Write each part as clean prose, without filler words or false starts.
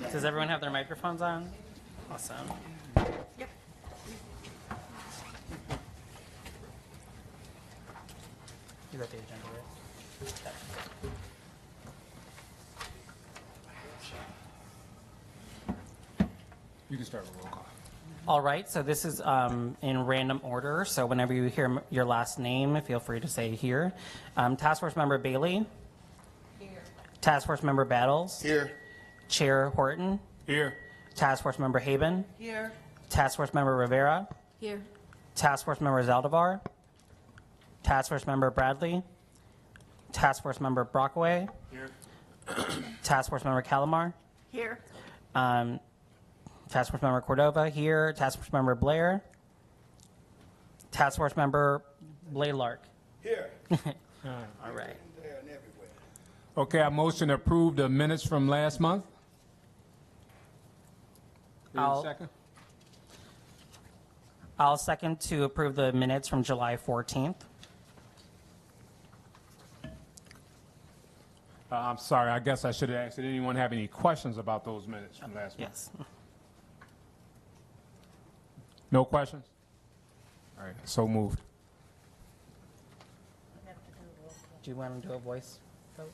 Does everyone have their microphones on? Awesome. Yep. You got the agenda, right? Okay. You can start with roll call. All right, so this is in random order. So whenever you hear your last name, feel free to say here. Task Force Member Bailey. Here. Task Force Member Battles. Here. Chair Horton. Here. Task Force Member Haben. Here. Task Force Member Rivera. Here. Task Force Member Zaldivar. Task Force Member Bradley. Task Force Member Brockway. Here. Task Force Member Calamar. Here. Task Force Member Cordova here. Task Force Member Blair. Task Force Member Blaylark. Here. All right. There and everywhere. Okay, I motion to approve the minutes from last month. Second. I'll second to approve the minutes from July 14th. I'm sorry, I guess I should have asked, did anyone have any questions about those minutes from last month? Yes. No questions? All right, so moved. Do you want to do a voice vote?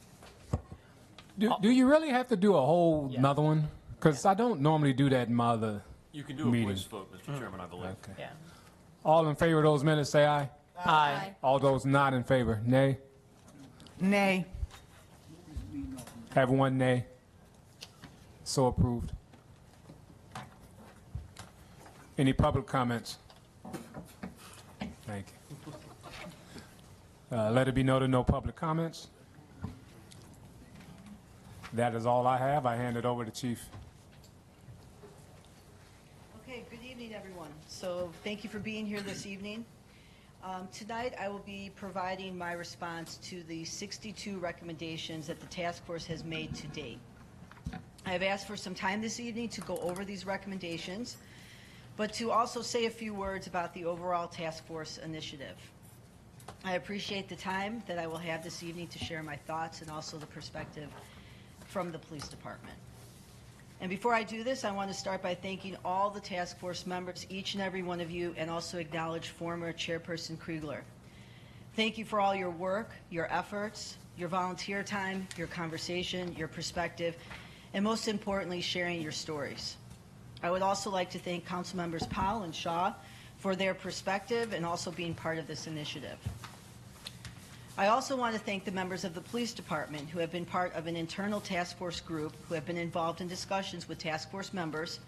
Do you really have to do a whole Yeah. another one? Because I don't normally do that in my other You can do a meeting. voice vote, Mr. Chairman, I believe. Okay. Yeah. All in favor of those minutes, say aye. Aye. All those not in favor, nay. Nay. Have one nay. So approved. Any public comments? Thank you. Let it be noted, no public comments. That is all I have. I hand it over to Chief. Okay, good evening, everyone. So thank you for being here this evening. Tonight, I will be providing my response to the 62 recommendations that the task force has made to date. I have asked for some time this evening to go over these recommendations, but to also say a few words about the overall task force initiative. I appreciate the time that I will have this evening to share my thoughts and also the perspective from the police department. And before I do this, I want to start by thanking all the task force members, each and every one of you, and also acknowledge former Chairperson Kriegler. Thank you for all your work, your efforts, your volunteer time, your conversation, your perspective, and most importantly, sharing your stories. I would also like to thank Council Members Powell and Shaw for their perspective and also being part of this initiative. I also want to thank the members of the police department who have been part of an internal task force group, who have been involved in discussions with task force members,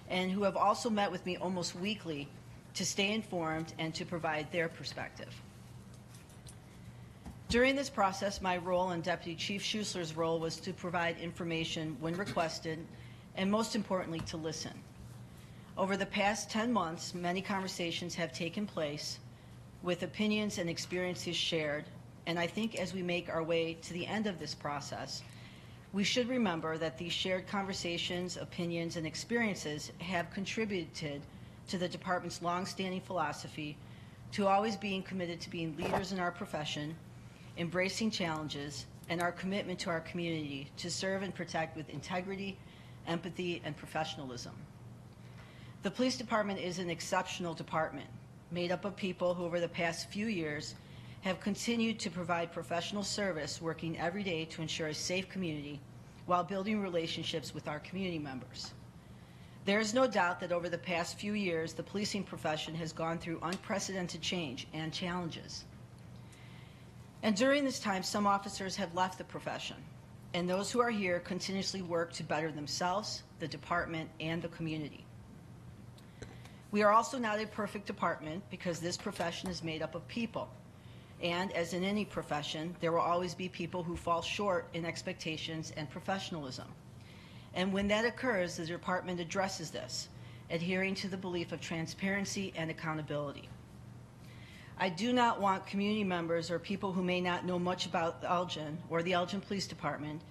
and who have also met with me almost weekly to stay informed and to provide their perspective. During this process, my role and Deputy Chief Schuessler's role was to provide information when requested, and most importantly, to listen. Over the past 10 months, many conversations have taken place with opinions and experiences shared, and I think as we make our way to the end of this process, we should remember that these shared conversations, opinions, and experiences have contributed to the department's longstanding philosophy to always being committed to being leaders in our profession, embracing challenges, and our commitment to our community to serve and protect with integrity, empathy, and professionalism. The police department is an exceptional department made up of people who over the past few years have continued to provide professional service, working every day to ensure a safe community while building relationships with our community members. There is no doubt that over the past few years, the policing profession has gone through unprecedented change and challenges. And during this time, some officers have left the profession, and those who are here continuously work to better themselves, the department, and the community. We are also not a perfect department because this profession is made up of people. And as in any profession, there will always be people who fall short in expectations and professionalism. And when that occurs, the department addresses this, adhering to the belief of transparency and accountability. I do not want community members or people who may not know much about Elgin or the Elgin Police Department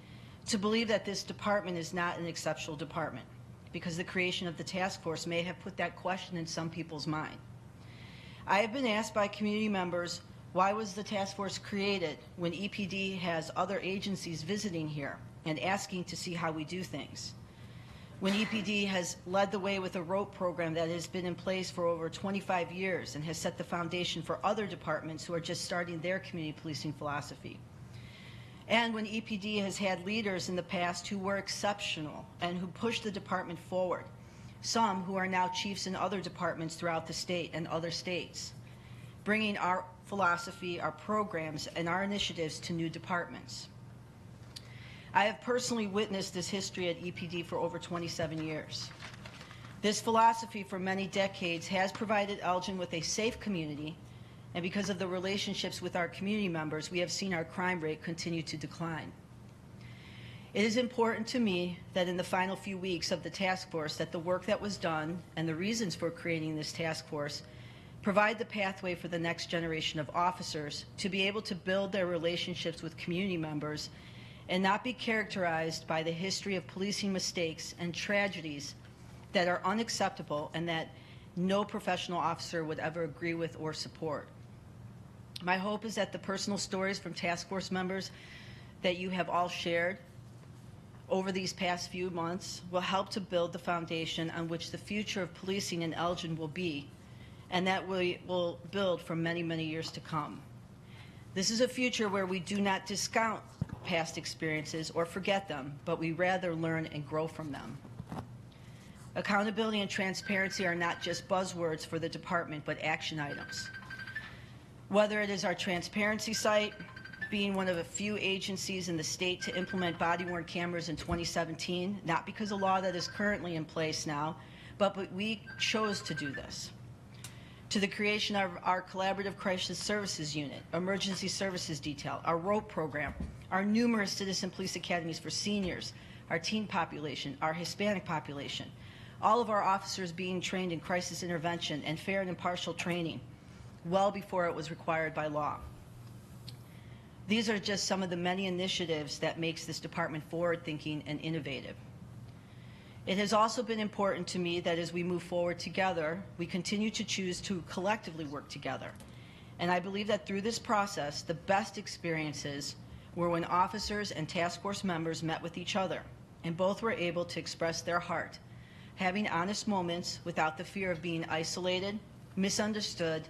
to believe that this department is not an exceptional department, because the creation of the task force may have put that question in some people's mind. I have been asked by community members, why was the task force created when EPD has other agencies visiting here and asking to see how we do things? when EPD has led the way with a rope program that has been in place for over 25 years and has set the foundation for other departments who are just starting their community policing philosophy. And when EPD has had leaders in the past who were exceptional and who pushed the department forward, some who are now chiefs in other departments throughout the state and other states, bringing our philosophy, our programs, and our initiatives to new departments. I have personally witnessed this history at EPD for over 27 years. This philosophy for many decades has provided Elgin with a safe community, and because of the relationships with our community members, we have seen our crime rate continue to decline. It is important to me that in the final few weeks of the task force that the work that was done and the reasons for creating this task force provide the pathway for the next generation of officers to be able to build their relationships with community members and not be characterized by the history of policing mistakes and tragedies that are unacceptable and that no professional officer would ever agree with or support. My hope is that the personal stories from task force members that you have all shared over these past few months will help to build the foundation on which the future of policing in Elgin will be, and that we will build for many, many years to come. This is a future where we do not discount past experiences or forget them, but we rather learn and grow from them. Accountability and transparency are not just buzzwords for the department, but action items. Whether it is our transparency site, being one of a few agencies in the state to implement body-worn cameras in 2017, not because of law that is currently in place now, but we chose to do this. To the creation of our collaborative crisis services unit, emergency services detail, our rope program, our numerous citizen police academies for seniors, our teen population, our Hispanic population, all of our officers being trained in crisis intervention and fair and impartial training well before it was required by law. These are just some of the many initiatives that makes this department forward-thinking and innovative. It has also been important to me that as we move forward together, we continue to choose to collectively work together. And I believe that through this process, the best experiences were when officers and task force members met with each other, and both were able to express their heart, having honest moments without the fear of being isolated, misunderstood,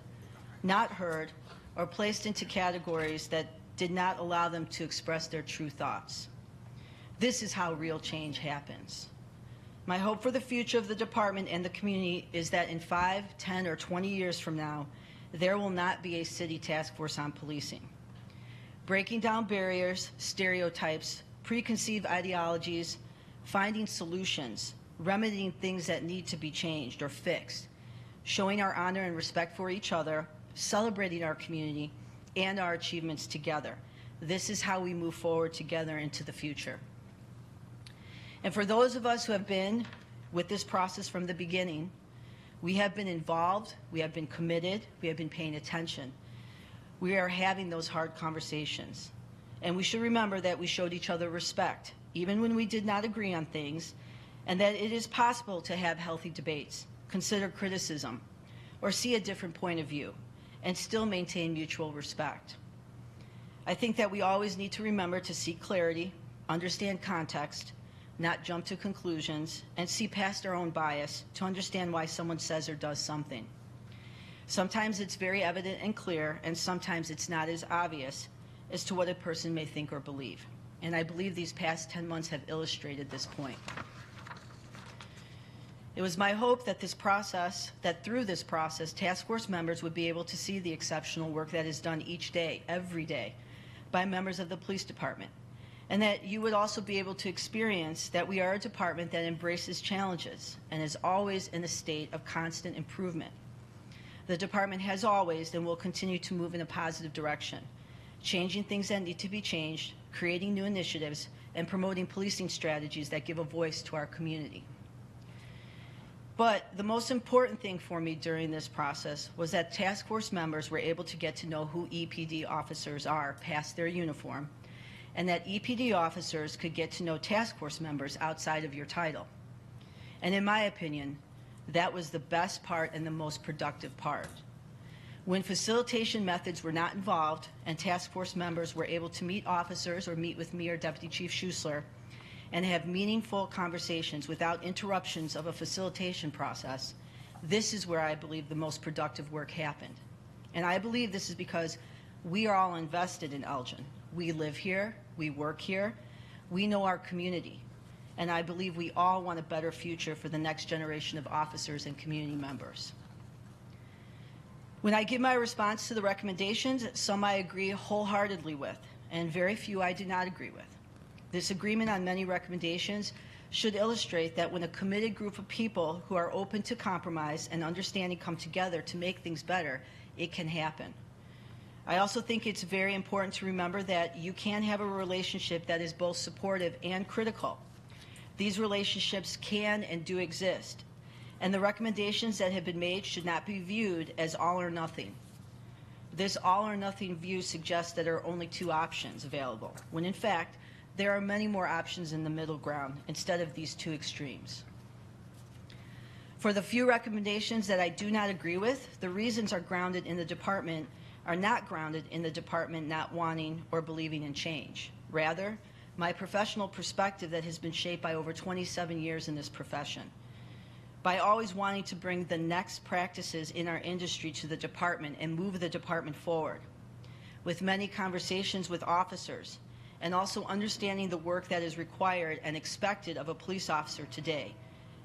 not heard, or placed into categories that did not allow them to express their true thoughts. This is how real change happens. My hope for the future of the department and the community is that in 5, 10, or 20 years from now, there will not be a city task force on policing. Breaking down barriers, stereotypes, preconceived ideologies, finding solutions, remedying things that need to be changed or fixed, showing our honor and respect for each other, celebrating our community and our achievements together. This is how we move forward together into the future. And for those of us who have been with this process from the beginning, we have been involved, we have been committed, we have been paying attention. We are having those hard conversations. And we should remember that we showed each other respect, even when we did not agree on things, and that it is possible to have healthy debates, consider criticism, or see a different point of view, and still maintain mutual respect. I think that we always need to remember to seek clarity, understand context, not jump to conclusions, and see past our own bias to understand why someone says or does something. Sometimes it's very evident and clear, and sometimes it's not as obvious as to what a person may think or believe. And I believe these past 10 months have illustrated this point. It was my hope that through this process, task force members would be able to see the exceptional work that is done each day, every day, by members of the police department. And that you would also be able to experience that we are a department that embraces challenges and is always in a state of constant improvement. The department has always and will continue to move in a positive direction, changing things that need to be changed, creating new initiatives, and promoting policing strategies that give a voice to our community. But the most important thing for me during this process was that task force members were able to get to know who EPD officers are past their uniform, and that EPD officers could get to know task force members outside of your title. And in my opinion, that was the best part and the most productive part. When facilitation methods were not involved and task force members were able to meet officers or meet with me or Deputy Chief Schuessler and have meaningful conversations without interruptions of a facilitation process, this is where I believe the most productive work happened. And I believe this is because we are all invested in Elgin. We live here, we work here, we know our community, and I believe we all want a better future for the next generation of officers and community members. When I give my response to the recommendations, some I agree wholeheartedly with, and very few I do not agree with. This agreement on many recommendations should illustrate that when a committed group of people who are open to compromise and understanding come together to make things better, it can happen. I also think it's very important to remember that you can have a relationship that is both supportive and critical. These relationships can and do exist, and the recommendations that have been made should not be viewed as all or nothing. This all or nothing view suggests that there are only two options available, when in fact, there are many more options in the middle ground instead of these two extremes. For the few recommendations that I do not agree with, the reasons are not grounded in the department not wanting or believing in change. Rather, my professional perspective that has been shaped by over 27 years in this profession. By always wanting to bring the next practices in our industry to the department and move the department forward. With many conversations with officers, and also understanding the work that is required and expected of a police officer today,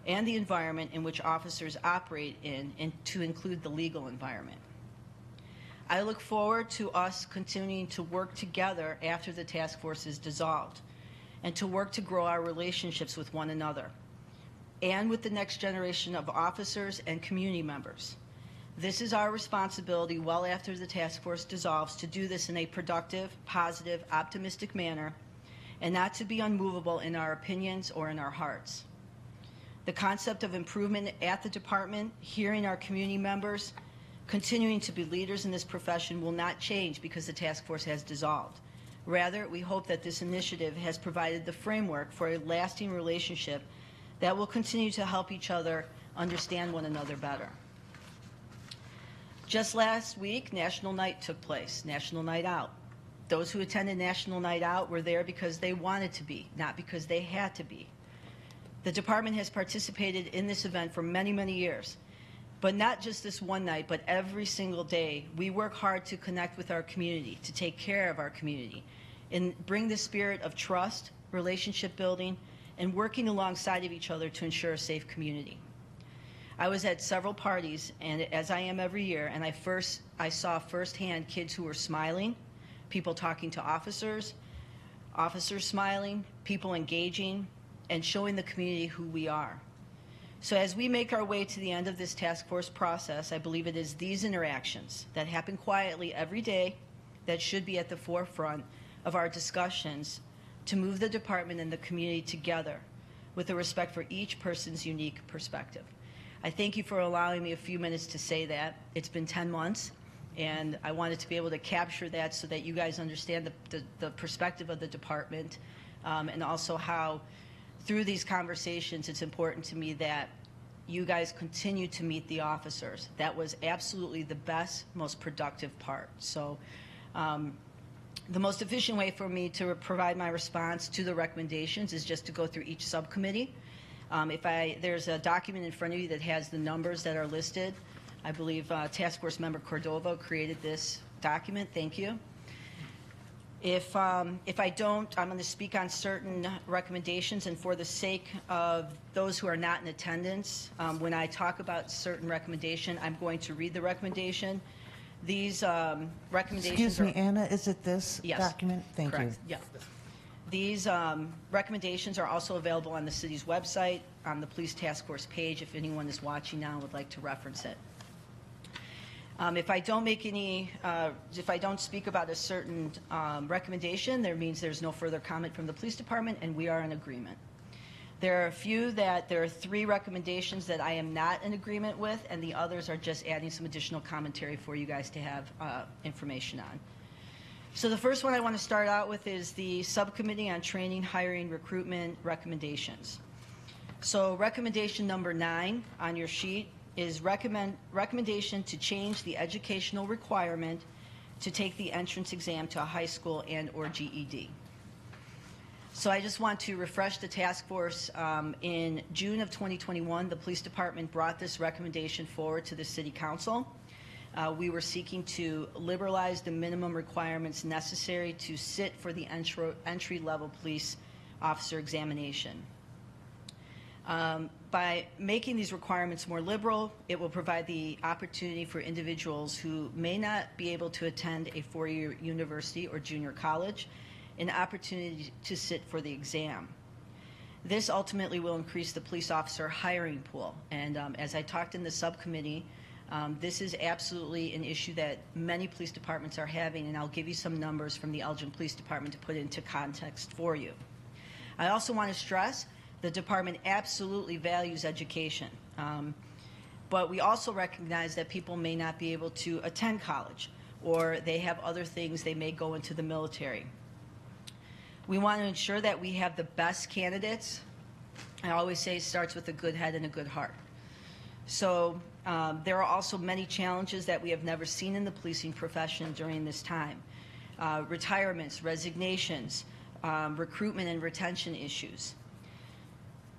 and the environment in which officers operate in, and to include the legal environment. I look forward to us continuing to work together after the task force is dissolved, and to work to grow our relationships with one another, and with the next generation of officers and community members. This is our responsibility well after the task force dissolves to do this in a productive, positive, optimistic manner, and not to be unmovable in our opinions or in our hearts. The concept of improvement at the department, hearing our community members, continuing to be leaders in this profession will not change because the task force has dissolved. Rather, we hope that this initiative has provided the framework for a lasting relationship that will continue to help each other understand one another better. Just last week, National Night took place, National Night Out. Those who attended National Night Out were there because they wanted to be, not because they had to be. The department has participated in this event for many, many years. But not just this one night, but every single day, we work hard to connect with our community, to take care of our community, and bring the spirit of trust, relationship building, and working alongside of each other to ensure a safe community. I was at several parties, and as I am every year, and I saw firsthand kids who were smiling, people talking to officers, officers smiling, people engaging, and showing the community who we are. So as we make our way to the end of this task force process, I believe it is these interactions that happen quietly every day that should be at the forefront of our discussions to move the department and the community together with a respect for each person's unique perspective. I thank you for allowing me a few minutes to say that. It's been 10 months, and I wanted to be able to capture that so that you guys understand the perspective of the department, and also how through these conversations, it's important to me that you guys continue to meet the officers. That was absolutely the best, most productive part. So the most efficient way for me to provide my response to the recommendations is just to go through each subcommittee. There's a document in front of you that has the numbers that are listed. I believe Task Force Member Cordova created this document. Thank you. If I don't, I'm going to speak on certain recommendations, and for the sake of those who are not in attendance, when I talk about certain recommendation, I'm going to read the recommendation. These recommendations Excuse me, Anna, is it this Yes. document? Thank you. Correct. Yeah. These recommendations are also available on the city's website, on the Police Task Force page, if anyone is watching now and would like to reference it. If I don't speak about a certain recommendation, that means there's no further comment from the police department, and we are in agreement. There are 3 recommendations that I am not in agreement with, and the others are just adding some additional commentary for you guys to have information on. So the first one I want to start out with is the Subcommittee on Training, Hiring, Recruitment recommendations. So recommendation number 9 on your sheet is recommendation to change the educational requirement to take the entrance exam to a high school and/or GED. So I just want to refresh the task force. In June of 2021, the police department brought this recommendation forward to the city council. We were seeking to liberalize the minimum requirements necessary to sit for the entry-level police officer examination. By making these requirements more liberal, it will provide the opportunity for individuals who may not be able to attend a four-year university or junior college an opportunity to sit for the exam. This ultimately will increase the police officer hiring pool. And as I talked in the subcommittee, this is absolutely an issue that many police departments are having, and I'll give you some numbers from the Elgin Police Department to put into context for you. I also want to stress the department absolutely values education, but we also recognize that people may not be able to attend college, or they have other things, they may go into the military. We want to ensure that we have the best candidates. I always say it starts with a good head and a good heart. So there are also many challenges that we have never seen in the policing profession during this time. Retirements, resignations, recruitment and retention issues.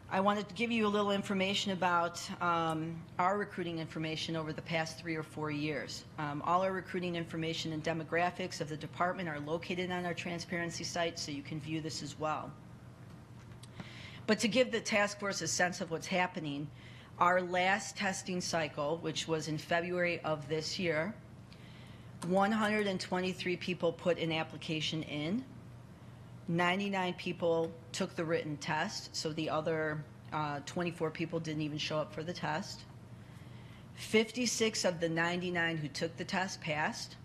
I wanted to give you a little information about our recruiting information over the past 3 or 4 years. All our recruiting information and demographics of the department are located on our transparency site, so you can view this as well. But to give the task force a sense of what's happening, our last testing cycle, which was in February of this year, 123 people put an application in. 99 people took the written test, so the other 24 people didn't even show up for the test. 56 of the 99 who took the test passed,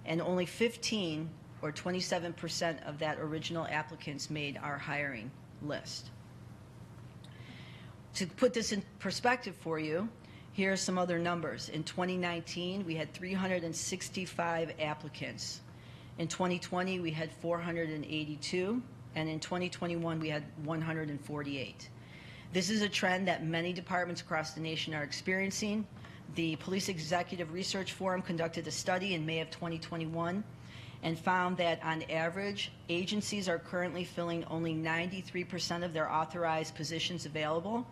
and only 15, or 27% of that original applicants made our hiring list. To put this in perspective for you, here are some other numbers. In 2019, we had 365 applicants. In 2020, we had 482, and in 2021, we had 148. This is a trend that many departments across the nation are experiencing. The Police Executive Research Forum conducted a study in May of 2021 and found that, on average, agencies are currently filling only 93% of their authorized positions available.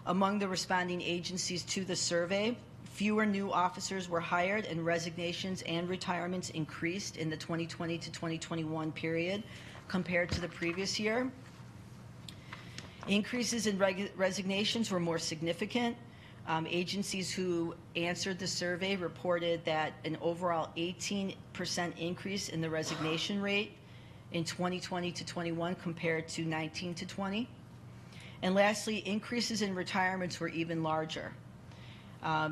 Among the responding agencies to the survey, fewer new officers were hired, and resignations and retirements increased in the 2020 to 2021 period compared to the previous year. Increases in resignations were more significant. Agencies who answered the survey reported that an overall 18% increase in the resignation rate in 2020 to 21 compared to 19 to 20. And lastly, increases in retirements were even larger.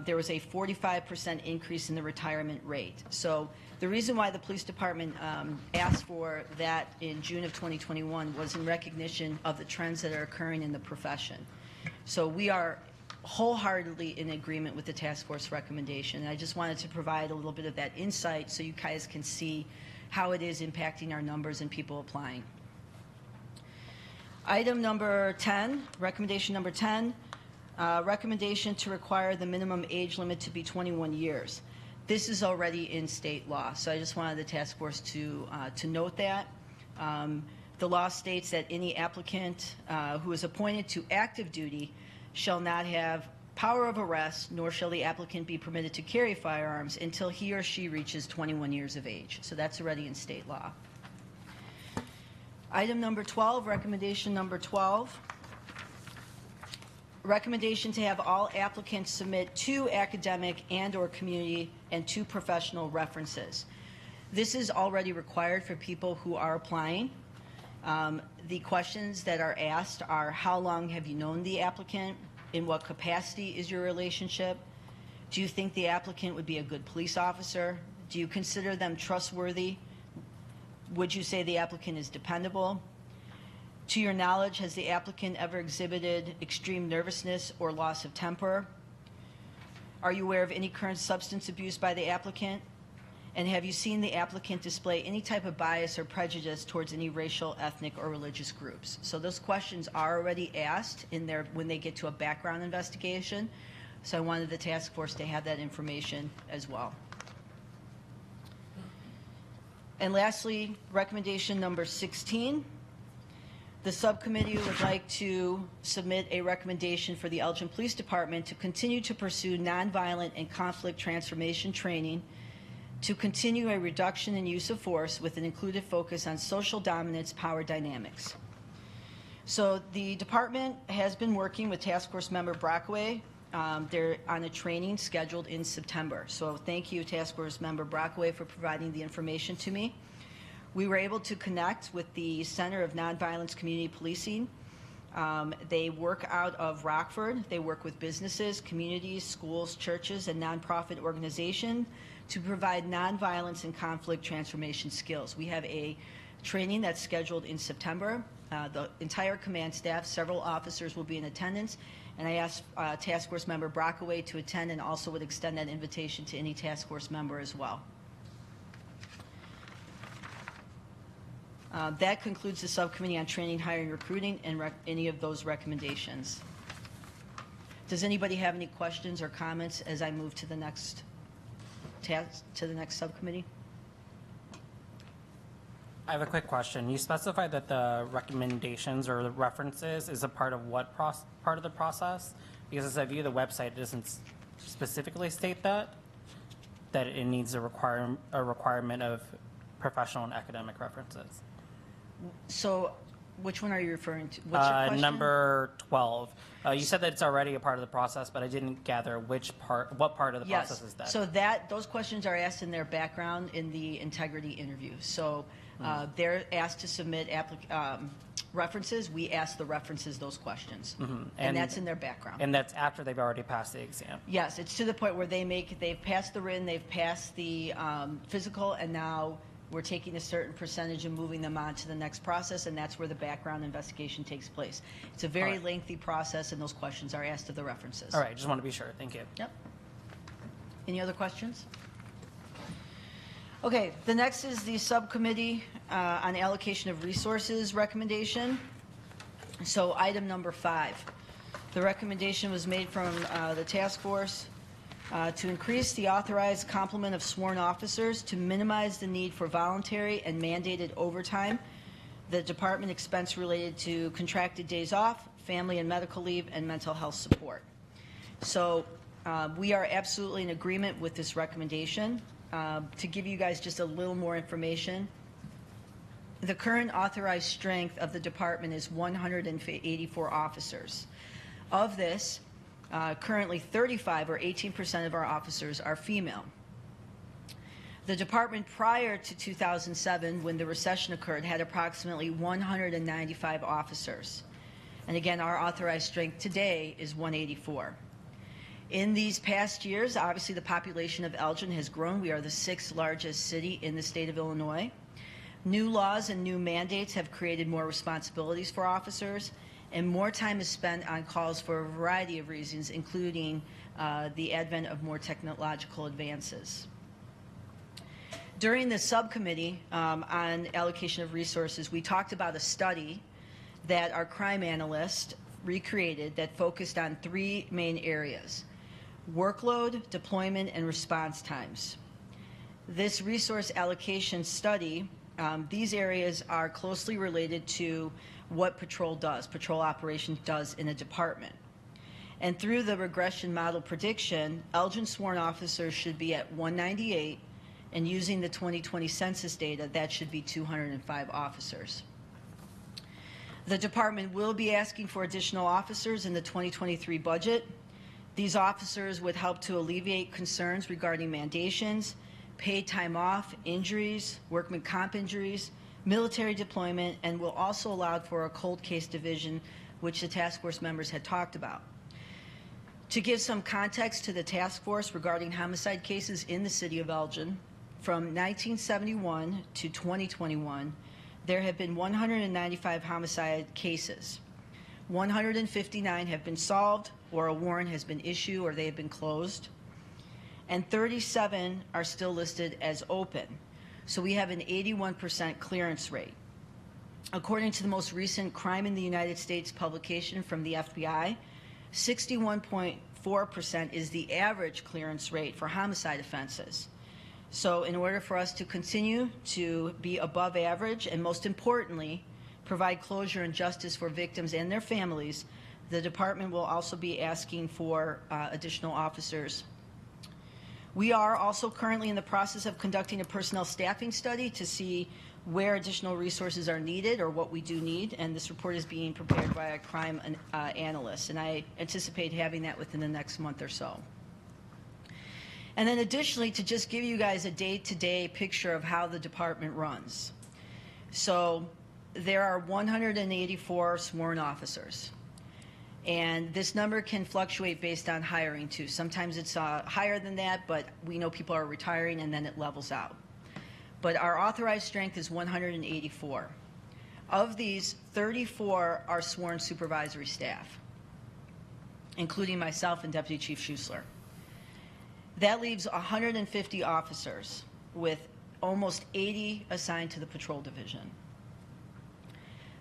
There was a 45% increase in the retirement rate. So the reason why the police department asked for that in June of 2021 was in recognition of the trends that are occurring in the profession. So we are wholeheartedly in agreement with the task force recommendation. And I just wanted to provide a little bit of that insight so you guys can see how it is impacting our numbers and people applying. Item number 10, recommendation number 10, recommendation to require the minimum age limit to be 21 years. This is already in state law, so I just wanted the task force to note that. The law states that any applicant who is appointed to active duty shall not have power of arrest, nor shall the applicant be permitted to carry firearms until he or she reaches 21 years of age. So that's already in state law. Item number 12, recommendation number 12. Recommendation to have all applicants submit 2 academic and/or community and 2 professional references. This is already required for people who are applying. The questions that are asked are: how long have you known the applicant? In what capacity is your relationship? Do you think the applicant would be a good police officer? Do you consider them trustworthy? Would you say the applicant is dependable? To your knowledge, has the applicant ever exhibited extreme nervousness or loss of temper? Are you aware of any current substance abuse by the applicant? And have you seen the applicant display any type of bias or prejudice towards any racial, ethnic, or religious groups? So those questions are already asked in there when they get to a background investigation. So I wanted the task force to have that information as well. And lastly, recommendation number 16. The subcommittee would like to submit a recommendation for the Elgin Police Department to continue to pursue nonviolent and conflict transformation training, to continue a reduction in use of force with an included focus on social dominance, power dynamics. So the department has been working with Task Force Member Brockway. They're on a training scheduled in September. So thank you, Task Force Member Brockway, for providing the information to me. We were able to connect with the Center of Nonviolence Community Policing. They work out of Rockford. They work with businesses, communities, schools, churches, and nonprofit organizations to provide nonviolence and conflict transformation skills. We have a training that's scheduled in September. The entire command staff, several officers will be in attendance, and I asked Task Force Member Brockway to attend and also would extend that invitation to any Task Force member as well. That concludes the subcommittee on training, hiring, recruiting, and any of those recommendations. Does anybody have any questions or comments as I move to the next subcommittee? I have a quick question. You specified that the recommendations or the references is a part of what part of the process? Because as I view the website, it doesn't specifically state that it needs a requirement of professional and academic references. So which one are you referring to? What's your question? Number 12. You said that it's already a part of the process, but I didn't gather what part of the process is that? So those questions are asked in their background in the integrity interview. So they're asked to submit references. We ask the references those questions. And that's in their background. And that's after they've already passed the exam? Yes, it's to the point where they've passed the written, they've passed the physical, and now we're taking a certain percentage and moving them on to the next process, and that's where the background investigation takes place. It's a very lengthy process, and those questions are asked of the references. All right, just want to be sure. Thank you. Yep. Any other questions? Okay, the next is the subcommittee on allocation of resources recommendation. So item number 5. The recommendation was made from the task force to increase the authorized complement of sworn officers to minimize the need for voluntary and mandated overtime, the department expense related to contracted days off, family and medical leave, and mental health support. So we are absolutely in agreement with this recommendation. To give you guys just a little more information, the current authorized strength of the department is 184 officers. Of this, currently 35 or 18% of our officers are female. The department prior to 2007, when the recession occurred, had approximately 195 officers. And again, our authorized strength today is 184. In these past years, obviously the population of Elgin has grown. We are the 6th largest city in the state of Illinois. New laws and new mandates have created more responsibilities for officers, and more time is spent on calls for a variety of reasons, including the advent of more technological advances. During the subcommittee on allocation of resources, we talked about a study that our crime analyst recreated that focused on 3 main areas: workload, deployment, and response times. This resource allocation study, these areas are closely related to what patrol operations does in a department. And through the regression model prediction, Elgin sworn officers should be at 198, and using the 2020 census data, that should be 205 officers. The department will be asking for additional officers in the 2023 budget. These officers would help to alleviate concerns regarding mandations, paid time off, injuries, workman comp injuries, military deployment, and will also allow for a cold case division, which the task force members had talked about. To give some context to the task force regarding homicide cases in the city of Elgin, from 1971 to 2021, there have been 195 homicide cases. 159 have been solved, or a warrant has been issued, or they have been closed. And 37 are still listed as open. So we have an 81% clearance rate. According to the most recent Crime in the United States publication from the FBI, 61.4% is the average clearance rate for homicide offenses. So in order for us to continue to be above average, and most importantly, provide closure and justice for victims and their families, the department will also be asking for additional officers. We are also currently in the process of conducting a personnel staffing study to see where additional resources are needed or what we do need, and this report is being prepared by a crime analyst, and I anticipate having that within the next month or so. And then additionally, to just give you guys a day-to-day picture of how the department runs. So there are 184 sworn officers. And this number can fluctuate based on hiring too. Sometimes it's higher than that, but we know people are retiring and then it levels out. But our authorized strength is 184. Of these, 34 are sworn supervisory staff, including myself and Deputy Chief Schuessler. That leaves 150 officers, with almost 80 assigned to the patrol division.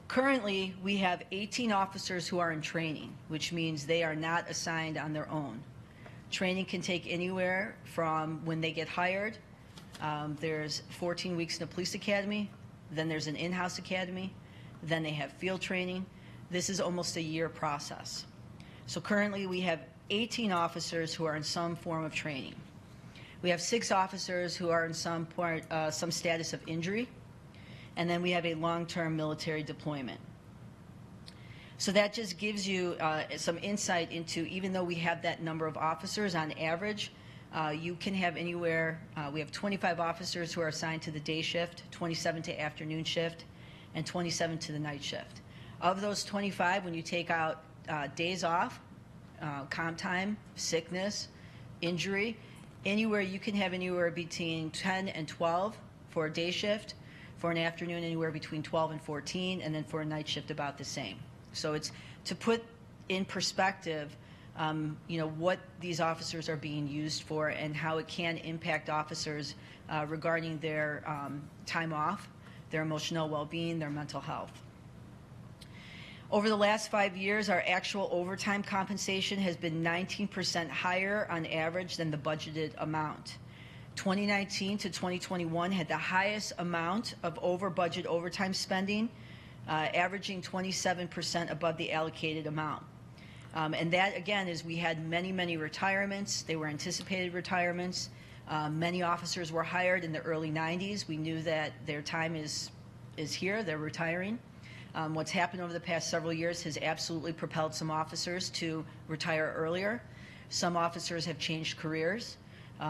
Currently, we have 18 officers who are in training, which means they are not assigned on their own. Training can take anywhere from when they get hired. There's 14 weeks in a police academy, then there's an in-house academy, then they have field training. This is almost a year process. So currently we have 18 officers who are in some form of training. We have 6 officers who are in some status of injury, and then we have a long-term military deployment. So that just gives you some insight into, even though we have that number of officers on average, you can have anywhere, we have 25 officers who are assigned to the day shift, 27 to afternoon shift, and 27 to the night shift. Of those 25, when you take out days off, comp time, sickness, injury, anywhere you can have anywhere between 10 and 12 for a day shift, for an afternoon anywhere between 12 and 14, and then for a night shift about the same. So it's to put in perspective what these officers are being used for and how it can impact officers regarding their time off, their emotional well-being, their mental health. Over the last 5 years, our actual overtime compensation has been 19% higher on average than the budgeted amount. 2019 to 2021 had the highest amount of over-budget overtime spending, averaging 27% above the allocated amount. And that, again, is we had many, many retirements. They were anticipated retirements. Many officers were hired in the early 90s. We knew that their time is here. They're retiring. What's happened over the past several years has absolutely propelled some officers to retire earlier. Some officers have changed careers.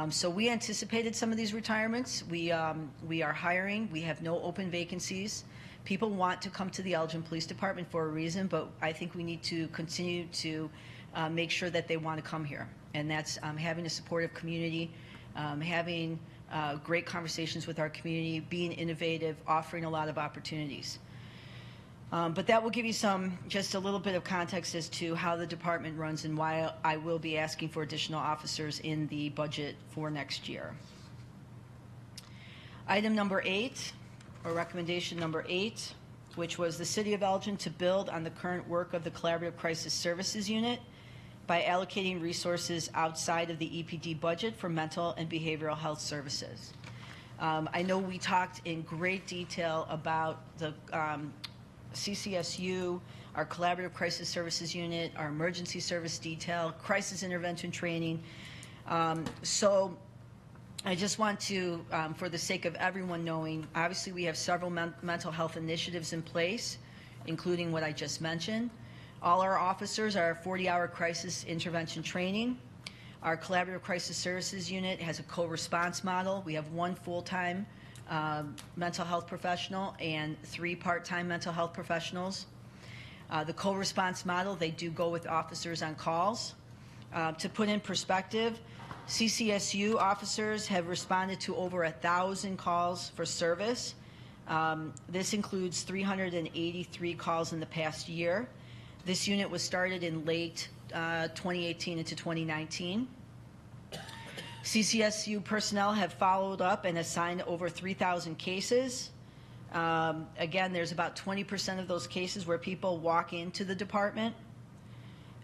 So we anticipated some of these retirements. We are hiring. We have no open vacancies. People want to come to the Elgin Police Department for a reason, but I think we need to continue to make sure that they want to come here. And that's having a supportive community, having great conversations with our community, being innovative, offering a lot of opportunities. But that will give you just a little bit of context as to how the department runs and why I will be asking for additional officers in the budget for next year. Item number 8, or recommendation number 8, which was the City of Elgin to build on the current work of the Collaborative Crisis Services Unit by allocating resources outside of the EPD budget for mental and behavioral health services. I know we talked in great detail about the CCSU, our Collaborative Crisis Services Unit, our Emergency Service Detail, Crisis Intervention Training. So I just want to, for the sake of everyone knowing, obviously we have several mental health initiatives in place, including what I just mentioned. All our officers are 40-hour crisis intervention training. Our Collaborative Crisis Services Unit has a co-response model. We have 1 full-time mental health professional and 3 part-time mental health professionals. The co-response model, they do go with officers on calls. To put in perspective, CCSU officers have responded to over 1,000 calls for service. This includes 383 calls in the past year. This unit was started in late 2018 into 2019. CCSU personnel have followed up and assigned over 3,000 cases. Again, there's about 20% of those cases where people walk into the department.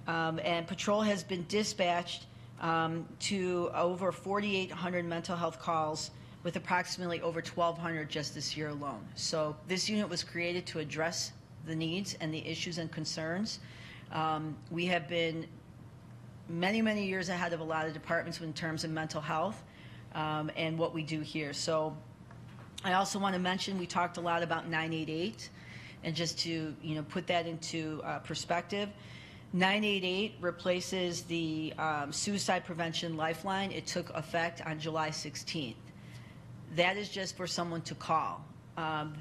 And patrol has been dispatched to over 4,800 mental health calls, with approximately over 1,200 just this year alone. So this unit was created to address the needs and the issues and concerns. We have been many, many years ahead of a lot of departments in terms of mental health and what we do here. So I also want to mention, we talked a lot about 988, and just to put that into perspective, 988 replaces the suicide prevention lifeline. It took effect on July 16th. That is just for someone to call.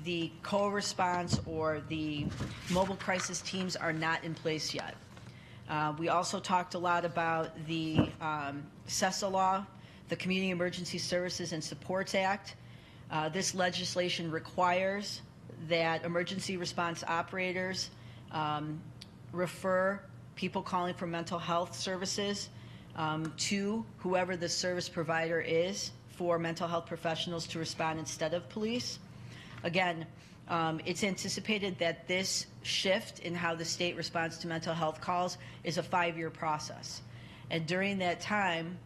The co-response or the mobile crisis teams are not in place yet. We also talked a lot about the CESA law, the Community Emergency Services and Supports Act. This legislation requires that emergency response operators refer people calling for mental health services to whoever the service provider is for mental health professionals to respond instead of police. Again, it's anticipated that this shift in how the state responds to mental health calls is a 5-year process. And during that time,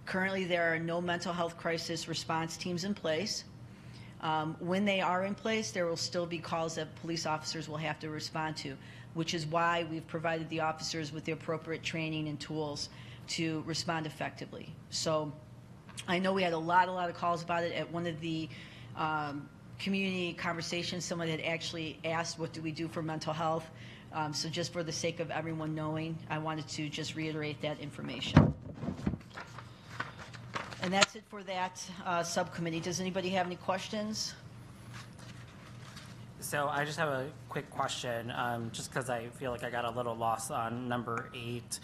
currently there are no mental health crisis response teams in place. When they are in place, there will still be calls that police officers will have to respond to, which is why we've provided the officers with the appropriate training and tools to respond effectively. So I know we had a lot of calls about it. At one of the community conversations, someone had actually asked, what do we do for mental health? So just for the sake of everyone knowing, I wanted to just reiterate that information. And that's it for that subcommittee. Does anybody have any questions? So I just have a quick question, just because I feel like I got a little lost on number 8.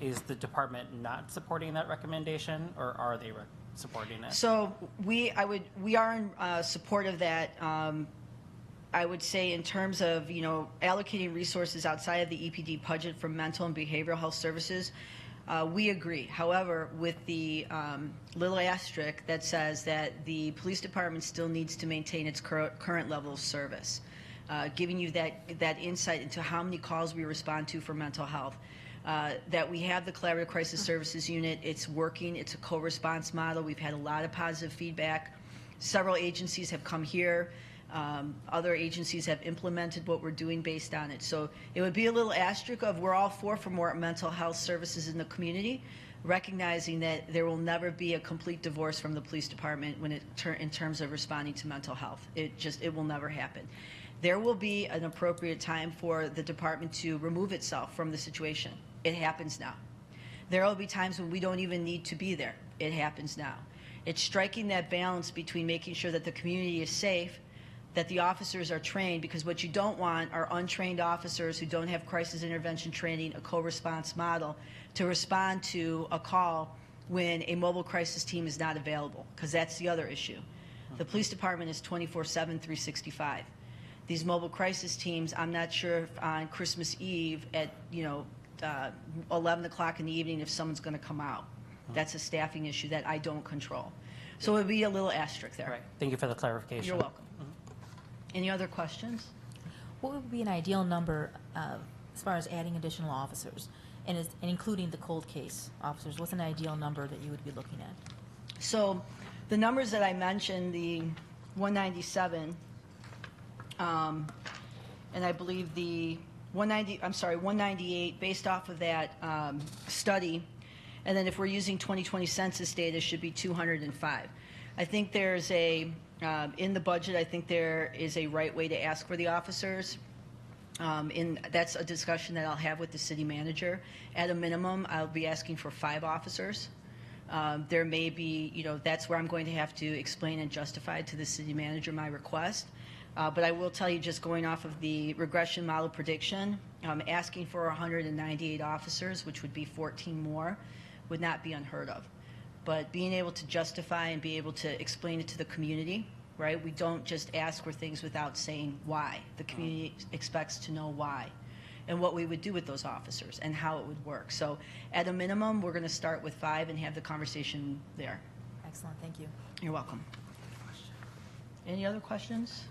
Is the department not supporting that recommendation, or are they supporting it? So we are in support of that. I would say in terms of allocating resources outside of the EPD budget for mental and behavioral health services, we agree. However, with the little asterisk that says that the police department still needs to maintain its current level of service, giving you that insight into how many calls we respond to for mental health. That we have the Collaborative Crisis Services Unit. It's working. It's a co-response model. We've had a lot of positive feedback. Several agencies have come here. Other agencies have implemented what we're doing based on it. So it would be a little asterisk of we're all for more mental health services in the community, recognizing that there will never be a complete divorce from the police department when in terms of responding to mental health. It will never happen. There will be an appropriate time for the department to remove itself from the situation. It happens now. There will be times when we don't even need to be there. It happens now. It's striking that balance between making sure that the community is safe, that the officers are trained, because what you don't want are untrained officers who don't have crisis intervention training, a co-response model, to respond to a call when a mobile crisis team is not available, because that's the other issue. The police department is 24/7, 365. These mobile crisis teams, I'm not sure if on Christmas Eve at 11 o'clock in the evening if someone's going to come out. That's a staffing issue that I don't control. So it would be a little asterisk there. Right. Thank you for the clarification. You're welcome. Any other questions? What would be an ideal number as far as adding additional officers and including the cold case officers? What's an ideal number that you would be looking at? So the numbers that I mentioned, the 197, and I believe the 198 based off of that study, and then if we're using 2020 census data, should be 205. I think there's in the budget, I think there is a right way to ask for the officers. That's a discussion that I'll have with the city manager. At a minimum, I'll be asking for 5 officers. There may be, that's where I'm going to have to explain and justify to the city manager my request. But I will tell you, just going off of the regression model prediction, asking for 198 officers, which would be 14 more, would not be unheard of. But being able to justify and be able to explain it to the community, right? We don't just ask for things without saying why. The community expects to know why and what we would do with those officers and how it would work. So at a minimum, we're going to start with 5 and have the conversation there. Excellent. Thank you. You're welcome. Any other questions?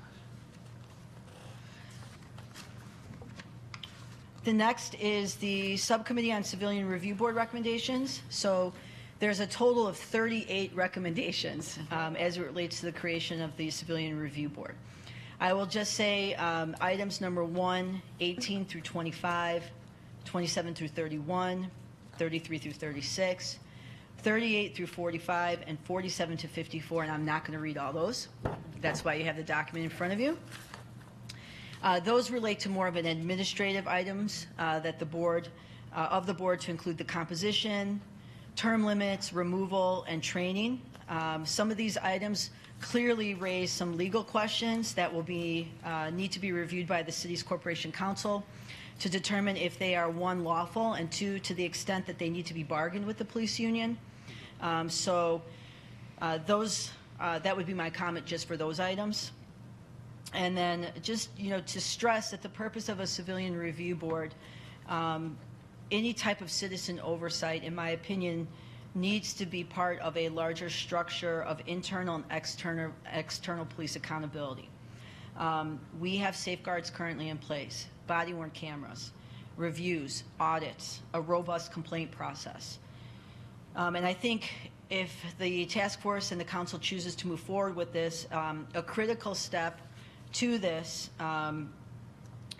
The next is the Subcommittee on Civilian Review Board recommendations. So there's a total of 38 recommendations as it relates to the creation of the Civilian Review Board. I will just say items number 1, 18 through 25, 27 through 31, 33 through 36, 38 through 45, and 47 to 54, and I'm not going to read all those. That's why you have the document in front of you. Those relate to more of an administrative items that the board, of the board, to include the composition, term limits, removal, and training. Some of these items clearly raise some legal questions that will be need to be reviewed by the city's corporation council to determine if they are, 1, lawful, and 2, to the extent that they need to be bargained with the police union. That would be my comment just for those items. And then just, to stress that the purpose of a civilian review board, any type of citizen oversight, in my opinion, needs to be part of a larger structure of internal and external police accountability. We have safeguards currently in place: body-worn cameras, reviews, audits, a robust complaint process. And I think if the task force and the council chooses to move forward with this, a critical step to this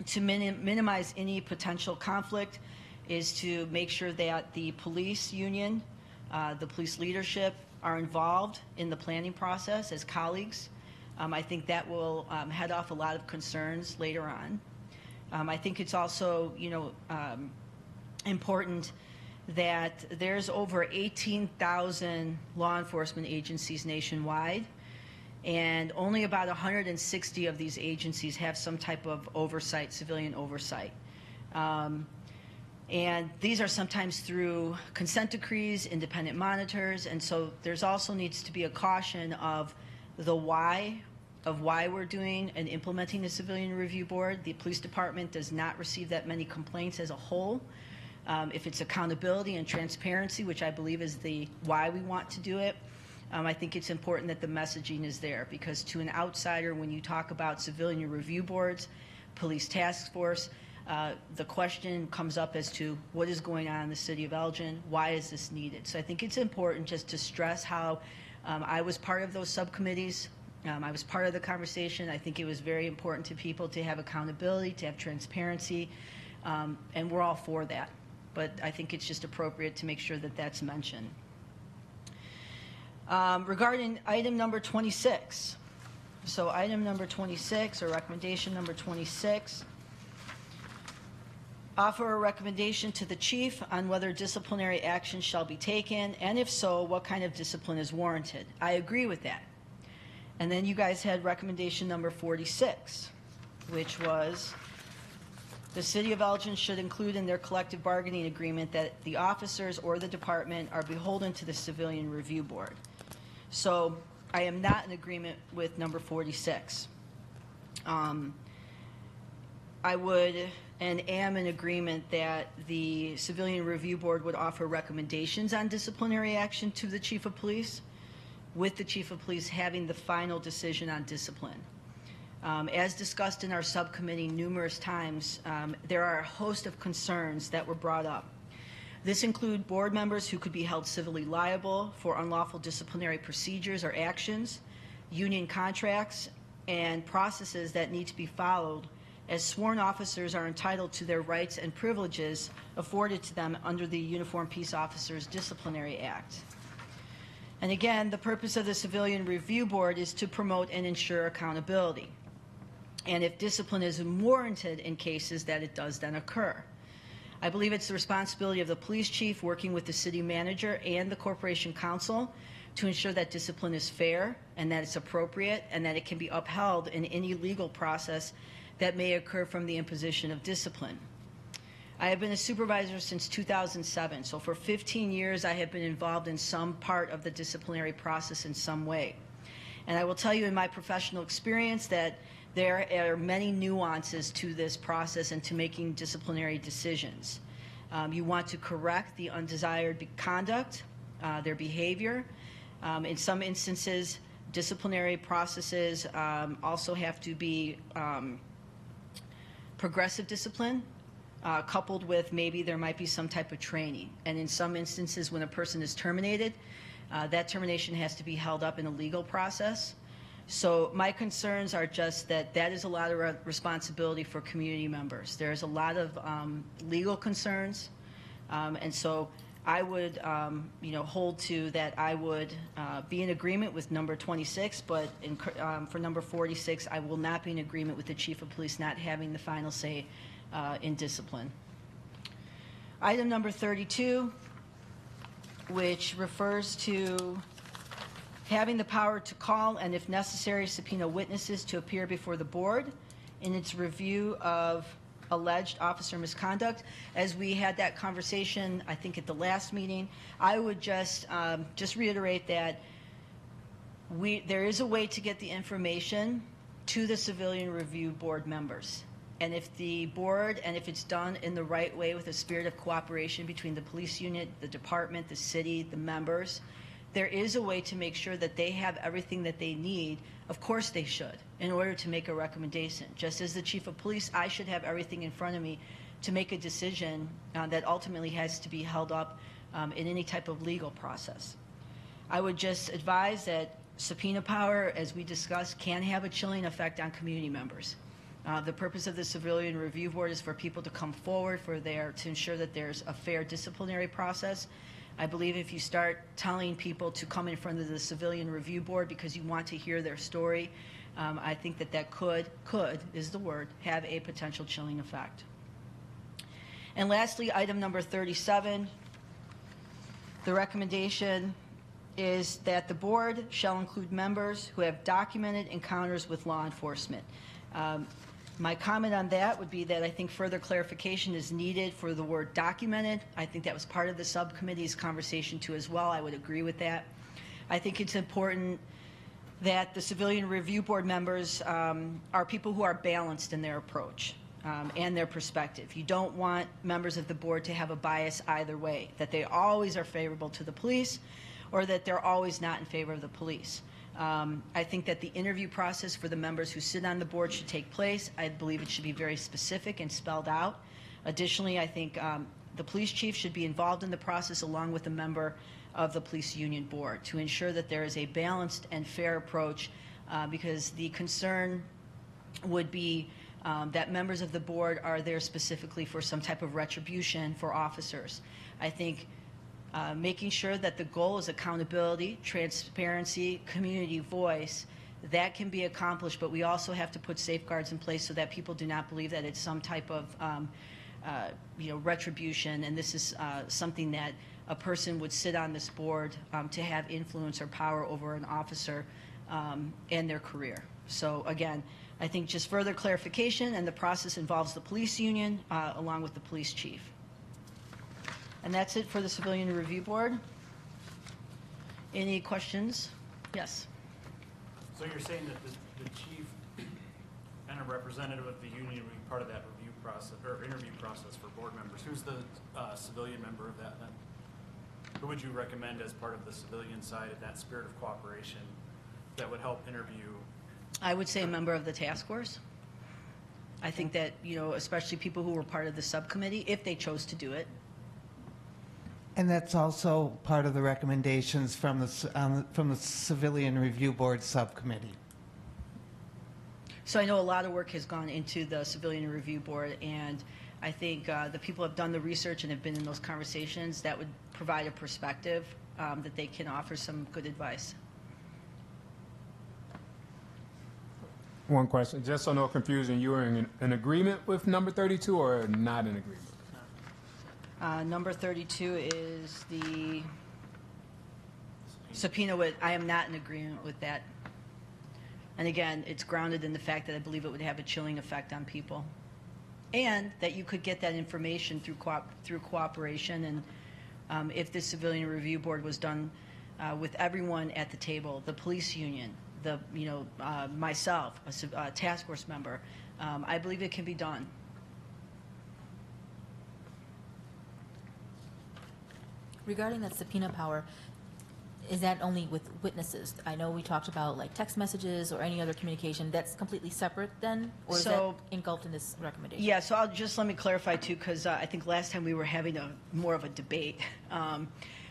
to minimize any potential conflict is to make sure that the police union, the police leadership are involved in the planning process as colleagues. I think that will head off a lot of concerns later on. I think it's also, important that there's over 18,000 law enforcement agencies nationwide, and only about 160 of these agencies have some type of oversight, civilian oversight. And these are sometimes through consent decrees, independent monitors, and so there's also needs to be a caution of the why we're doing and implementing a civilian review board. The police department does not receive that many complaints as a whole. If it's accountability and transparency, which I believe is the why we want to do it, I think it's important that the messaging is there, because to an outsider, when you talk about civilian review boards, police task force, the question comes up as to what is going on in the city of Elgin, why is this needed? So I think it's important just to stress how I was part of those subcommittees. I was part of the conversation. I think it was very important to people to have accountability, to have transparency, and we're all for that. But I think it's just appropriate to make sure that that's mentioned. Regarding item number 26, so item number 26, or recommendation number 26, offer a recommendation to the chief on whether disciplinary action shall be taken, and if so, what kind of discipline is warranted. I agree with that. And then you guys had recommendation number 46, which was the city of Elgin should include in their collective bargaining agreement that the officers or the department are beholden to the civilian review board. So I am not in agreement with number 46. I would and am in agreement that the civilian review board would offer recommendations on disciplinary action to the chief of police, with the chief of police having the final decision on discipline. As discussed in our subcommittee numerous times, there are a host of concerns that were brought up. This include board members who could be held civilly liable for unlawful disciplinary procedures or actions, union contracts, and processes that need to be followed, as sworn officers are entitled to their rights and privileges afforded to them under the Uniformed Peace Officers Disciplinary Act. And again, the purpose of the Civilian Review Board is to promote and ensure accountability, and if discipline is warranted in cases that it does then occur. I believe it's the responsibility of the police chief, working with the city manager and the corporation council, to ensure that discipline is fair and that it's appropriate and that it can be upheld in any legal process that may occur from the imposition of discipline. I have been a supervisor since 2007, so for 15 years I have been involved in some part of the disciplinary process in some way. And I will tell you in my professional experience that there are many nuances to this process and to making disciplinary decisions. You want to correct the undesired conduct, their behavior. In some instances, disciplinary processes also have to be progressive discipline, coupled with maybe there might be some type of training. And in some instances, when a person is terminated, that termination has to be held up in a legal process. So my concerns are just that that is a lot of responsibility for community members. There's a lot of legal concerns, and so I would, hold to that I would be in agreement with number 26, but for number 46, I will not be in agreement with the chief of police not having the final say in discipline. Item number 32, which refers to having the power to call and, if necessary, subpoena witnesses to appear before the board in its review of alleged officer misconduct. As we had that conversation, I think at the last meeting, I would just reiterate that there is a way to get the information to the Civilian Review Board members. And if the board, and if it's done in the right way with a spirit of cooperation between the police unit, the department, the city, the members, there is a way to make sure that they have everything that they need. Of course they should, in order to make a recommendation. Just as the chief of police, I should have everything in front of me to make a decision that ultimately has to be held up in any type of legal process. I would just advise that subpoena power, as we discussed, can have a chilling effect on community members. The purpose of the Civilian Review Board is for people to come forward to ensure that there's a fair disciplinary process. I believe if you start telling people to come in front of the Civilian Review Board because you want to hear their story, I think that could is the word, have a potential chilling effect. And lastly, item number 37, the recommendation is that the board shall include members who have documented encounters with law enforcement. My comment on that would be that I think further clarification is needed for the word documented. I think that was part of the subcommittee's conversation too as well. I would agree with that. I think it's important that the Civilian Review Board members are people who are balanced in their approach and their perspective. You don't want members of the board to have a bias either way, that they always are favorable to the police or that they're always not in favor of the police. I think that the interview process for the members who sit on the board should take place. I believe it should be very specific and spelled out. Additionally, I think the police chief should be involved in the process along with a member of the police union board to ensure that there is a balanced and fair approach because the concern would be that members of the board are there specifically for some type of retribution for officers. I think making sure that the goal is accountability, transparency, community voice, that can be accomplished, but we also have to put safeguards in place so that people do not believe that it's some type of retribution, and this is something that a person would sit on this board to have influence or power over an officer and their career. So again, I think just further clarification, and the process involves the police union along with the police chief. And that's it for the Civilian Review Board. Any questions? Yes. So you're saying that the chief and a representative of the union would be part of that review process or interview process for board members. Who's the civilian member of that then? Who would you recommend as part of the civilian side in that spirit of cooperation that would help interview? I would say a member of the task force. I think that, especially people who were part of the subcommittee, if they chose to do it. And that's also part of the recommendations from the Civilian Review Board subcommittee. So I know a lot of work has gone into the Civilian Review Board, and I think the people have done the research and have been in those conversations that would provide a perspective that they can offer some good advice. One question, just so no confusion, you are in agreement with number 32 or not in agreement? Number 32 is the subpoena. I am not in agreement with that. And again, it's grounded in the fact that I believe it would have a chilling effect on people. And that you could get that information through cooperation. And if the Civilian Review Board was done with everyone at the table, the police union, myself, a task force member, I believe it can be done. Regarding that subpoena power, is that only with witnesses? I know we talked about like text messages or any other communication. That's completely separate then? Or is that engulfed in this recommendation? Yeah, so let me clarify too, because I think last time we were having more of a debate.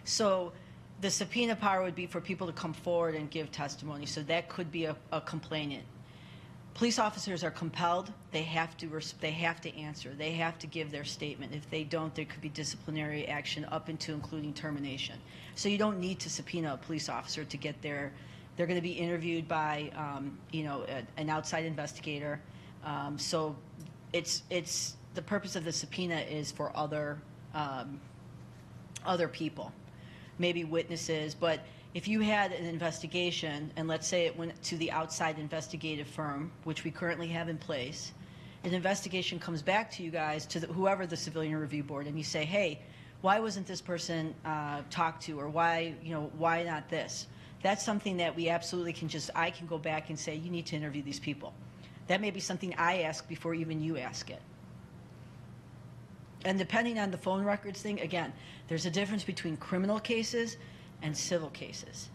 So The subpoena power would be for people to come forward and give testimony, so that could be a complainant. Police officers are compelled. They have to answer. They have to give their statement. If they don't, there could be disciplinary action up into including termination. So you don't need to subpoena a police officer to get there. They're going to be interviewed by, an outside investigator. So it's the purpose of the subpoena is for other people, maybe witnesses. But if you had an investigation, and let's say it went to the outside investigative firm, which we currently have in place, an investigation comes back to you guys, to whoever the Civilian Review Board, and you say, hey, why wasn't this person talked to, or why not this? That's something that we absolutely I can go back and say, you need to interview these people. That may be something I ask before even you ask it. And depending on the phone records thing, again, there's a difference between criminal cases and civil cases.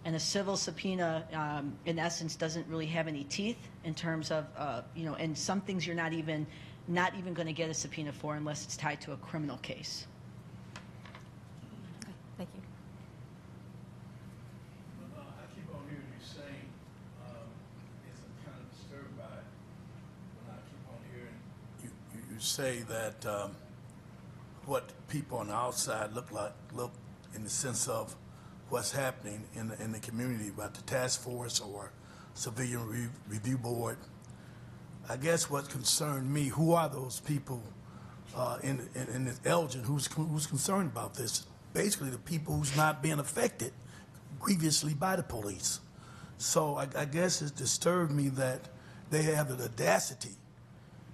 And a civil subpoena, in essence, doesn't really have any teeth in terms of, and some things you're not even going to get a subpoena for unless it's tied to a criminal case. Okay, thank you. I keep on hearing you saying, yes, I'm kind of disturbed by it. When I keep on hearing you say that what people on the outside look in the sense of what's happening in the community about the task force or civilian review board. I guess what concerned me, who are those people in this Elgin who's concerned about this? Basically, the people who's not being affected grievously by the police. So I guess it disturbed me that they have the audacity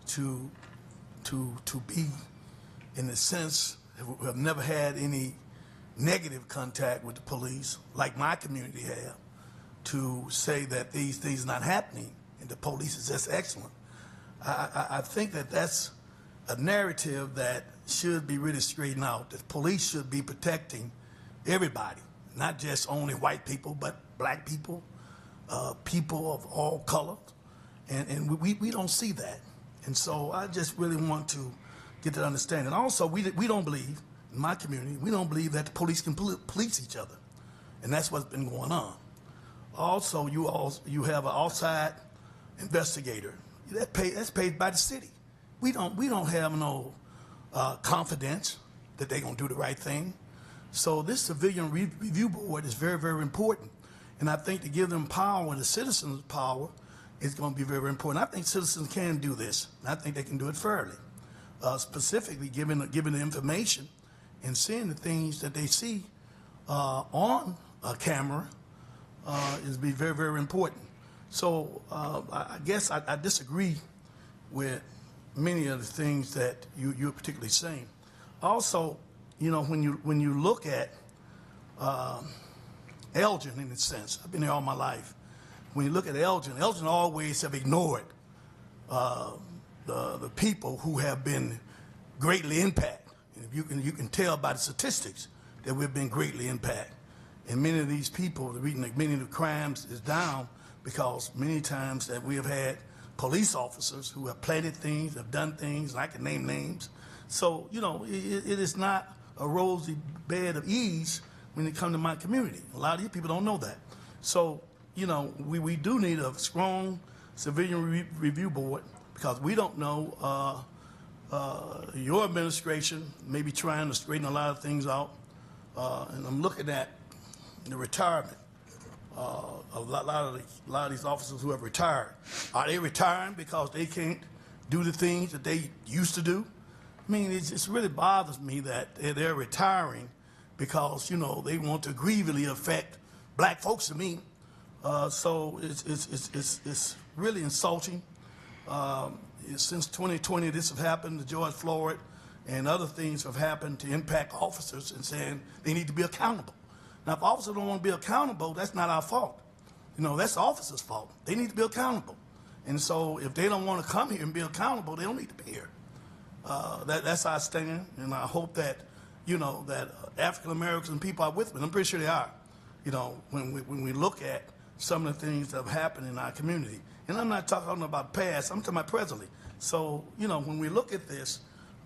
to be, in a sense, who have never had any negative contact with the police, like my community have, to say that these things are not happening and the police is just excellent. I think that that's a narrative that should be really straightened out. The police should be protecting everybody, not just only white people, but black people, people of all colors, and we don't see that. And so I just really want to get that understanding. Also, we don't believe, in my community, we don't believe that the police can police each other, and that's what's been going on. Also, you have an outside investigator that's paid by the city. We don't have no confidence that they're gonna do the right thing. So this civilian review board is very, very important, and I think to give them power and the citizens power is going to be very, very important. I think citizens can do this, and I think they can do it fairly. Specifically, given the information and seeing the things that they see on a camera is be very, very important. So I guess I disagree with many of the things that you're particularly saying. Also, when you look at Elgin, in a sense, I've been there all my life. When you look at Elgin always have ignored the people who have been greatly impacted. And you can tell by the statistics that we've been greatly impacted. And many of these people, the reason that many of the crimes is down because many times that we have had police officers who have planted things, have done things, and I can name names. So, it is not a rosy bed of ease when it comes to my community. A lot of you people don't know that. So, we do need a strong civilian review board because we don't know your administration may be trying to straighten a lot of things out. And I'm looking at the retirement of a lot of these officers who have retired. Are they retiring because they can't do the things that they used to do? I mean, it really bothers me that they're retiring because, they want to grievously affect black folks to me. So it's really insulting. Since 2020, this have happened to George Floyd, and other things have happened to impact officers and saying they need to be accountable. Now, if officers don't want to be accountable, that's not our fault. That's the officers' fault. They need to be accountable. And so if they don't want to come here and be accountable, they don't need to be here. That's our stand, and I hope that, that African Americans and people are with me. I'm pretty sure they are. When we look at some of the things that have happened in our community. And I'm not talking about past, I'm talking about presently. So, when we look at this,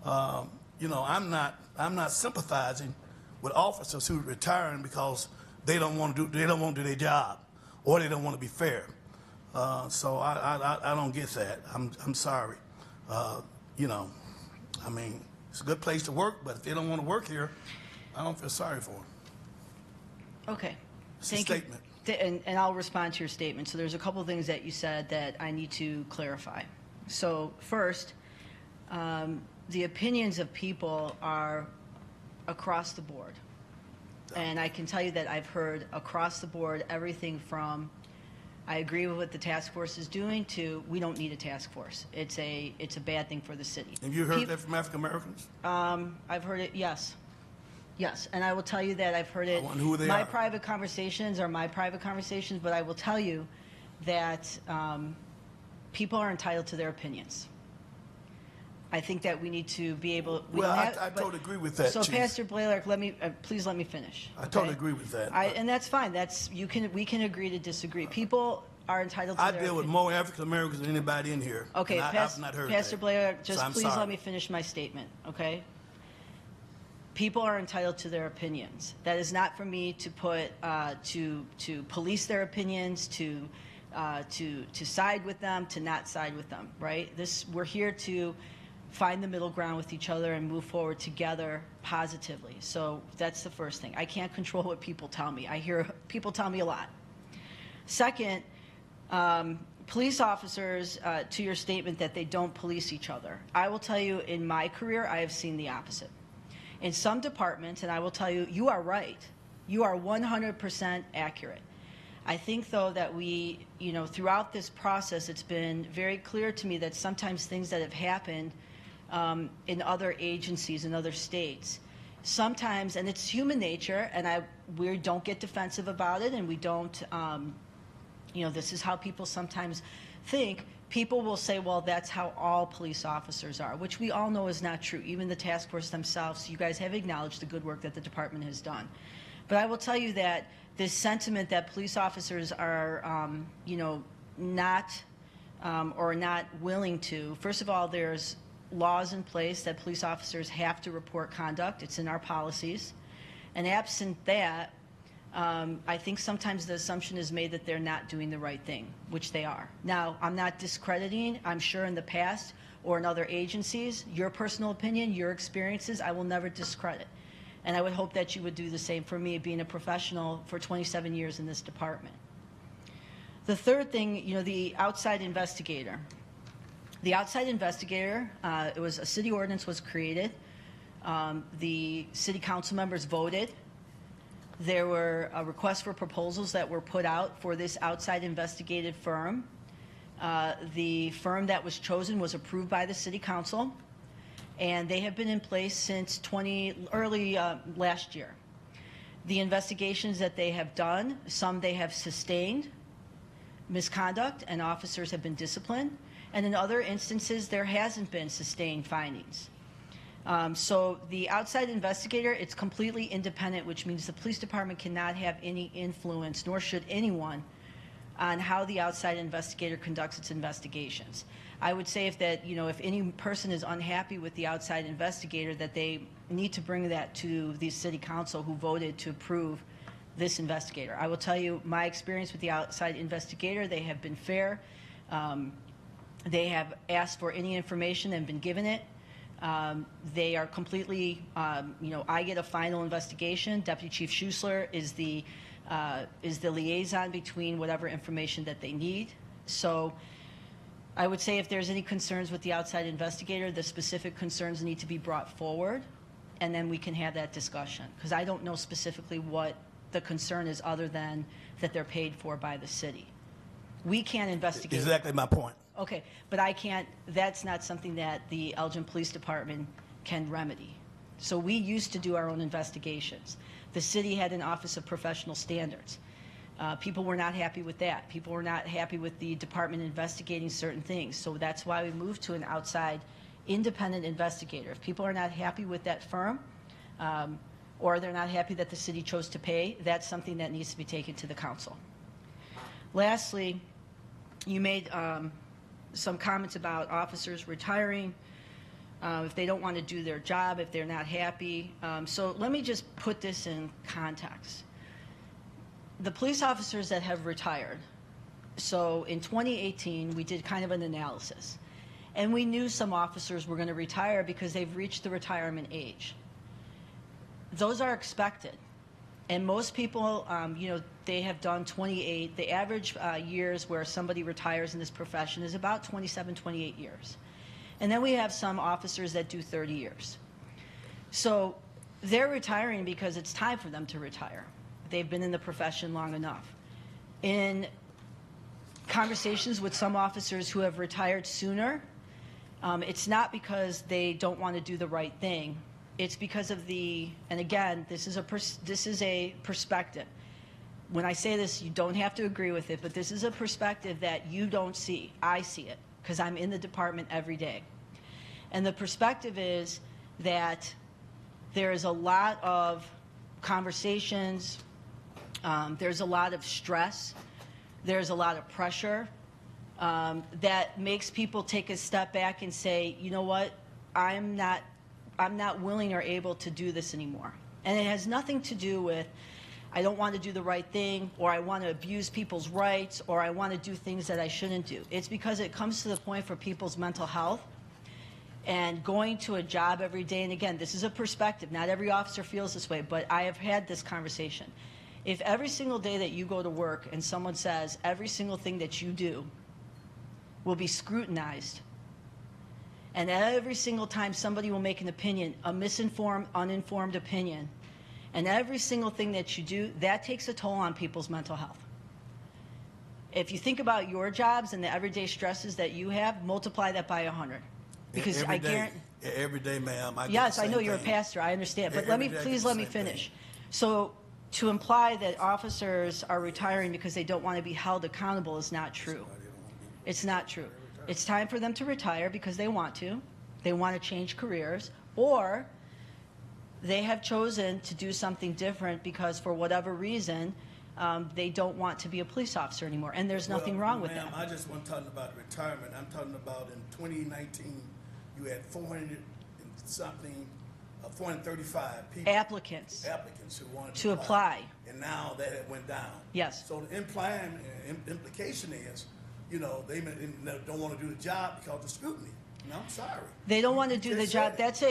I'm not sympathizing with officers who are retiring because they don't want to do their job, or they don't want to be fair. So I don't get that. I'm sorry. You know, I mean, it's a good place to work, but if they don't want to work here, I don't feel sorry for them. Okay. It's a Thank statement. you. And I'll respond to your statement. So there's a couple of things that you said that I need to clarify. So first, the opinions of people are across the board. And I can tell you that I've heard across the board everything from I agree with what the task force is doing to we don't need a task force. It's a bad thing for the city. Have you heard that from African Americans? I've heard it, yes. Yes, and I will tell you that I've heard it. I wonder who they my are. private conversations are my private conversations, but I will tell you that people are entitled to their opinions. I think that we need to be able. Well, I totally agree with that, So, Chief. Pastor Blaylock, please let me finish. I totally agree with that. And that's fine. We can agree to disagree. People are entitled to I their deal with opinion. more African Americans than anybody in here. Okay, and I've not heard Pastor that. Blaylock, just So I'm please sorry. let me finish my statement, okay? People are entitled to their opinions. That is not for me to put to police their opinions, to side with them, to not side with them, right? We're here to find the middle ground with each other and move forward together positively. So that's the first thing. I can't control what people tell me. I hear people tell me a lot. Second, police officers, to your statement that they don't police each other. I will tell you, in my career, I have seen the opposite. In some departments, and I will tell you, you are right. You are 100% accurate. I think, though, that throughout this process, it's been very clear to me that sometimes things that have happened in other agencies, in other states, sometimes, and it's human nature, and we don't get defensive about it, and we don't, this is how people sometimes think. People will say, well, that's how all police officers are, which we all know is not true. Even the task force themselves, you guys have acknowledged the good work that the department has done. But I will tell you that this sentiment that police officers are, not or not willing to, first of all, there's laws in place that police officers have to report conduct. It's in our policies. And absent that, I think sometimes the assumption is made that they're not doing the right thing, which they are. Now, I'm not discrediting. I'm sure in the past or in other agencies, your personal opinion, your experiences, I will never discredit. And I would hope that you would do the same for me, being a professional for 27 years in this department. The third thing, the outside investigator. The outside investigator, a city ordinance was created. The city council members voted. There were requests for proposals that were put out for this outside investigative firm. The firm that was chosen was approved by the city council, and they have been in place since early last year. The investigations that they have done, some they have sustained misconduct and officers have been disciplined, and in other instances there hasn't been sustained findings. So the outside investigator, it's completely independent, which means the police department cannot have any influence, nor should anyone, on how the outside investigator conducts its investigations. I would say if any person is unhappy with the outside investigator, that they need to bring that to the city council who voted to approve this investigator. I will tell you my experience with the outside investigator. They have been fair. They have asked for any information and been given it. They are completely, I get a final investigation. Deputy Chief Schuessler is the liaison between whatever information that they need. So I would say if there's any concerns with the outside investigator, the specific concerns need to be brought forward, and then we can have that discussion. Because I don't know specifically what the concern is other than that they're paid for by the city. We can't investigate. Exactly my point. Okay, but I can't, that's not something that the Elgin Police Department can remedy. So we used to do our own investigations. The city had an Office of Professional Standards. People were not happy with that. People were not happy with the department investigating certain things. So that's why we moved to an outside independent investigator. If people are not happy with that firm, or they're not happy that the city chose to pay, that's something that needs to be taken to the council. Lastly, you made some comments about officers retiring, if they don't want to do their job, if they're not happy. So let me just put this in context. the police officers that have retired, so in 2018, we did kind of an analysis. And we knew some officers were going to retire because they've reached the retirement age. Those are expected. And most people, they have done 28. The average years where somebody retires in this profession is about 27, 28 years. And then we have some officers that do 30 years. So they're retiring because it's time for them to retire. They've been in the profession long enough. In conversations with some officers who have retired sooner, it's not because they don't want to do the right thing. It's because of and again, this is a perspective. When I say this, you don't have to agree with it, but this is a perspective that you don't see. I see it because I'm in the department every day. And the perspective is that there is a lot of conversations, there's a lot of stress, there's a lot of pressure that makes people take a step back and say, you know what, I'm not willing or able to do this anymore. And it has nothing to do with I don't want to do the right thing, or I want to abuse people's rights, or I want to do things that I shouldn't do. It's because it comes to the point for people's mental health and going to a job every day. And again, this is a perspective. Not every officer feels this way, but I have had this conversation. If every single day that you go to work and someone says every single thing that you do will be scrutinized, and every single time somebody will make an opinion, a misinformed, uninformed opinion, and every single thing that you do, that takes a toll on people's mental health. If you think about your jobs and the everyday stresses that you have, multiply that by 100. Because I guarantee... Every day, ma'am. Yes, I know you're a pastor. I understand. But please let me finish. So to imply that officers are retiring because they don't want to be held accountable is not true. It's not true. It's time for them to retire because they want to. They want to change careers, or they have chosen to do something different because for whatever reason they don't want to be a police officer anymore, and there's nothing wrong with that. I just wasn't talking about retirement. I'm talking about in 2019, you had 435 people. Applicants Who wanted to apply. And now that went down. Yes. So the implication is, they don't want to do the job because of the scrutiny. And I'm sorry. They don't want to do the job. That's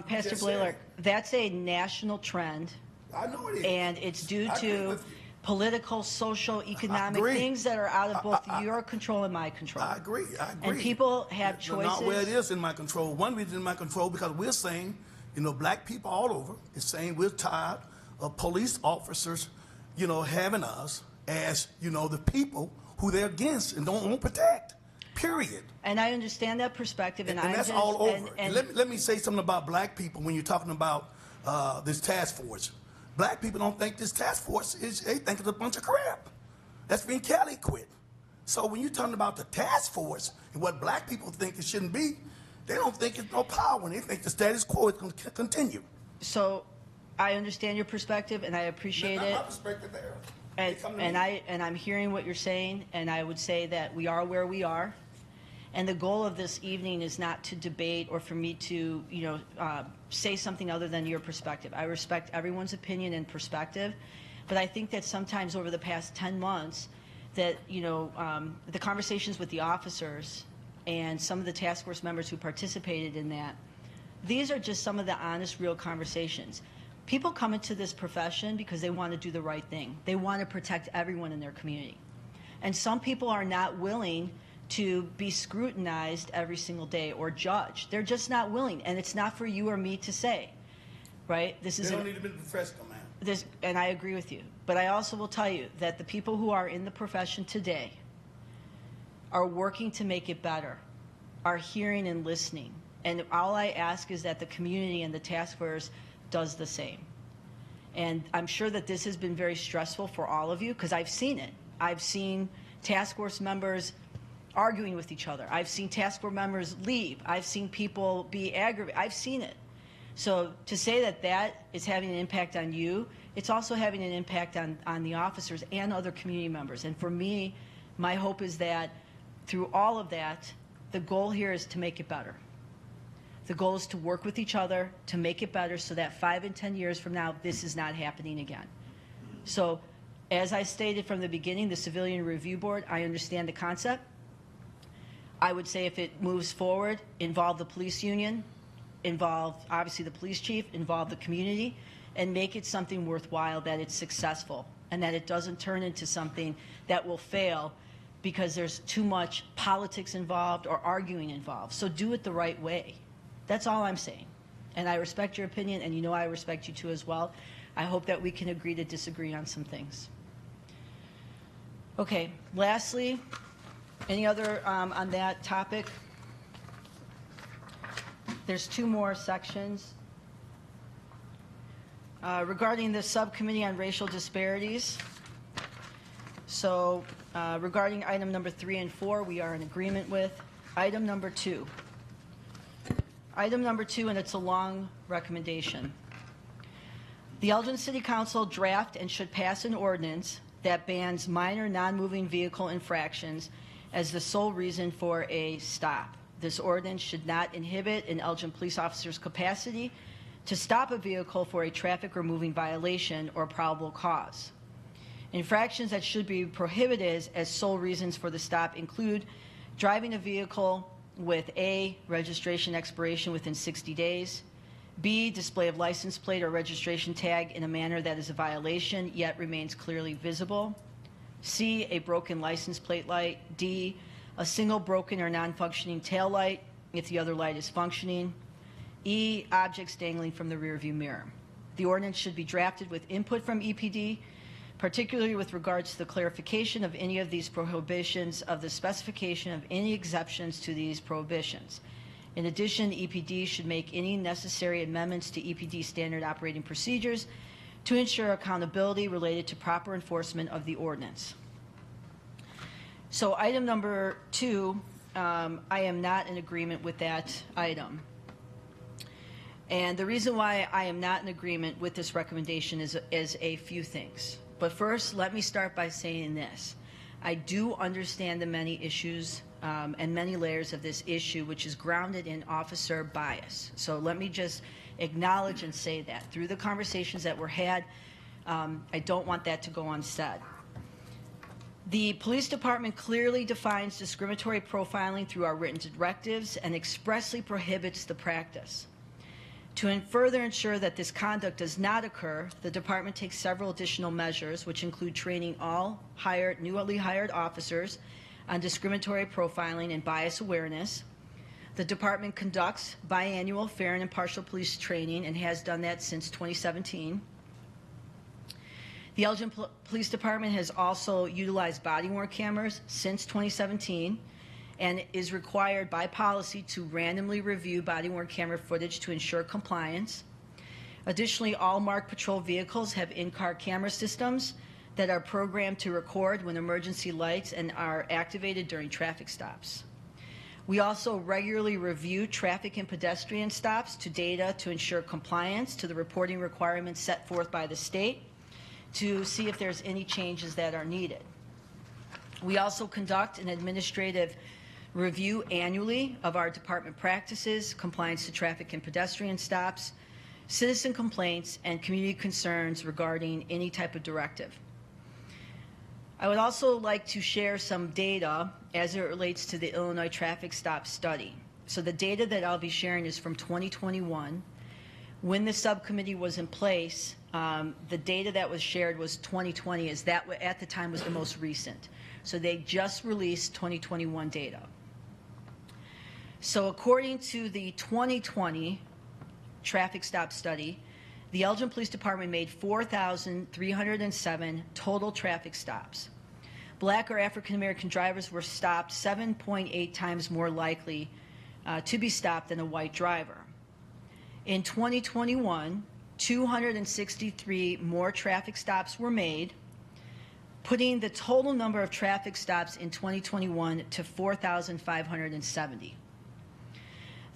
Pastor Blaylock, that's a national trend. I know it is. And it's due I agree to with you. political, social, economic things that are out of both your control and my control. I agree. And people have choices. Not where it is in my control. One reason in my control because we're saying, black people all over is saying we're tired of police officers, having us as, the people who they're against and don't want to protect. Period. And I understand that perspective, and that's all over. Let me say something about black people when you're talking about this task force. Black people don't think this task force they think it's a bunch of crap. That's been Cali quit. So when you're talking about the task force and what black people think it shouldn't be, they don't think it's no power, and they think the status quo is going to continue. So I understand your perspective, and I appreciate it. My perspective there. And I'm hearing what you're saying, and I would say that we are where we are. And the goal of this evening is not to debate or for me to, say something other than your perspective. I respect everyone's opinion and perspective, but I think that sometimes over the past 10 months that, the conversations with the officers and some of the task force members who participated in that, these are just some of the honest, real conversations. People come into this profession because they want to do the right thing. They want to protect everyone in their community. And some people are not willing to be scrutinized every single day or judged. They're just not willing, and it's not for you or me to say, right? They don't need to be professional, man. And I agree with you. But I also will tell you that the people who are in the profession today are working to make it better, are hearing and listening. And all I ask is that the community and the task force does the same. And I'm sure that this has been very stressful for all of you because I've seen it. I've seen task force members arguing with each other. I've seen task force members leave. I've seen people be aggravated. I've seen it. So to say that that is having an impact on you, it's also having an impact on the officers and other community members. And for me, my hope is that through all of that, the goal here is to make it better. The goal is to work with each other to make it better so that 5 and 10 years from now, this is not happening again. So As I stated from the beginning, the Civilian Review Board, I understand the concept. I would say if it moves forward, involve the police union, involve obviously the police chief, involve the community, and make it something worthwhile, that it's successful and that it doesn't turn into something that will fail because there's too much politics involved or arguing involved. So do it the right way. That's all I'm saying. And I respect your opinion, and you know I respect you too as well. I hope that we can agree to disagree on some things. Okay, lastly, any other on that topic? There's two more sections. Regarding the subcommittee on racial disparities. So regarding item number 3 and 4, we are in agreement with. Item number 2. Item number 2, and it's a long recommendation. The Elgin City Council draft and should pass an ordinance that bans minor non-moving vehicle infractions as the sole reason for a stop. This ordinance should not inhibit an Elgin police officer's capacity to stop a vehicle for a traffic or moving violation or probable cause. Infractions that should be prohibited as sole reasons for the stop include driving a vehicle with A, registration expiration within 60 days, B, display of license plate or registration tag in a manner that is a violation yet remains clearly visible, C, a broken license plate light, D, a single broken or non-functioning tail light if the other light is functioning, E, objects dangling from the rearview mirror. The ordinance should be drafted with input from EPD, particularly with regards to the clarification of any of these prohibitions, of the specification of any exceptions to these prohibitions. In addition, EPD should make any necessary amendments to EPD standard operating procedures to ensure accountability related to proper enforcement of the ordinance. So item number 2, I am not in agreement with that item. And the reason why I am not in agreement with this recommendation is a few things. But first, let me start by saying this. I do understand the many issues and many layers of this issue, which is grounded in officer bias. So let me just acknowledge and say that. Through the conversations that were had, I don't want that to go unsaid. The police department clearly defines discriminatory profiling through our written directives and expressly prohibits the practice. To further ensure that this conduct does not occur, the department takes several additional measures, which include training all newly hired officers on discriminatory profiling and bias awareness. The department conducts biannual fair and impartial police training and has done that since 2017. The Elgin Police Department has also utilized body-worn cameras since 2017 and is required by policy to randomly review body-worn camera footage to ensure compliance. Additionally, all marked patrol vehicles have in-car camera systems that are programmed to record when emergency lights and are activated during traffic stops. We also regularly review traffic and pedestrian stops to data to ensure compliance to the reporting requirements set forth by the state to see if there's any changes that are needed. We also conduct an administrative review annually of our department practices, compliance to traffic and pedestrian stops, citizen complaints, and community concerns regarding any type of directive. I would also like to share some data as it relates to the Illinois traffic stop study. So the data that I'll be sharing is from 2021. When the subcommittee was in place, the data that was shared was 2020, as that at the time was the most recent. So they just released 2021 data. So according to the 2020 traffic stop study, the Elgin Police Department made 4,307 total traffic stops. Black or African American drivers were stopped 7.8 times more likely to be stopped than a white driver. In 2021, 263 more traffic stops were made, putting the total number of traffic stops in 2021 to 4,570.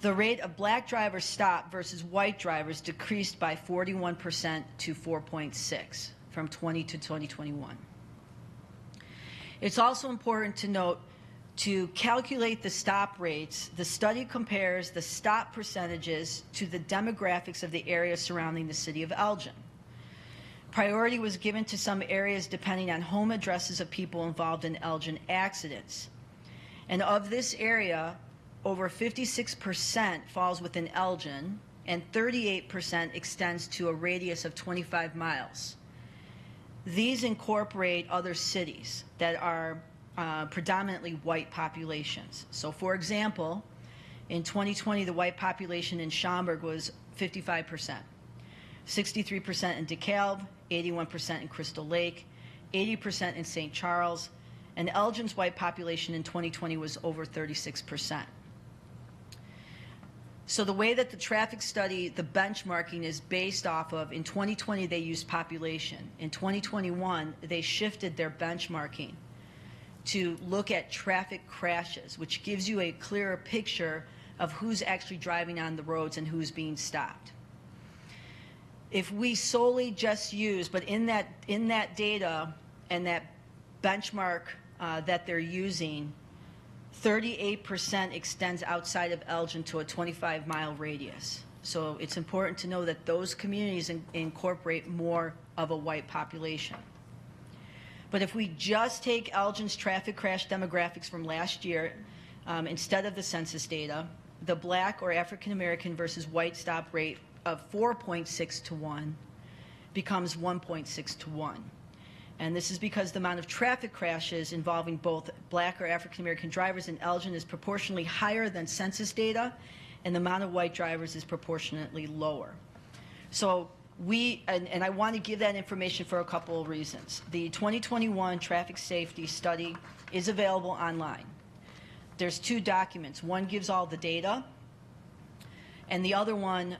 The rate of black drivers stopped versus white drivers decreased by 41% to 4.6 from 20 to 2021. It's also important to note, to calculate the stop rates, the study compares the stop percentages to the demographics of the area surrounding the city of Elgin. Priority was given to some areas depending on home addresses of people involved in Elgin accidents. And of this area, over 56% falls within Elgin, and 38% extends to a radius of 25 miles. These incorporate other cities that are predominantly white populations. So for example, in 2020, the white population in Schaumburg was 55%, 63% in DeKalb, 81% in Crystal Lake, 80% in St. Charles, and Elgin's white population in 2020 was over 36%. So the way that the traffic study, the benchmarking is based off of, in 2020 they used population. In 2021, they shifted their benchmarking to look at traffic crashes, which gives you a clearer picture of who's actually driving on the roads and who's being stopped. If we solely just use, but in that data and that benchmark that they're using, 38% extends outside of Elgin to a 25-mile radius. So it's important to know that those communities incorporate more of a white population. But if we just take Elgin's traffic crash demographics from last year, instead of the census data, the black or African American versus white stop rate of 4.6 to 1 becomes 1.6 to 1. And this is because the amount of traffic crashes involving both black or African American drivers in Elgin is proportionally higher than census data, and the amount of white drivers is proportionately lower. So and I want to give that information for a couple of reasons. The 2021 traffic safety study is available online. There's two documents. One gives all the data, and the other one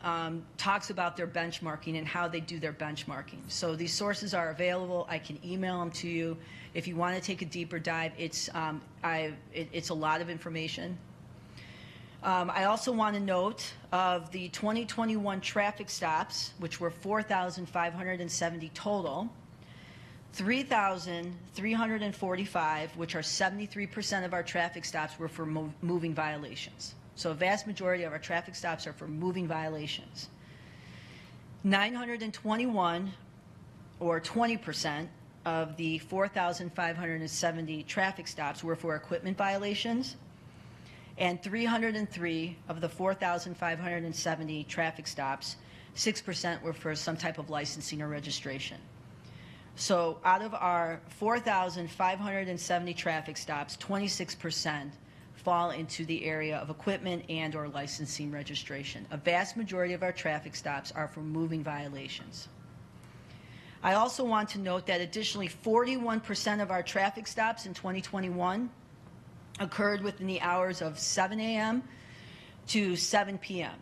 talks about their benchmarking and how they do their benchmarking. So these sources are available. I can email them to you. If you want to take a deeper dive, it's a lot of information. I also want to note of the 2021 traffic stops, which were 4,570 total, 3,345, which are 73% of our traffic stops, were for moving violations. So a vast majority of our traffic stops are for moving violations. 921, or 20%, of the 4,570 traffic stops were for equipment violations, and 303 of the 4,570 traffic stops, 6% were for some type of licensing or registration. So out of our 4,570 traffic stops, 26% fall into the area of equipment and or licensing registration. A vast majority of our traffic stops are for moving violations. I also want to note that additionally 41% of our traffic stops in 2021 occurred within the hours of 7 a.m. to 7 p.m.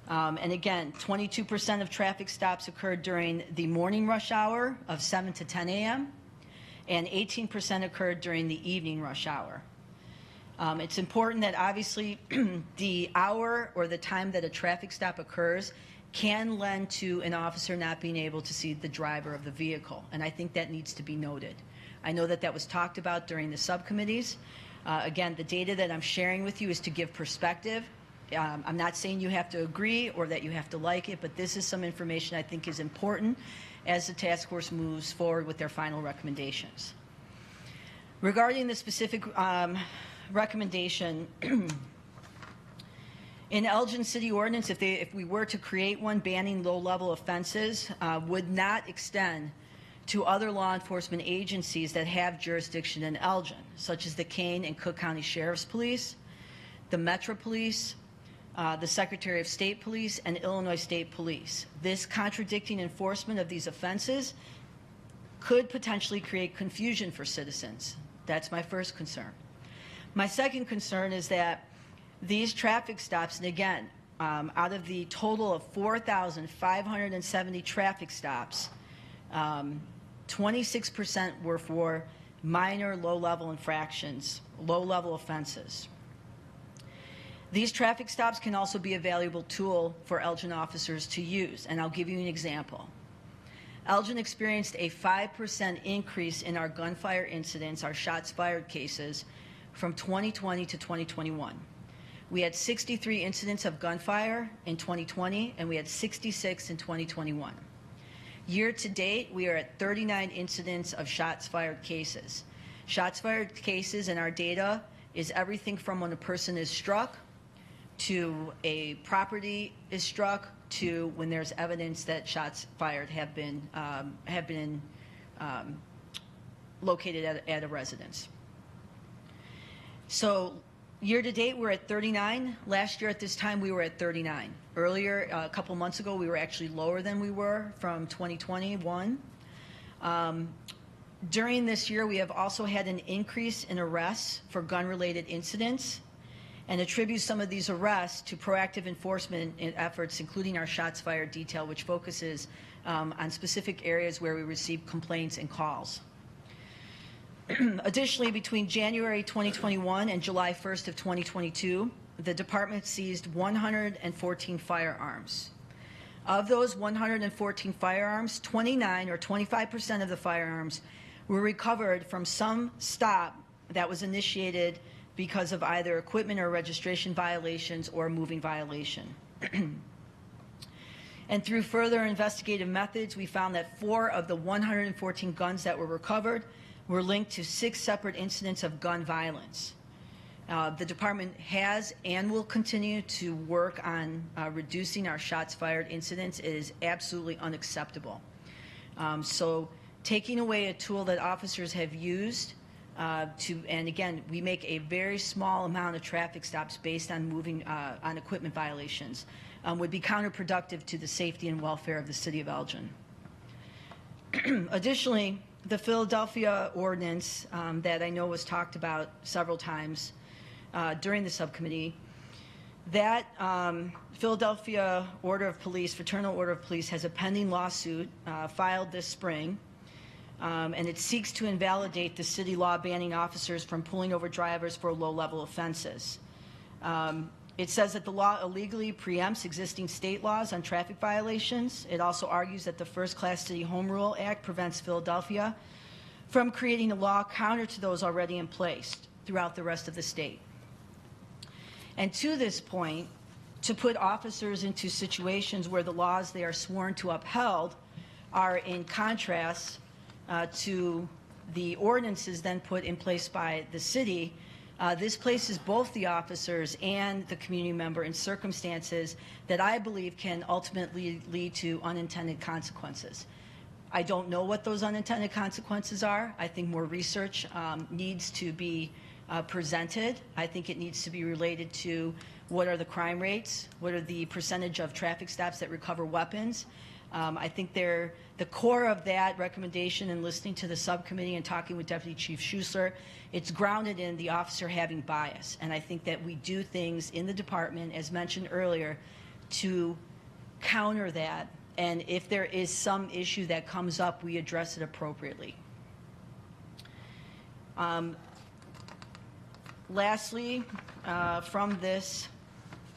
And again, 22% of traffic stops occurred during the morning rush hour of 7 to 10 a.m. and 18% occurred during the evening rush hour. It's important that obviously the hour or the time that a traffic stop occurs can lend to an officer not being able to see the driver of the vehicle, and I think that needs to be noted. I know that that was talked about during the subcommittees. Again, the data that I'm sharing with you is to give perspective. I'm not saying you have to agree or that you have to like it, but this is some information I think is important as the task force moves forward with their final recommendations. Regarding the specific recommendation, in Elgin City Ordinance, if we were to create one, banning low-level offenses would not extend to other law enforcement agencies that have jurisdiction in Elgin, such as the Kane and Cook County Sheriff's Police, the Metro Police, the Secretary of State Police, and Illinois State Police. This contradicting enforcement of these offenses could potentially create confusion for citizens. That's my first concern. My second concern is that these traffic stops, and again, out of the total of 4,570 traffic stops, 26% were for minor low-level infractions, low-level offenses. These traffic stops can also be a valuable tool for Elgin officers to use, and I'll give you an example. Elgin experienced a 5% increase in our gunfire incidents, our shots fired cases, from 2020 to 2021. We had 63 incidents of gunfire in 2020, and we had 66 in 2021. Year to date, we are at 39 incidents of shots fired cases. Shots fired cases in our data is everything from when a person is struck to a property is struck to when there's evidence that shots fired have been located at a residence. So year to date, we're at 39. Last year at this time, we were at 39. Earlier, a couple months ago, we were actually lower than we were from 2021. During this year, we have also had an increase in arrests for gun-related incidents and attribute some of these arrests to proactive enforcement efforts, including our shots fired detail, which focuses on specific areas where we receive complaints and calls. Additionally, between January 2021 and July 1st of 2022, the department seized 114 firearms. Of those 114 firearms, 29 or 25% of the firearms were recovered from some stop that was initiated because of either equipment or registration violations or a moving violation. And through further investigative methods, we found that 4 of the 114 guns that were recovered were linked to 6 separate incidents of gun violence. The department has and will continue to work on reducing our shots fired incidents. It is absolutely unacceptable. So taking away a tool that officers have used and again, we make a very small amount of traffic stops based on moving on equipment violations, would be counterproductive to the safety and welfare of the city of Elgin. Additionally, the Philadelphia ordinance that I know was talked about several times during the subcommittee, that Philadelphia Order of Police, Fraternal Order of Police, has a pending lawsuit filed this spring, and it seeks to invalidate the city law banning officers from pulling over drivers for low-level offenses. It says that the law illegally preempts existing state laws on traffic violations. It also argues that the First-Class City Home Rule Act prevents Philadelphia from creating a law counter to those already in place throughout the rest of the state. And to this point, to put officers into situations where the laws they are sworn to upheld are in contrast to the ordinances then put in place by the city, this places both the officers and the community member in circumstances that I believe can ultimately lead to unintended consequences. I don't know what those unintended consequences are. I think more research needs to be presented. I think it needs to be related to what are the crime rates, what are the percentage of traffic stops that recover weapons. I think the core of that recommendation and listening to the subcommittee and talking with Deputy Chief Schuessler, it's grounded in the officer having bias. And I think that we do things in the department, as mentioned earlier, to counter that. And if there is some issue that comes up, we address it appropriately. Lastly, from this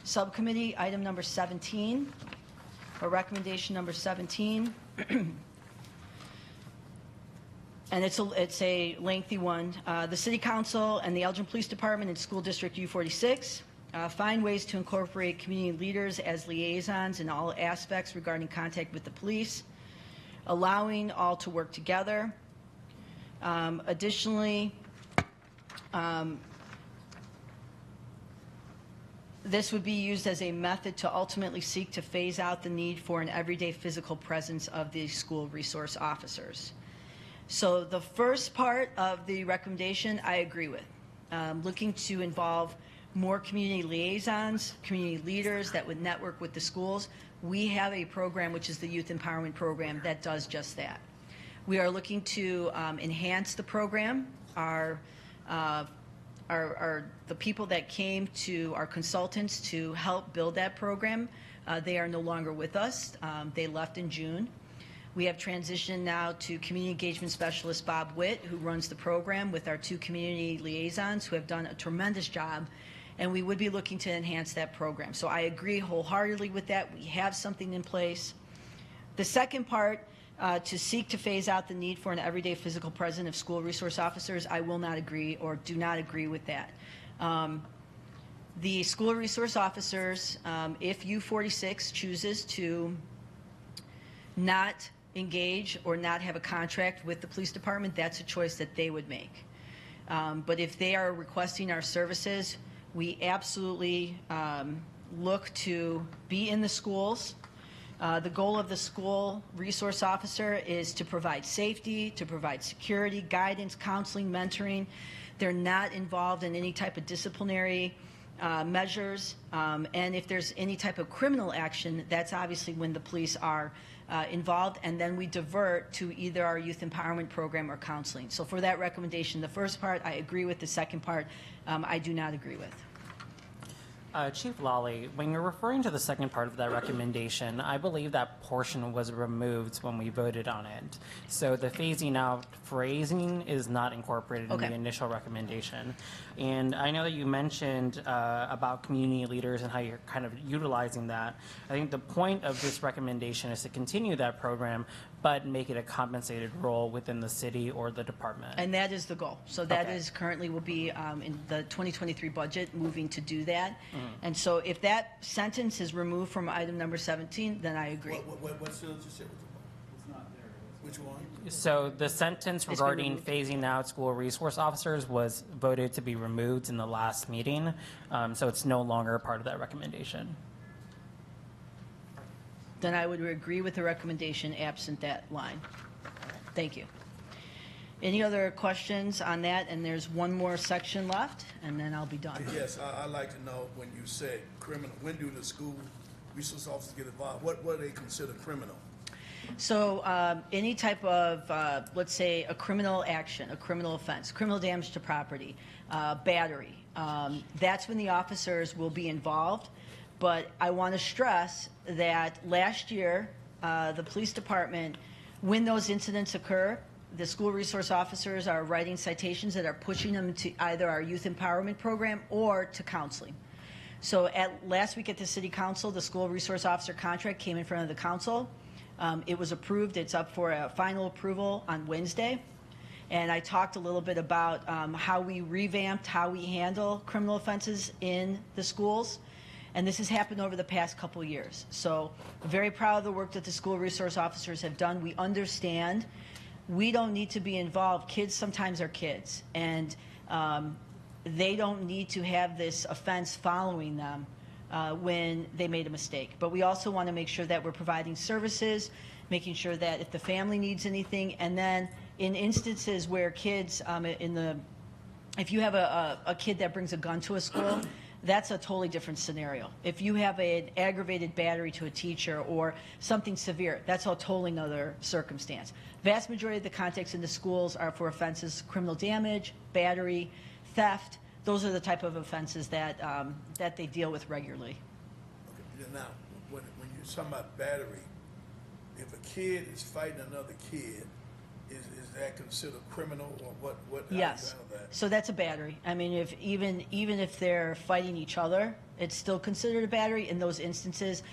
subcommittee, item number 17, or recommendation number 17, and it's a lengthy one. The City Council and the Elgin Police Department and School District U46 find ways to incorporate community leaders as liaisons in all aspects regarding contact with the police, allowing all to work together. Additionally, this would be used as a method to ultimately seek to phase out the need for an everyday physical presence of the school resource officers. So the first part of the recommendation I agree with, looking to involve more community liaisons, community leaders that would network with the schools. We have a program, which is the Youth Empowerment Program, that does just that. We are looking to enhance the program. The people that came to our consultants to help build that program, they are no longer with us. They left in June. We have transitioned now to Community Engagement Specialist Bob Witt, who runs the program, with our 2 community liaisons who have done a tremendous job, and we would be looking to enhance that program. So I agree wholeheartedly with that. We have something in place. The second part, to seek to phase out the need for an everyday physical presence of school resource officers, I will not agree or do not agree with that. The school resource officers, if U46 chooses to not engage or not have a contract with the police department, that's a choice that they would make. But if they are requesting our services, we absolutely look to be in the schools. The goal of the school resource officer is to provide safety, to provide security, guidance, counseling, mentoring. They're not involved in any type of disciplinary measures. And if there's any type of criminal action, that's obviously when the police are involved, and then we divert to either our youth empowerment program or counseling. So for that recommendation, the first part, I agree with. The second part, I do not agree with. Chief Lawley, when you're referring to the second part of that recommendation, I believe that portion was removed when we voted on it. So the phasing out phrasing is not incorporated in Okay. the initial recommendation. And I know that you mentioned about community leaders and how you're kind of utilizing that. I think the point of this recommendation is to continue that program, but make it a compensated role within the city or the department. And that is the goal. So that Okay. is currently will be in the 2023 budget, moving to do that. And so if that sentence is removed from item number 17, then I agree. What sentence you said? It's not there. Which one? So the sentence been regarding removed. phasing out school resource officers was voted to be removed in the last meeting, so it's no longer a part of that recommendation. Then I would agree with the recommendation absent that line. Thank you. Any other questions on that? And there's one more section left, and then I'll be done. Yes, I'd like to know when you said criminal, when do the school resource officers get involved? What do they consider criminal? So any type of, let's say, a criminal action, a criminal offense, criminal damage to property, battery, that's when the officers will be involved. But I want to stress that last year, the police department, when those incidents occur, the school resource officers are writing citations that are pushing them to either our youth empowerment program or to counseling. So last week at the city council, the school resource officer contract came in front of the council. It was approved. It's up for a final approval on Wednesday. And I talked a little bit about how we revamped how we handle criminal offenses in the schools. And this has happened over the past couple of years. So I'm very proud of the work that the school resource officers have done. We understand we don't need to be involved. Kids sometimes are kids. And they don't need to have this offense following them when they made a mistake. But we also want to make sure that we're providing services, making sure that if the family needs anything, and then in instances where kids, if you have a kid that brings a gun to a school, that's a totally different scenario. If you have an aggravated battery to a teacher or something severe, that's a totally another circumstance. Vast majority of the contacts in the schools are for offenses, criminal damage, battery, theft. Those are the type of offenses that that they deal with regularly. Okay. Now, when you're talking about battery, if a kid is fighting another kid, is that considered criminal, or what? How Yes. do you handle that? So that's a battery. I mean, if even if they're fighting each other, it's still considered a battery. In those instances,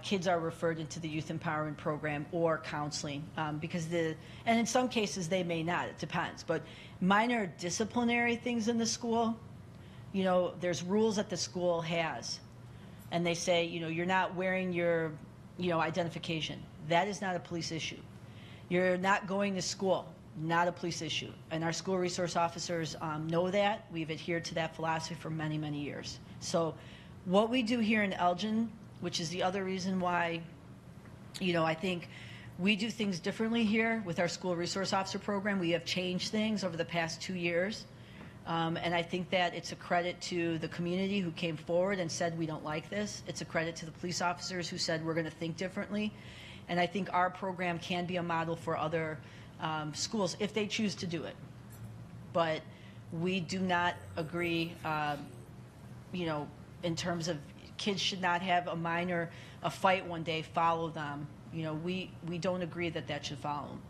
kids are referred into the youth empowerment program or counseling because and in some cases they may not. It depends. But minor disciplinary things in the school, you know, there's rules that the school has, and they say, you know, you're not wearing your, you know, identification. That is not a police issue. You're not going to school. Not a police issue. And our school resource officers know that. We've adhered to that philosophy for many, many years. So what we do here in Elgin, which is the other reason why, you know, I think we do things differently here with our school resource officer program. We have changed things over the past 2 years. And I think that it's a credit to the community who came forward and said, we don't like this. It's a credit to the police officers who said, we're going to think differently. And I think our program can be a model for other schools if they choose to do it. But we do not agree, you know, in terms of kids should not have a fight one day, follow them. You know, we don't agree that that should follow them.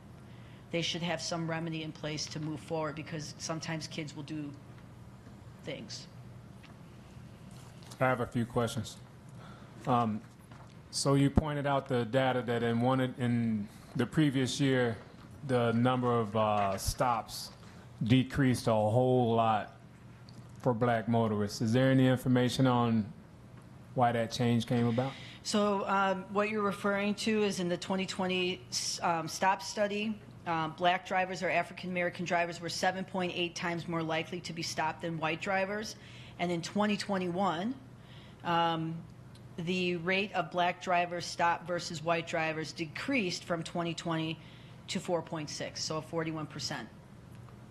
They should have some remedy in place to move forward because sometimes kids will do things. I have a few questions. So you pointed out the data that in the previous year, the number of stops decreased a whole lot for black motorists. Is there any information on why that change came about? So what you're referring to is in the 2020 stop study, black drivers or African-American drivers were 7.8 times more likely to be stopped than white drivers. And in 2021, the rate of black drivers stopped versus white drivers decreased from 2020 to 4.6, so a 41%.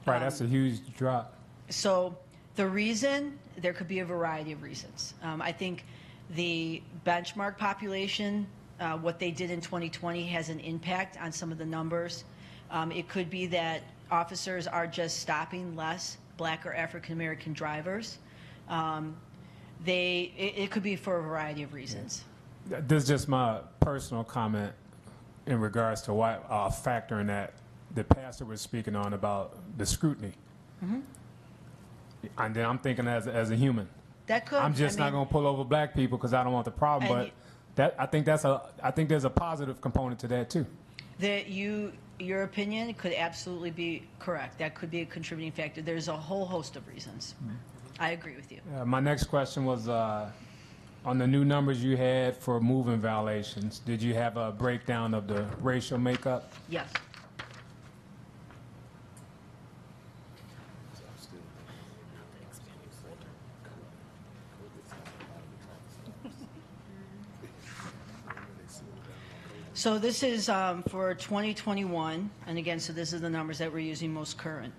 Right, that's a huge drop. So the reason, there could be a variety of reasons. I think the benchmark population, what they did in 2020 has an impact on some of the numbers. It could be that officers are just stopping less black or African American drivers. It could be for a variety of reasons. This is just my personal comment in regards to why factor in that the pastor was speaking on about the scrutiny. Mm-hmm. And then I'm thinking as a human. That could. I'm just not going to pull over black people because I don't want the problem. And But I think there's a positive component to that too. Your opinion could absolutely be correct. That could be a contributing factor. There's a whole host of reasons. I agree with you. My next question was on the new numbers you had for moving violations. Did you have a breakdown of the racial makeup? Yes. So this is for 2021, and again, so this is the numbers that we're using most current.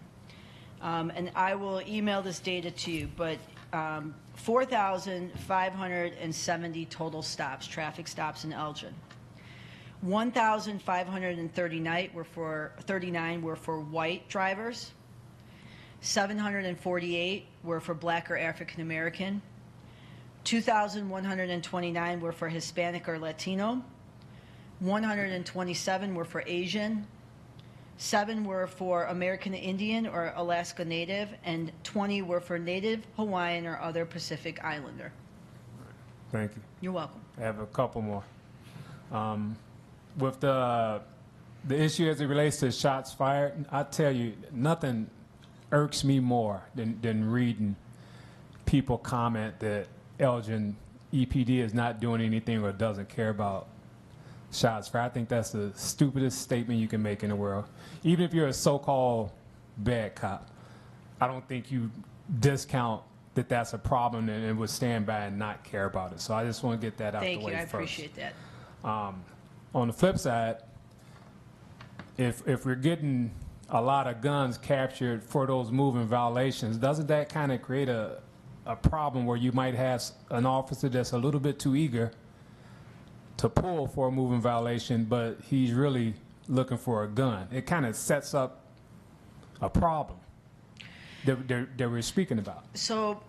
And I will email this data to you, but 4,570 total stops, traffic stops in Elgin. 1,539 were for white drivers. 748 were for black or African American. 2,129 were for Hispanic or Latino. 127 were for Asian. 7 were for American Indian or Alaska Native, and 20 were for Native, Hawaiian, or other Pacific Islander. Thank you. You're welcome. I have a couple more. With the issue as it relates to shots fired, I tell you, nothing irks me more than reading people comment that Elgin EPD is not doing anything or doesn't care about shots fired. I think that's the stupidest statement you can make in the world. Even if you're a so-called bad cop, I don't think you discount that that's a problem and would stand by and not care about it. So I just want to get that out the way first. Thank you. I appreciate that. On the flip side, if we're getting a lot of guns captured for those moving violations, doesn't that kind of create a problem where you might have an officer that's a little bit too eager to pull for a moving violation, but he's really looking for a gun? It kind of sets up a problem that we're speaking about. So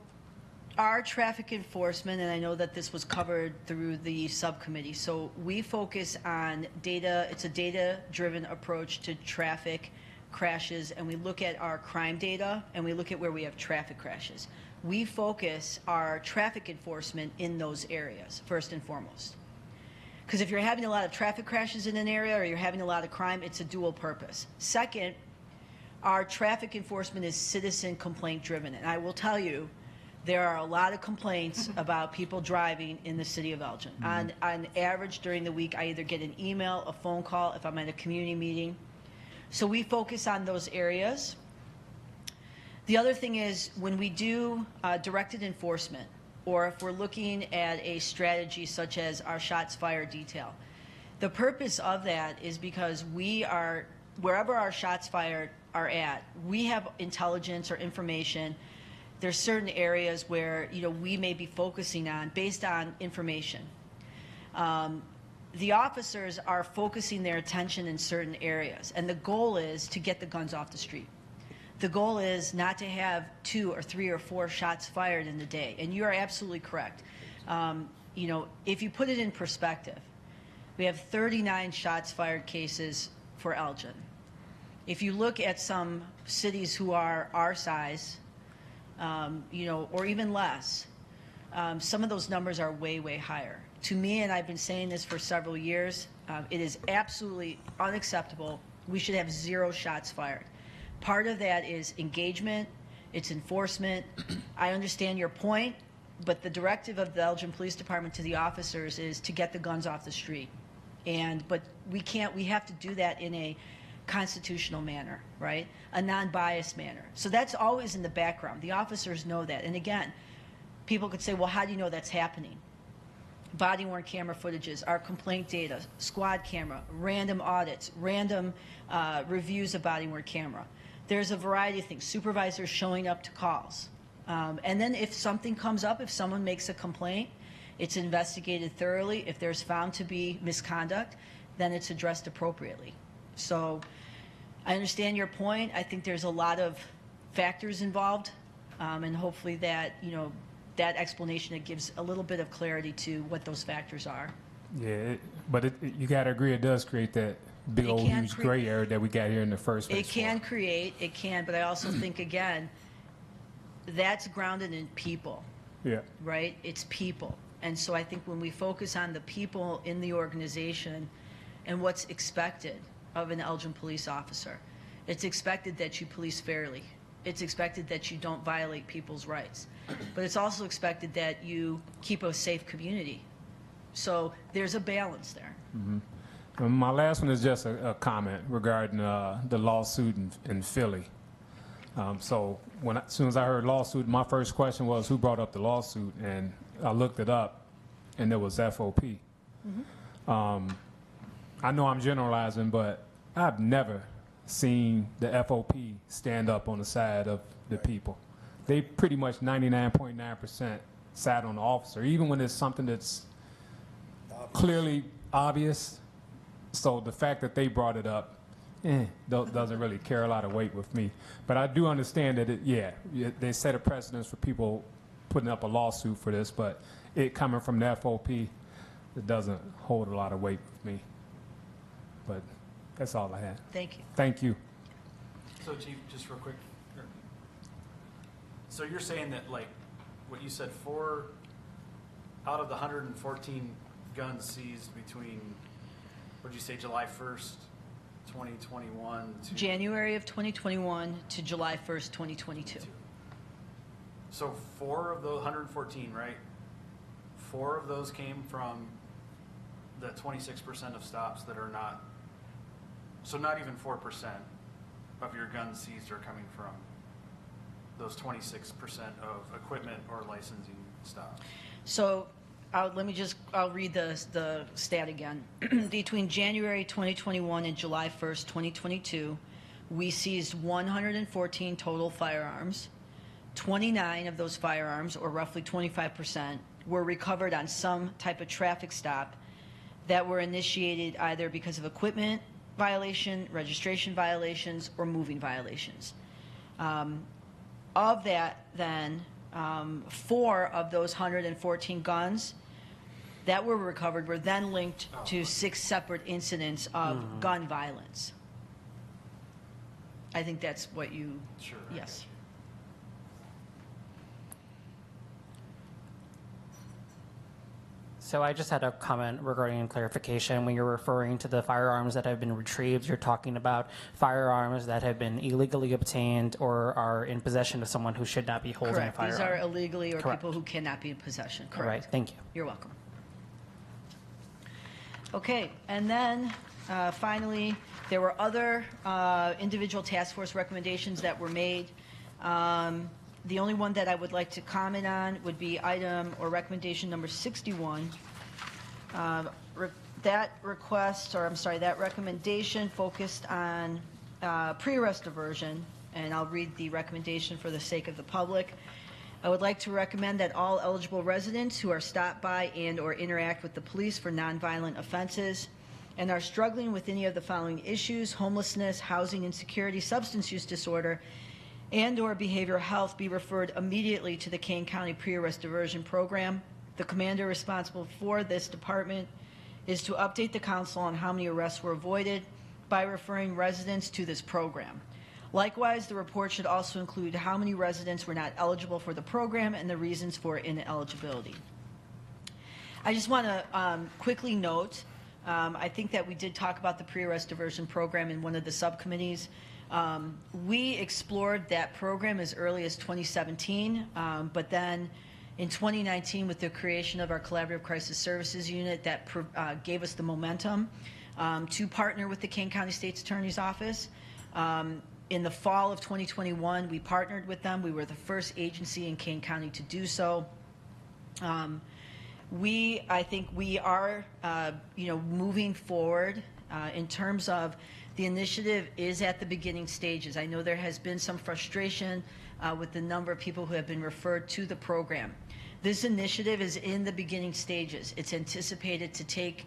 our traffic enforcement, and I know that this was covered through the subcommittee, so we focus on data. It's a data-driven approach to traffic crashes, and we look at our crime data, and we look at where we have traffic crashes. We focus our traffic enforcement in those areas, first and foremost. Because if you're having a lot of traffic crashes in an area or you're having a lot of crime, it's a dual purpose. Second, our traffic enforcement is citizen complaint driven. And I will tell you, there are a lot of complaints about people driving in the city of Elgin. On average, during the week, I either get an email, a phone call, if I'm at a community meeting. So we focus on those areas. The other thing is when we do directed enforcement, or if we're looking at a strategy such as our shots fired detail, the purpose of that is because we are, wherever our shots fired are at, we have intelligence or information. There's certain areas where we may be focusing on based on information. The officers are focusing their attention in certain areas, and the goal is to get the guns off the street. The goal is not to have 2 or 3 or 4 shots fired in the day, and you are absolutely correct. If you put it in perspective, we have 39 shots fired cases for Elgin. If you look at some cities who are our size, or even less, some of those numbers are way, way higher. To me, and I've been saying this for several years, it is absolutely unacceptable. We should have 0 shots fired. Part of that is engagement, it's enforcement. I understand your point, But the directive of the Elgin Police Department to the officers is to get the guns off the street. But we have to do that in a constitutional manner, right? A non-biased manner. So that's always in the background. The officers know that. And again, people could say, well, how do you know that's happening? Body-worn camera footages, our complaint data, squad camera, random audits, random reviews of body-worn camera. There's a variety of things. Supervisors showing up to calls. And then if something comes up, if someone makes a complaint, it's investigated thoroughly. If there's found to be misconduct, then it's addressed appropriately. So I understand your point. I think there's a lot of factors involved, and hopefully that, that explanation, it gives a little bit of clarity to what those factors are. Yeah, but you got to agree, it does create that big old huge gray area that we got here in the first place. It can, but I also think, again, that's grounded in people. Yeah. Right? It's people. And so I think when we focus on the people in the organization and what's expected of an Elgin police officer, it's expected that you police fairly. It's expected that you don't violate people's rights. But it's also expected that you keep a safe community. So there's a balance there. Mm-hmm. My last one is just a comment regarding the lawsuit in Philly. So as soon as I heard lawsuit, my first question was, who brought up the lawsuit? And I looked it up, and it was FOP. Mm-hmm. I know I'm generalizing, but I've never seen the FOP stand up on the side of the people. They pretty much 99.9% sat on the officer, even when it's something that's clearly obvious. So the fact that they brought it up doesn't really carry a lot of weight with me. But I do understand that, they set a precedence for people putting up a lawsuit for this, but it coming from the FOP, it doesn't hold a lot of weight with me. But that's all I had. Thank you. Thank you. So, Chief, just real quick. So you're saying that, like, what you said, 4 out of the 114 guns seized between, what did you say, July 1st, 2021 to... January of 2021 to July 1st, 2022. So 4 of those 114, right? 4 of those came from the 26% of stops that are not, so not even 4% of your guns seized are coming from those 26% of equipment or licensing stops. So I'll read the stat again. Between January 2021 and July 1st, 2022, we seized 114 total firearms. 29 of those firearms, or roughly 25%, were recovered on some type of traffic stop that were initiated either because of equipment violation, registration violations, or moving violations. Of that, then, 4 of those 114 guns that were recovered were then linked to 6 separate incidents of gun violence. I think that's what you... Sure. Yes. So I just had a comment regarding clarification. When you're referring to the firearms that have been retrieved, you're talking about firearms that have been illegally obtained or are in possession of someone who should not be holding Correct. a firearm. These are illegally or Correct. people who cannot be in possession. All right, Correct. thank you. You're welcome. Okay, and then finally, there were other individual task force recommendations that were made. The only one that I would like to comment on would be item or recommendation number 61. That recommendation focused on pre-arrest diversion, and I'll read the recommendation for the sake of the public. I would like to recommend that all eligible residents who are stopped by and or interact with the police for nonviolent offenses and are struggling with any of the following issues: homelessness, housing insecurity, substance use disorder, and or behavioral health, be referred immediately to the Kane County Pre-Arrest Diversion Program. The commander responsible for this department is to update the council on how many arrests were avoided by referring residents to this program. Likewise, the report should also include how many residents were not eligible for the program and the reasons for ineligibility. I just want to quickly note, I think that we did talk about the Pre-Arrest Diversion Program in one of the subcommittees. We explored that program as early as 2017, but then in 2019 with the creation of our Collaborative Crisis Services Unit that gave us the momentum to partner with the Kane County State's Attorney's Office. In the fall of 2021, we partnered with them. We were the first agency in Kane County to do so. I think we are, moving forward in terms of the initiative is at the beginning stages. I know there has been some frustration with the number of people who have been referred to the program. This initiative is in the beginning stages. It's anticipated to take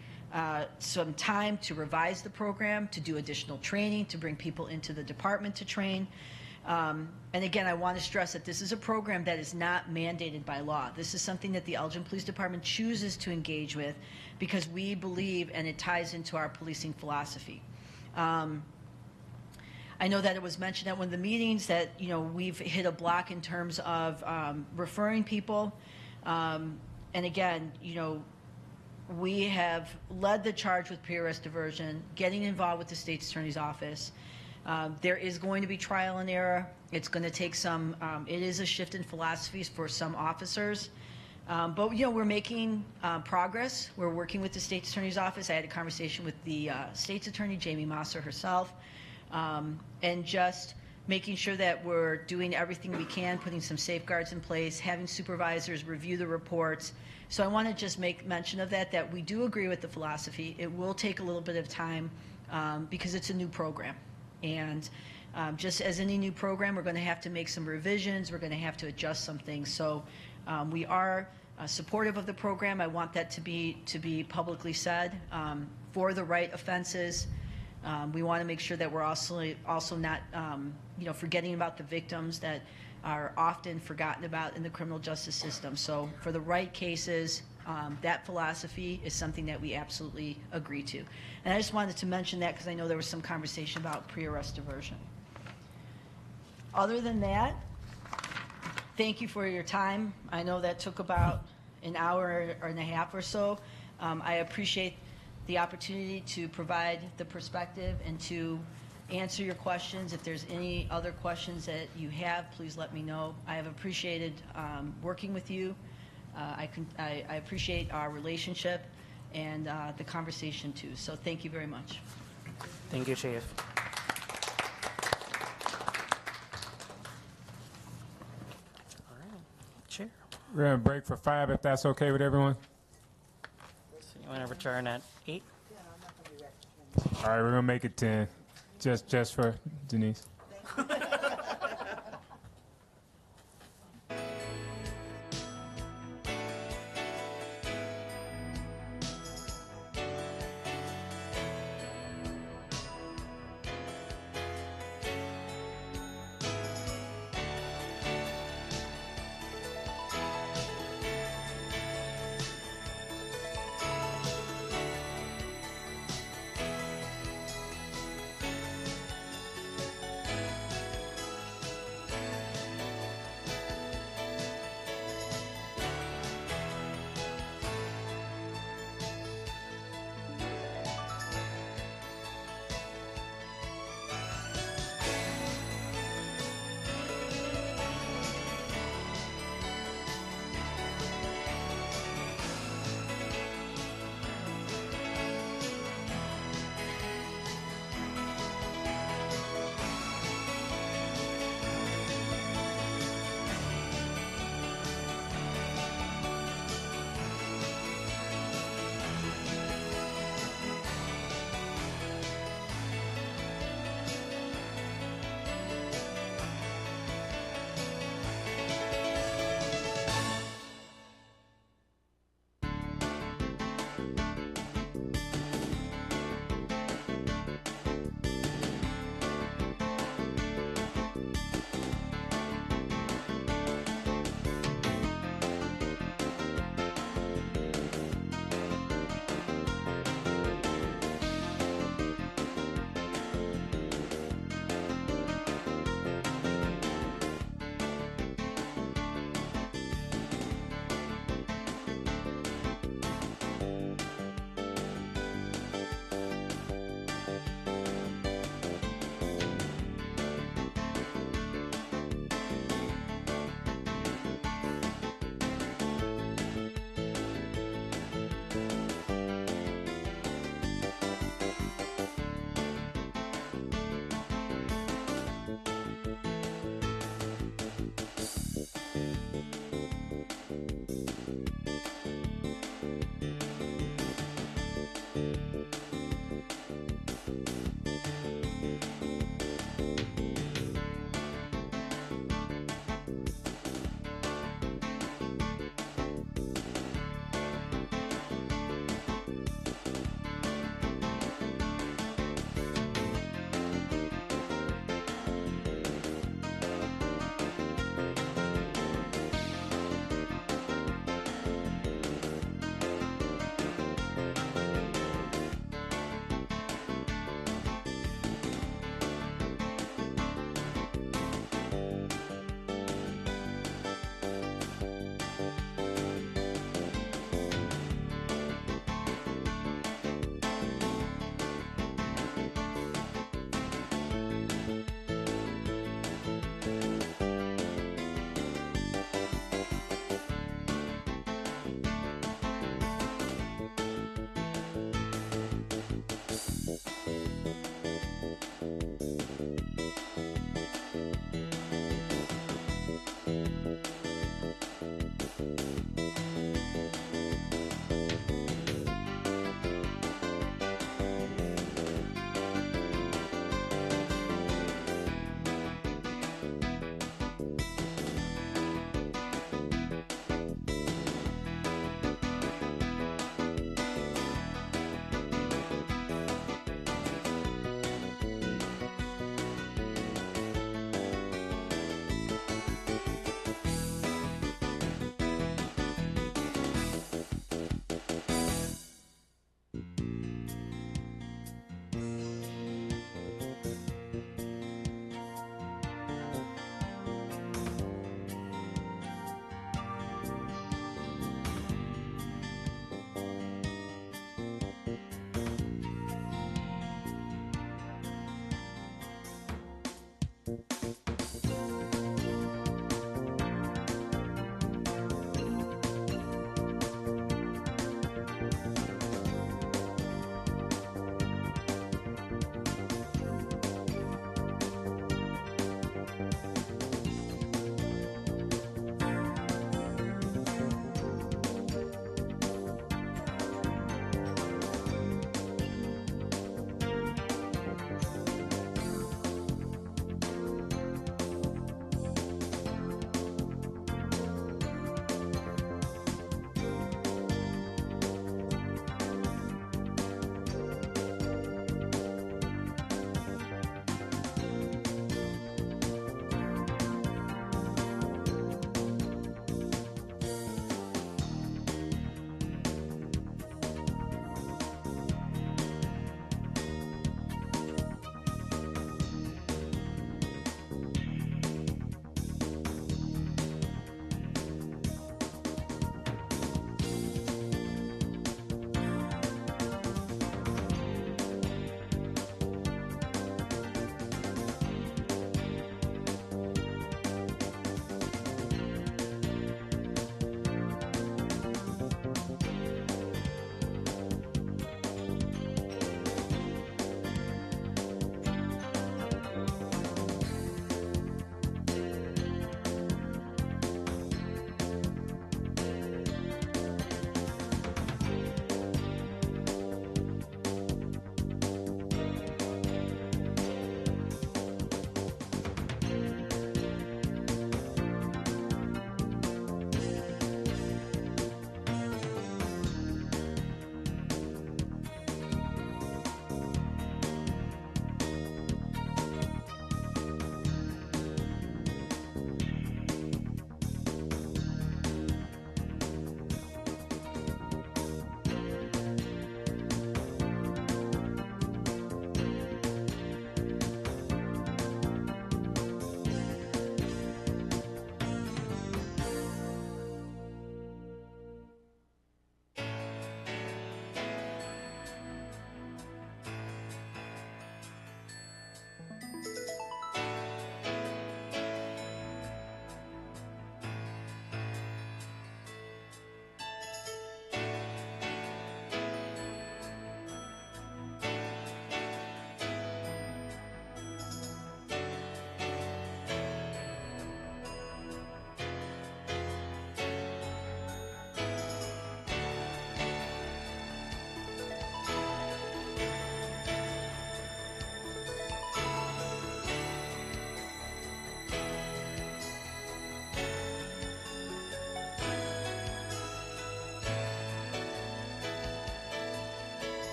some time to revise the program, to do additional training, to bring people into the department to train. And again, I want to stress that this is a program that is not mandated by law. This is something that the Elgin Police Department chooses to engage with because we believe and it ties into our policing philosophy. I know that it was mentioned at one of the meetings that, we've hit a block in terms of referring people. And again, we have led the charge with pre-arrest diversion, getting involved with the state's attorney's office. There is going to be trial and error. It's going to take some, it is a shift in philosophies for some officers. But, we're making progress. We're working with the state's attorney's office. I had a conversation with the state's attorney, Jamie Mosser herself, and just making sure that we're doing everything we can, putting some safeguards in place, having supervisors review the reports. So I want to just make mention of that we do agree with the philosophy. It will take a little bit of time because it's a new program. And just as any new program, we're going to have to make some revisions. We're going to have to adjust some things. So we are supportive of the program. I want that to be publicly said for the right offenses. We want to make sure that we're also not forgetting about the victims that are often forgotten about in the criminal justice system. So for the right cases, that philosophy is something that we absolutely agree to. And I just wanted to mention that because I know there was some conversation about pre-arrest diversion. Other than that, thank you for your time. I know that took about an hour and a half or so. I appreciate the opportunity to provide the perspective and to answer your questions. If there's any other questions that you have, please let me know. I have appreciated working with you. I appreciate our relationship and the conversation too. So thank you very much. Thank you, Chief. All right, Chair. We're going to break for 5 if that's okay with everyone. So you want to return at 8? All right, we're going to make it 10, just for Denise.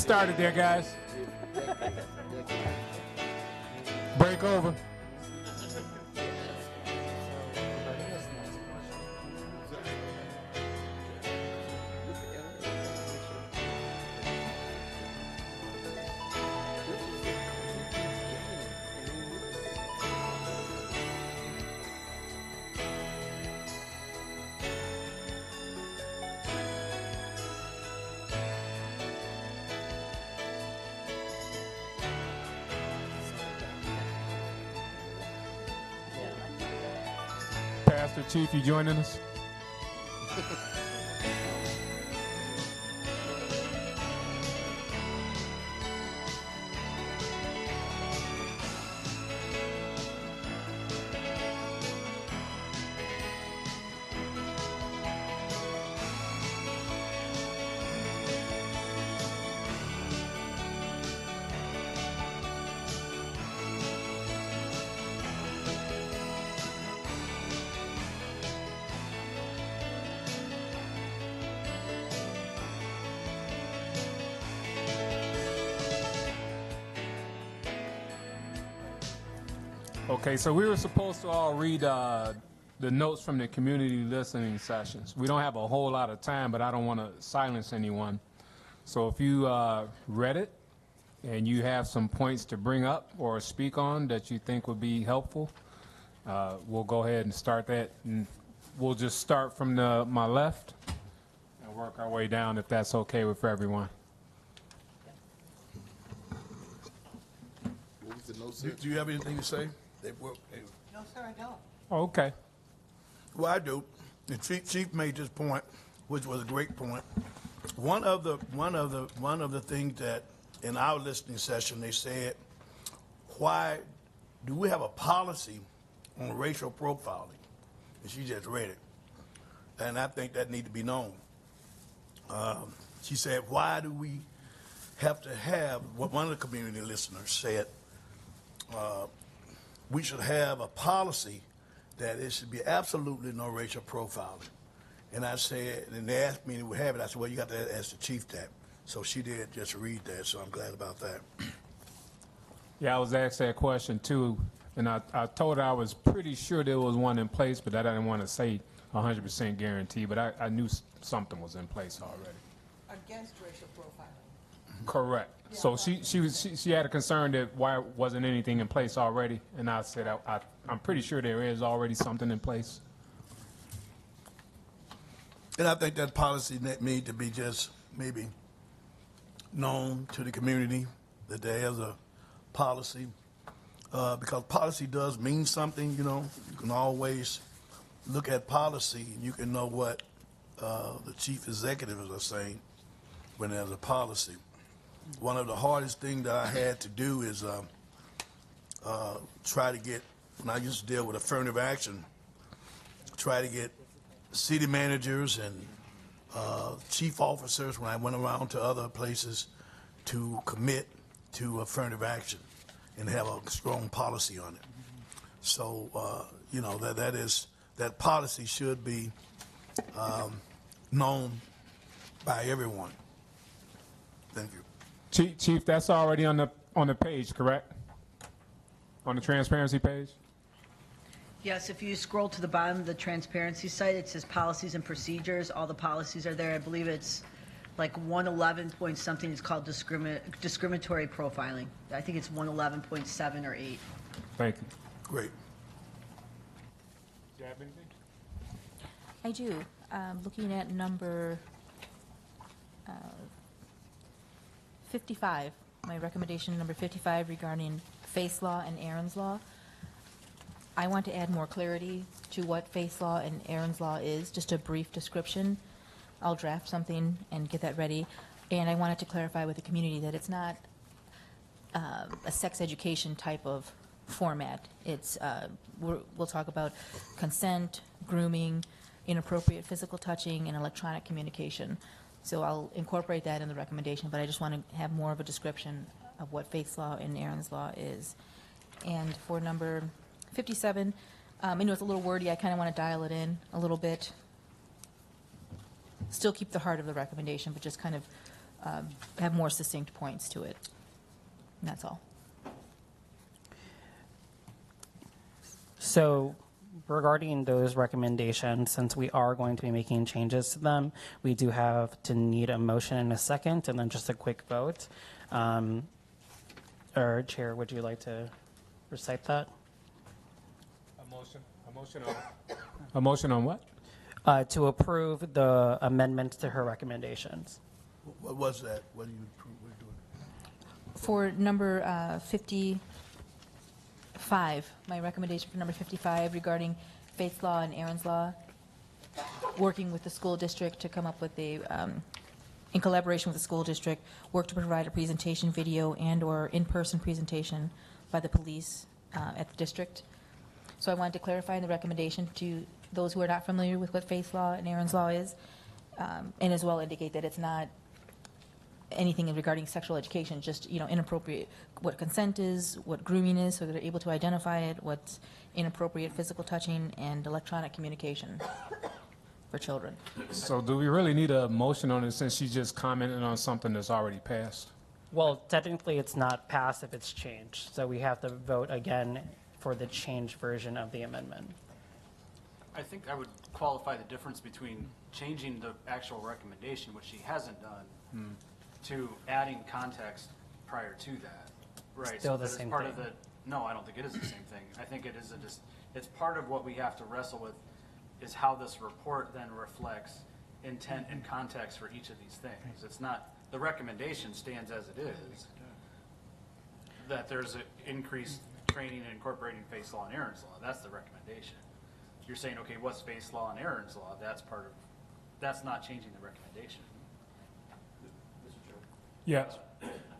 started there, guys. Break over. Pastor Chief, you joining us? Okay, so we were supposed to all read the notes from the community listening sessions. We don't have a whole lot of time, but I don't want to silence anyone. So if you read it and you have some points to bring up or speak on that you think would be helpful, we'll go ahead and start that. And we'll just start from my left and work our way down if that's okay with everyone. Do you have anything to say? No, sir, I don't. Okay. Well, I do. The chief made this point, which was a great point. One of the things that in our listening session they said, why do we have a policy on racial profiling? And she just read it, and I think that need to be known. She said, why do we have to have? What one of the community listeners said. We should have a policy that it should be absolutely no racial profiling. And I said, and they asked me to have it. I said, well, you got to ask the chief that. So she did just read that, so I'm glad about that. Yeah, I was asked that question too, and I told her I was pretty sure there was one in place, but I didn't want to say 100% guarantee, but I knew something was in place already. Against racial profiling. Correct. So she had a concern that why wasn't anything in place already, and I said I'm pretty sure there is already something in place. And I think that policy need to be just maybe known to the community that there is a policy, because policy does mean something. You know, you can always look at policy and you can know what the chief executives are saying when there's a policy. One of the hardest things that I had to do is try to get, when I used to deal with affirmative action, try to get city managers and chief officers, when I went around to other places, to commit to affirmative action and have a strong policy on it. So, you know, that policy should be known by everyone. Thank you. Chief, that's already on the page, correct? On the transparency page? Yes, if you scroll to the bottom of the transparency site, it says policies and procedures. All the policies are there. I believe it's like 111 point something. It's called discriminatory profiling. I think it's 111.7 or 8. Thank you. Great. Do you have anything? I do. Looking at number 55, my recommendation number 55 regarding face law and Aaron's law. I want to add more clarity to what face law and Aaron's law is, just a brief description. I'll draft something and get that ready. And I wanted to clarify with the community that it's not a sex education type of format. It's we'll talk about consent, grooming, inappropriate physical touching, and electronic communication. So I'll incorporate that in the recommendation, but I just want to have more of a description of what face law and Aaron's law is. And for number 57, I know it's a little wordy. I kind of want to dial it in a little bit. Still keep the heart of the recommendation, but just kind of have more succinct points to it. And that's all. So regarding those recommendations, since we are going to be making changes to them, we do have to need a motion and a second, and then just a quick vote. Or Chair, would you like to recite that? A motion on what? To approve the amendments to her recommendations. What was that? What do you approve? What are you doing? For number 55, my recommendation for number 55 regarding Faith's Law and Aaron's Law, working with the school district to come up with a, in collaboration with the school district, work to provide a presentation video and/or in-person presentation by the police at the district. So I wanted to clarify in the recommendation to those who are not familiar with what Faith's Law and Aaron's Law is, and as well indicate that it's not anything regarding sexual education, just, inappropriate, what consent is, what grooming is, so that they're able to identify it, what's inappropriate physical touching, and electronic communication for children. So do we really need a motion on it since she just commented on something that's already passed? Well, technically, it's not passed if it's changed, so we have to vote again for the changed version of the amendment. I think I would qualify the difference between changing the actual recommendation, which she hasn't done, to adding context prior to that. Right. Still so the that it's same part thing. of the. No, I don't think it is the same thing. I think it is it's part of what we have to wrestle with, is how this report then reflects intent and context for each of these things. It's not, the recommendation stands as it is, that there's an increased training and incorporating Faith's Law and Aaron's Law. That's the recommendation. You're saying, okay, what's Faith's Law and Aaron's Law? That's not changing the recommendation. Yeah. I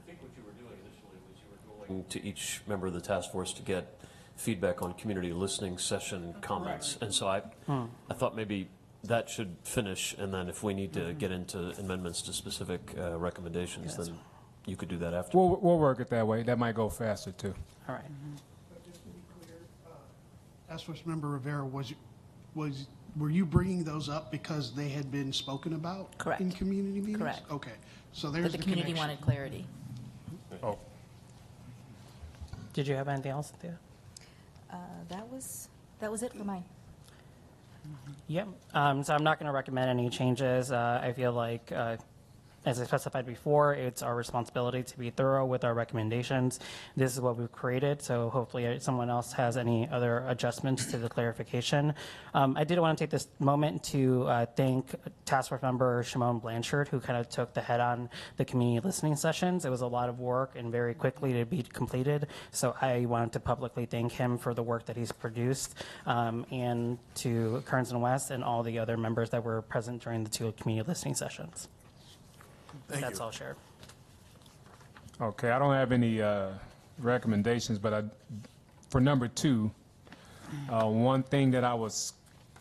think what you were doing initially was you were going to each member of the task force to get feedback on community listening session comments. And so I thought maybe that should finish, and then if we need to get into amendments to specific recommendations, then you could do that after. We'll work it that way. That might go faster, too. All right. But just to be clear, Task Force Member Rivera, were you bringing those up because they had been spoken about? Correct. In community meetings? Correct. Okay, so there's But the the community connection. wanted clarity. Oh. Did you have anything else, Thea? That was it for mine. Yep. So I'm not going to recommend any changes. I feel like, as I specified before, it's our responsibility to be thorough with our recommendations. This is what we've created, so hopefully someone else has any other adjustments to the clarification. I did want to take this moment to thank Task Force Member Shimon Blanchard, who kind of took the head on the community listening sessions. It was a lot of work and very quickly to be completed, so I wanted to publicly thank him for the work that he's produced, and to Kearns and West and all the other members that were present during the 2 community listening sessions. That's all, Sheriff. Okay, I don't have any recommendations, but for number 2, one thing that I was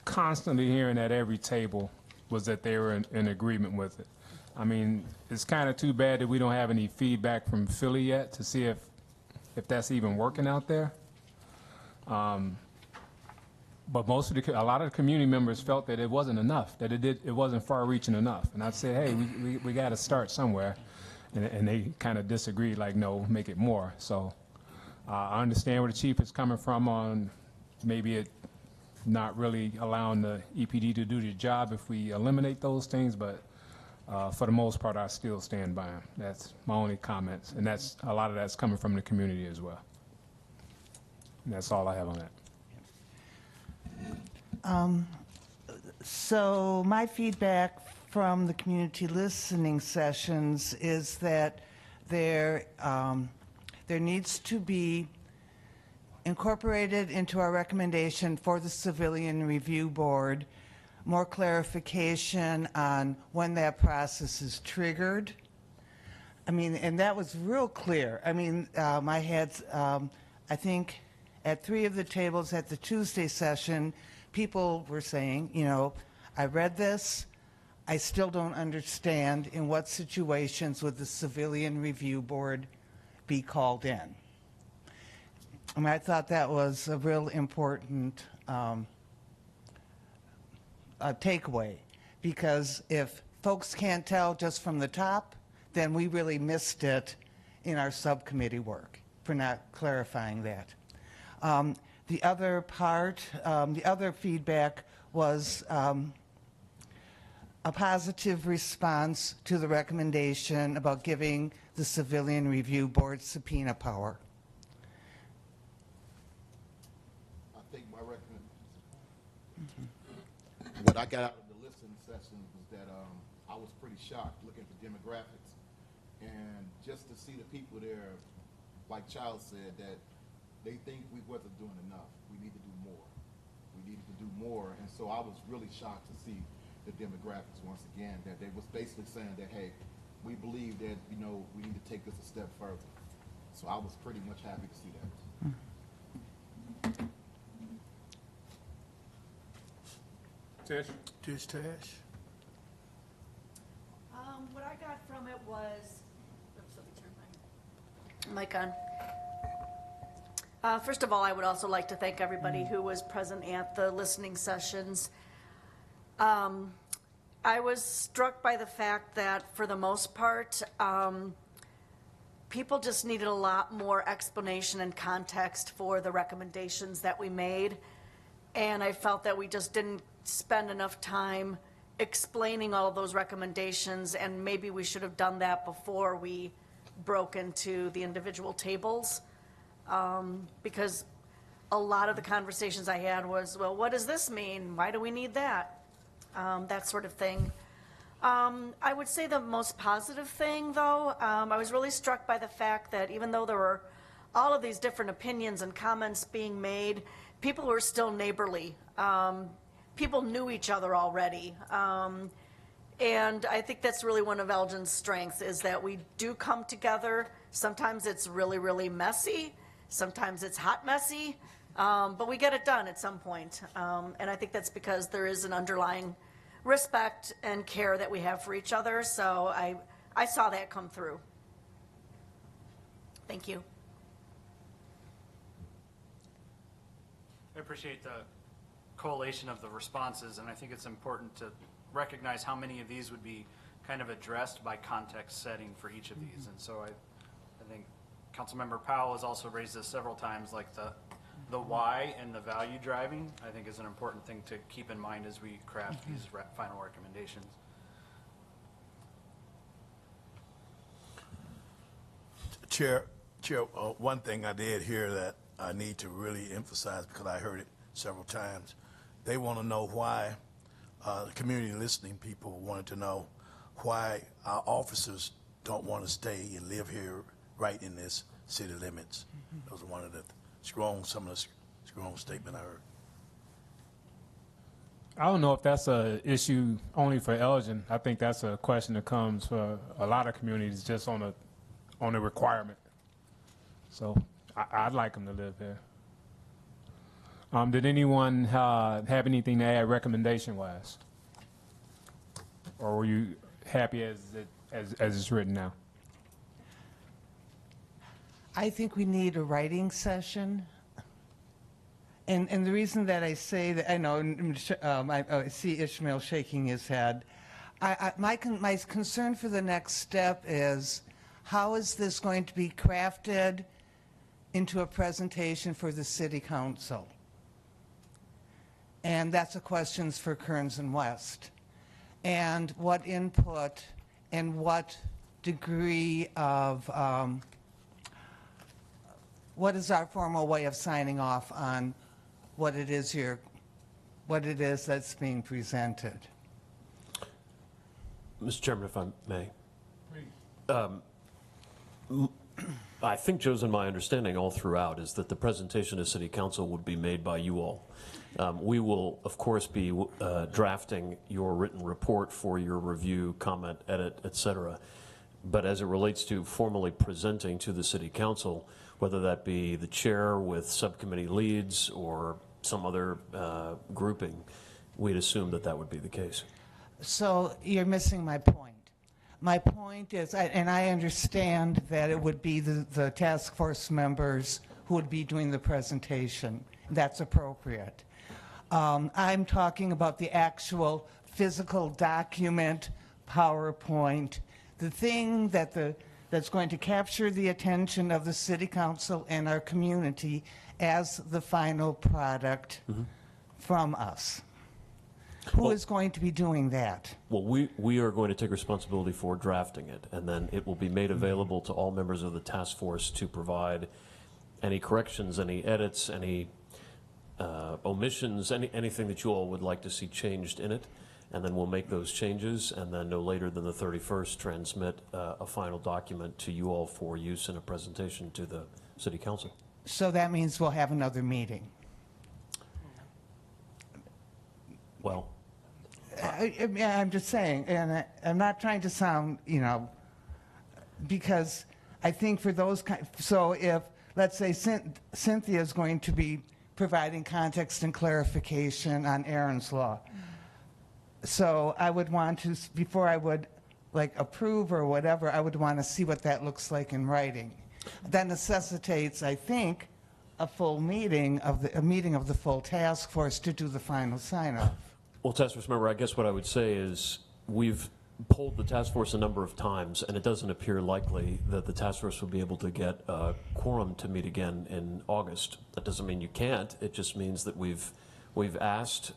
constantly hearing at every table was that they were in agreement with it. I mean, it's kind of too bad that we don't have any feedback from Philly yet to see if that's even working out there. But a lot of the community members felt that it wasn't enough, that it wasn't far-reaching enough. And I said, hey, we got to start somewhere. And they kind of disagreed, like, no, make it more. So I understand where the chief is coming from on maybe it not really allowing the EPD to do the job if we eliminate those things, but for the most part, I still stand by them. That's my only comments. And a lot of that's coming from the community as well. And that's all I have on that. So my feedback from the community listening sessions is that there needs to be incorporated into our recommendation for the Civilian Review Board more clarification on when that process is triggered. I mean, and that was real clear. I mean, I had, I think, at 3 of the tables at the Tuesday session, people were saying, I read this, I still don't understand in what situations would the Civilian Review Board be called in. I mean, I thought that was a real important takeaway, because if folks can't tell just from the top, then we really missed it in our subcommittee work for not clarifying that. The other part, the other feedback was a positive response to the recommendation about giving the Civilian Review Board subpoena power. I think my what I got out of the listening session was that I was pretty shocked looking at the demographics, and just to see the people there, like Charles said, that they think we wasn't doing enough. We need to do more. We needed to do more, and so I was really shocked to see the demographics once again, that they was basically saying that, hey, we believe that, you know, we need to take this a step further. So I was pretty much happy to see that. Tish? Tish. What I got from it was, oops, let me turn my mic on. First of all, I would also like to thank everybody who was present at the listening sessions. I was struck by the fact that, for the most part, people just needed a lot more explanation and context for the recommendations that we made. And I felt that we just didn't spend enough time explaining all of those recommendations, and maybe we should have done that before we broke into the individual tables. Because a lot of the conversations I had was, well, what does this mean? Why do we need that? That sort of thing. I would say the most positive thing, though, I was really struck by the fact that even though there were all of these different opinions and comments being made, people were still neighborly. People knew each other already. And I think that's really one of Elgin's strengths, is that we do come together. Sometimes it's really, really messy. Sometimes it's hot messy. But we get it done at some point. And I think that's because there is an underlying respect and care that we have for each other. So I saw that come through. Thank you. I appreciate the collation of the responses, and I think it's important to recognize how many of these would be kind of addressed by context setting for each of these. And so I think Councilmember Powell has also raised this several times, like the why and the value driving, I think, is an important thing to keep in mind as we craft these final recommendations. Chair, one thing I did hear that I need to really emphasize, because I heard it several times. They want to know why, the community listening people wanted to know why our officers don't want to stay and live here right in this city limits. Those are one of the some of the strong statement I heard. I don't know if that's an issue only for Elgin. I think that's a question that comes for a lot of communities, just on a requirement. So I'd like them to live here. Did anyone have anything to add recommendation-wise? Or were you happy as it's written now? I think we need a writing session. And the reason that I say that, I know, I see Ishmael shaking his head. My concern for the next step is, how is this going to be crafted into a presentation for the city council? And that's a question for Kearns and West. And what input and what degree of, what is our formal way of signing off on what it is that's being presented? Mr. Chairman, if I may. I think, Joe's, in my understanding all throughout, is that the presentation to City Council would be made by you all. We will, of course, be drafting your written report for your review, comment, edit, et cetera. But as it relates to formally presenting to the City Council, whether that be the chair with subcommittee leads or some other grouping, we'd assume that that would be the case. So you're missing my point. My point is, and I understand that it would be the task force members who would be doing the presentation. That's appropriate. I'm talking about the actual physical document, PowerPoint, the thing that's going to capture the attention of the city council and our community as the final product from us. Who is going to be doing that? Well, we are going to take responsibility for drafting it, and then it will be made available to all members of the task force to provide any corrections, any edits, any omissions, anything that you all would like to see changed in it. And then we'll make those changes, and then no later than the 31st, transmit a final document to you all for use in a presentation to the city council. So that means we'll have another meeting. Well, I'm just saying, and I'm not trying to sound, because I think for those so if, let's say, Cynthia is going to be providing context and clarification on Aaron's Law. So I would want to, before I would approve or whatever, I would want to see what that looks like in writing. That necessitates, I think, a meeting of the full task force to do the final sign-off. well, task force member, I guess what I would say is we've polled the task force a number of times, and it doesn't appear likely that the task force will be able to get a quorum to meet again in August. That doesn't mean you can't. It just means that we've asked.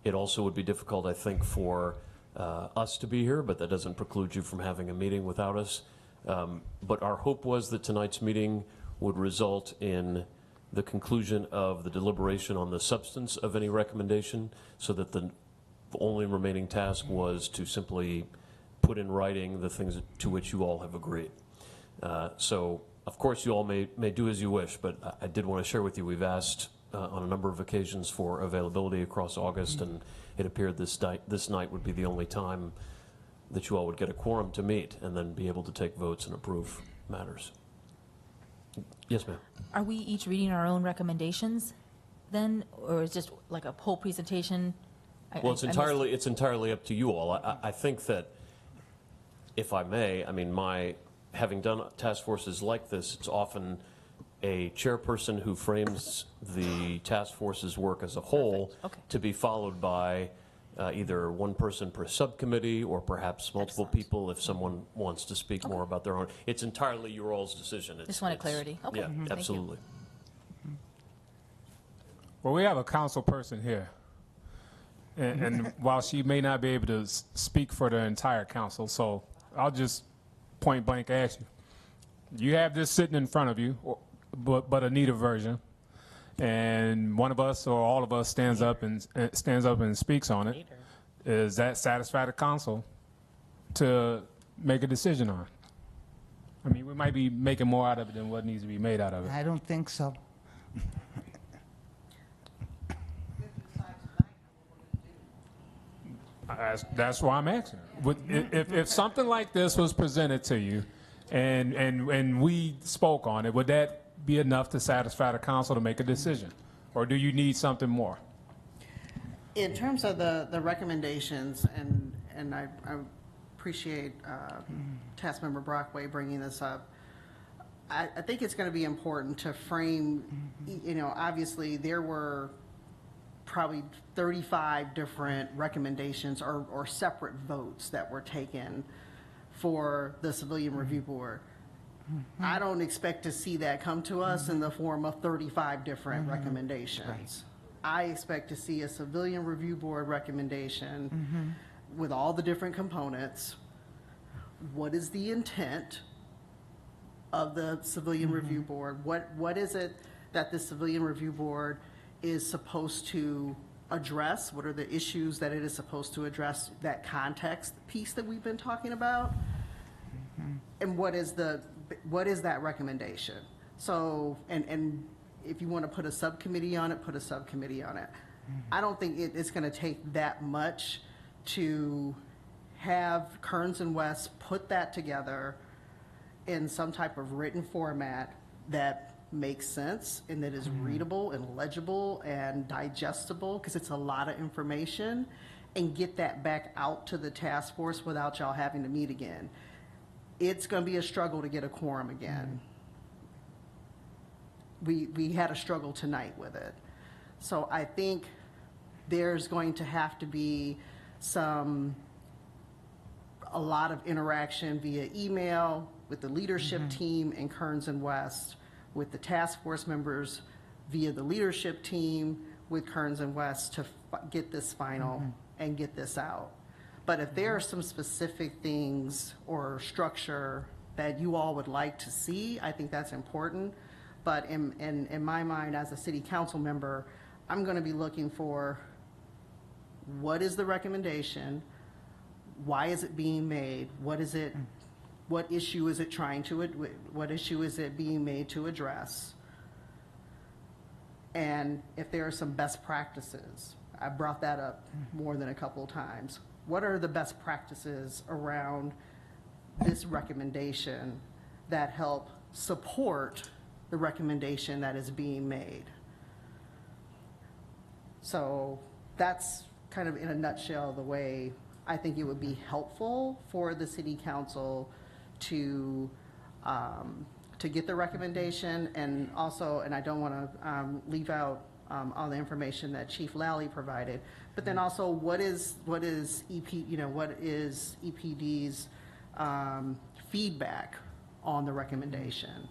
It also would be difficult, I think, for us to be here, but that doesn't preclude you from having a meeting without us. But our hope was that tonight's meeting would result in the conclusion of the deliberation on the substance of any recommendation, so that the only remaining task was to simply put in writing the things to which you all have agreed. So, of course, you all may do as you wish, but I did want to share with you, we've asked on a number of occasions for availability across August, and it appeared this night would be the only time that you all would get a quorum to meet and then be able to take votes and approve matters. Yes, ma'am. Are we each reading our own recommendations then, or is it just like a whole presentation? Well, it's entirely up to you all. I think that, if I may, I mean, having done task forces like this, it's often a chairperson who frames the task force's work as a whole, Okay. to be followed by either one person per subcommittee or perhaps multiple Excellent. people if someone wants to speak more about their own. It's entirely your all's decision. Just wanted clarity. Okay. Yeah, Thank you. absolutely. Well, we have a council person here. And while she may not be able to speak for the entire council, so I'll just point blank ask you. You have this sitting in front of you, but a neater version, and one of us or all of us stands up and speaks on it. Does that satisfy the council to make a decision on? I mean, we might be making more out of it than what needs to be made out of it. I don't think so. That's why I'm asking. If something like this was presented to you, and we spoke on it, would that be enough to satisfy the council to make a decision, or do you need something more? In terms of the recommendations, and I appreciate Task Member Brockway bringing this up. I think it's going to be important to frame. Obviously there were probably 35 different recommendations or separate votes that were taken for the Civilian Review Board. I don't expect to see that come to us in the form of 35 different recommendations. I expect to see a Civilian Review Board recommendation with all the different components. What is the intent of the Civilian Review Board? What is it that the Civilian Review Board is supposed to address? What are the issues that it is supposed to address? That context piece that we've been talking about, and what is that recommendation? So, and if you want to put a subcommittee on it, put a subcommittee on it. I don't think it's going to take that much to have Kearns and West put that together in some type of written format that makes sense and that is readable and legible and digestible, because it's a lot of information, and get that back out to the task force without y'all having to meet again. It's going to be a struggle to get a quorum again. We had a struggle tonight with it. So I think there's going to have to be a lot of interaction via email with the leadership team in Kearns and West, with the task force members via the leadership team with Kearns and West to get this final and get this out. But if there are some specific things or structure that you all would like to see, I think that's important. But in my mind, as a city council member, I'm going to be looking for what is the recommendation, why is it being made, what issue is it what issue is it being made to address, and if there are some best practices. I brought that up more than a couple of times. What are the best practices around this recommendation that help support the recommendation that is being made? So that's kind of in a nutshell the way I think it would be helpful for the city council to get the recommendation, and also, and I don't want to leave out all the information that Chief Lally provided, but then also what is EPD's feedback on the recommendation,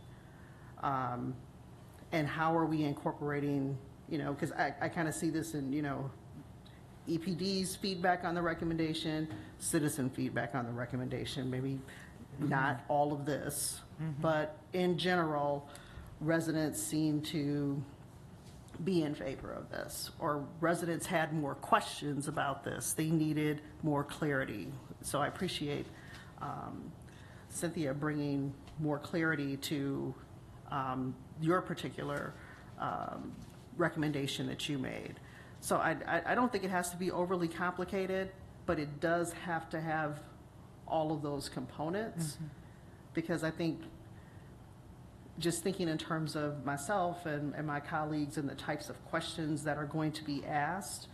and how are we incorporating, because I kind of see this in, EPD's feedback on the recommendation, citizen feedback on the recommendation, maybe not all of this, but in general, residents seem to be in favor of this, or residents had more questions about this. They needed more clarity. So I appreciate Cynthia bringing more clarity to your particular recommendation that you made. So I don't think it has to be overly complicated, but it does have to have all of those components, because I think, just thinking in terms of myself and my colleagues and the types of questions that are going to be asked,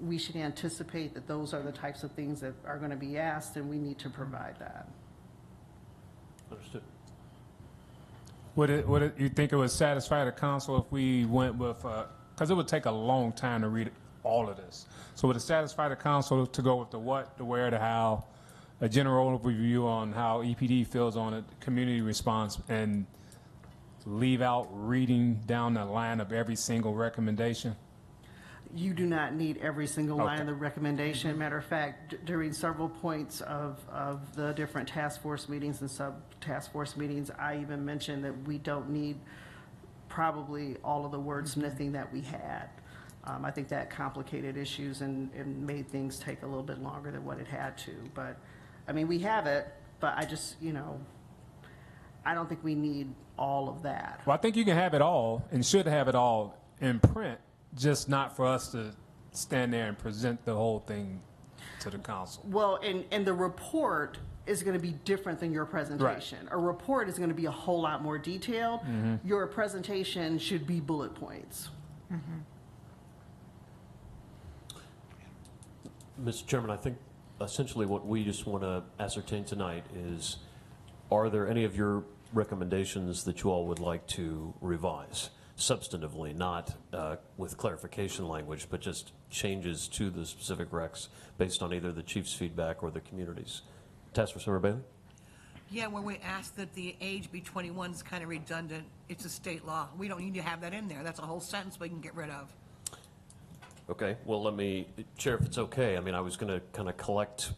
we should anticipate that those are the types of things that are going to be asked, and we need to provide that. Understood. Would you think it would satisfy the council if we went with, because it would take a long time to read all of this. So would it satisfy the council to go with the what, the where, the how, a general overview on how EPD feels on it, community response, and leave out reading down the line of every single recommendation? You do not need every single line of the recommendation. Matter of fact, during several points of the different task force meetings and sub-task force meetings, I even mentioned that we don't need probably all of the wordsmithing that we had. I think that complicated issues and made things take a little bit longer than what it had to. But, I mean, we have it, but I just, I don't think we need all of that. Well, I think you can have it all and should have it all in print, just not for us to stand there and present the whole thing to the council. Well, and the report is going to be different than your presentation. Right. A report is going to be a whole lot more detailed. Your presentation should be bullet points. Mr. Chairman, I think essentially what we just want to ascertain tonight is, are there any of your recommendations that you all would like to revise substantively, not with clarification language, but just changes to the specific recs based on either the chief's feedback or the community's? Task Force Member Bailey? Yeah, when we ask that the age be 21 is kind of redundant. It's a state law. We don't need to have that in there. That's a whole sentence we can get rid of. Okay, well, let me, Chair, if it's okay, I mean, I was going to kind of collect.